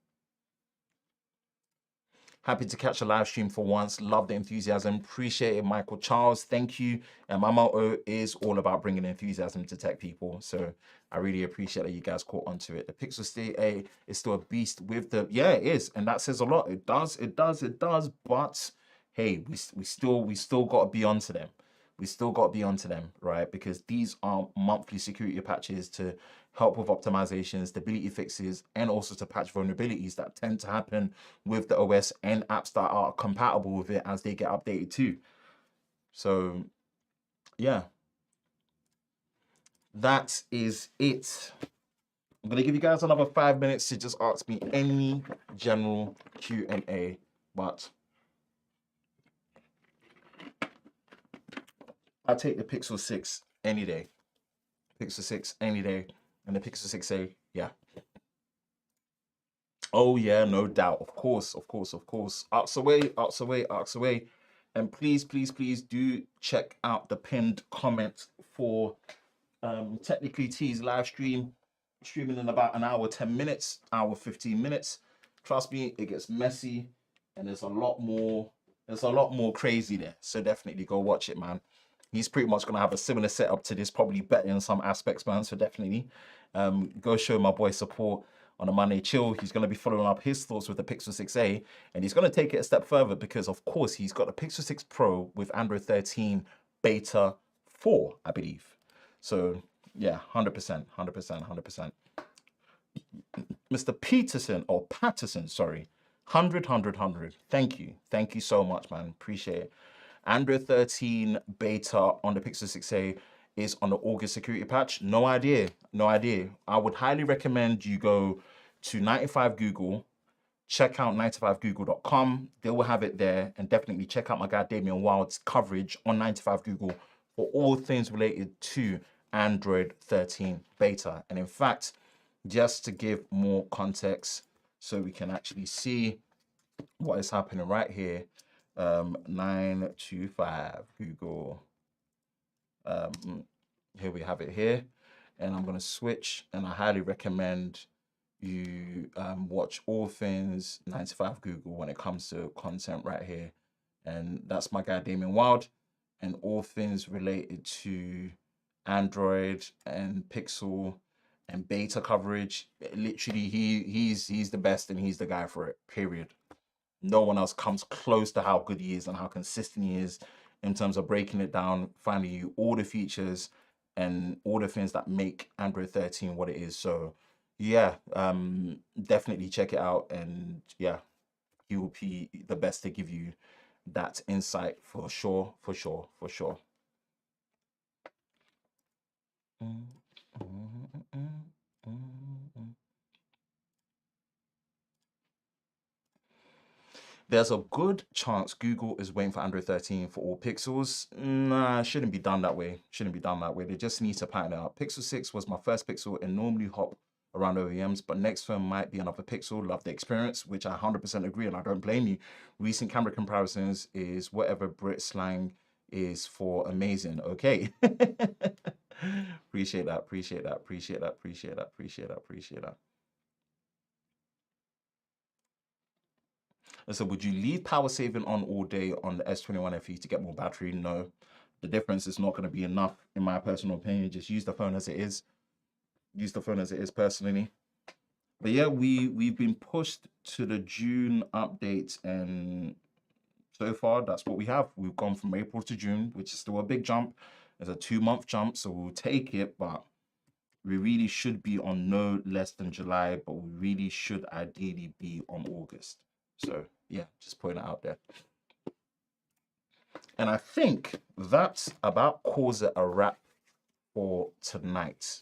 Happy to catch a live stream for once. Love the enthusiasm. Appreciate it, Michael Charles. Thank you. And my motto is all about bringing enthusiasm to tech people. So I really appreciate that you guys caught onto it. The Pixel State A is still a beast with the, yeah, it is. And that says a lot. It does, it does, it does. But hey, we still got to be onto them. We still got to be onto them, right? Because these are monthly security patches to help with optimizations, stability fixes, and also to patch vulnerabilities that tend to happen with the OS and apps that are compatible with it as they get updated too. So yeah, that is it. I'm gonna give you guys another 5 minutes to just ask me any general Q&A, but I take the Pixel 6 any day. Pixel 6 any day, and the Pixel 6a, yeah. Oh yeah, no doubt. Of course, of course, of course. Arcs away, arcs away, arcs away. And please, please, please do check out the pinned comment for Technically T's live stream, streaming in about an hour, 10 minutes, hour, 15 minutes. Trust me, it gets messy, and there's a lot more crazy there. So definitely go watch it, man. He's pretty much gonna have a similar setup to this, probably better in some aspects, man. So definitely go show my boy support on a Monday chill. He's gonna be following up his thoughts with the Pixel 6a, and he's gonna take it a step further, because of course he's got the Pixel 6 Pro with Android 13 Beta 4, I believe. So yeah, 100%, 100%, 100%. Mr. Peterson, or Patterson, sorry, 100, 100, 100. Thank you. Thank you so much, man. Appreciate it. Android 13 beta on the Pixel 6a is on the August security patch. No idea. No idea. I would highly recommend you go to 95 Google, check out 95google.com. They will have it there. And definitely check out my guy Damian Wild's coverage on 95 Google for all things related to Android 13 beta. And in fact, just to give more context so we can actually see what is happening right here, 925 Google. Here we have it here. And I'm going to switch, and I highly recommend you watch all things 95 Google when it comes to content right here. And that's my guy Damien Wild, and all things related to Android and Pixel and beta coverage. Literally, he's the best, and he's the guy for it. Period. No one else comes close to how good he is and how consistent he is in terms of breaking it down, finding you all the features and all the things that make Android 13 what it is. So yeah, definitely check it out, and yeah, he will be the best to give you that insight for sure, for sure, for sure. There's a good chance Google is waiting for Android 13 for all Pixels. Nah, shouldn't be done that way. Shouldn't be done that way. They just need to pattern it up. Pixel 6 was my first Pixel and normally hop around OEMs, but next phone might be another Pixel. Love the experience, which I 100% agree, and I don't blame you. Recent camera comparisons is whatever Brit slang is for amazing. Okay. Appreciate that. Appreciate that. Appreciate that. Appreciate that. Appreciate that. Appreciate that. And so would you leave power saving on all day on the S21 FE to get more battery? No. The difference is not going to be enough, in my personal opinion. Just use the phone as it is. Use the phone as it is personally. But yeah, we've been pushed to the June updates, and so far that's what we have. We've gone from April to June, which is still a big jump. It's a 2-month jump, so we'll take it, but we really should be on no less than July, but we really should ideally be on August. So yeah, just putting it out there. And I think that about calls it a wrap for tonight.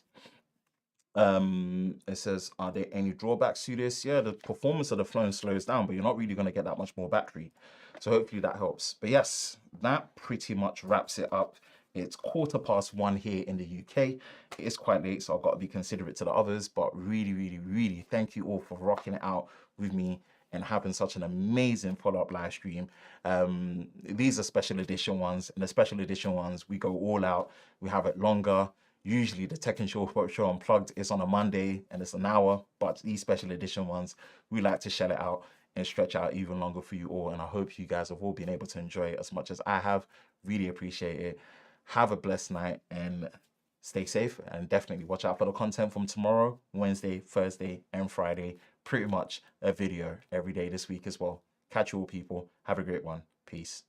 It says, are there any drawbacks to this? Yeah, the performance of the phone slows down, but you're not really going to get that much more battery. So hopefully that helps. But yes, that pretty much wraps it up. It's 1:15 here in the UK. It is quite late, so I've got to be considerate to the others. But really, really, really thank you all for rocking it out with me and having such an amazing follow-up live stream. These are special edition ones, and the special edition ones, we go all out. We have it longer. Usually the Tech and Show Unplugged is on a Monday and it's an hour, but these special edition ones, we like to shell it out and stretch out even longer for you all. And I hope you guys have all been able to enjoy it as much as I have. Really appreciate it. Have a blessed night and stay safe, and definitely watch out for the content from tomorrow, Wednesday, Thursday, and Friday. Pretty much a video every day this week as well. Catch you all, people. Have a great one. Peace.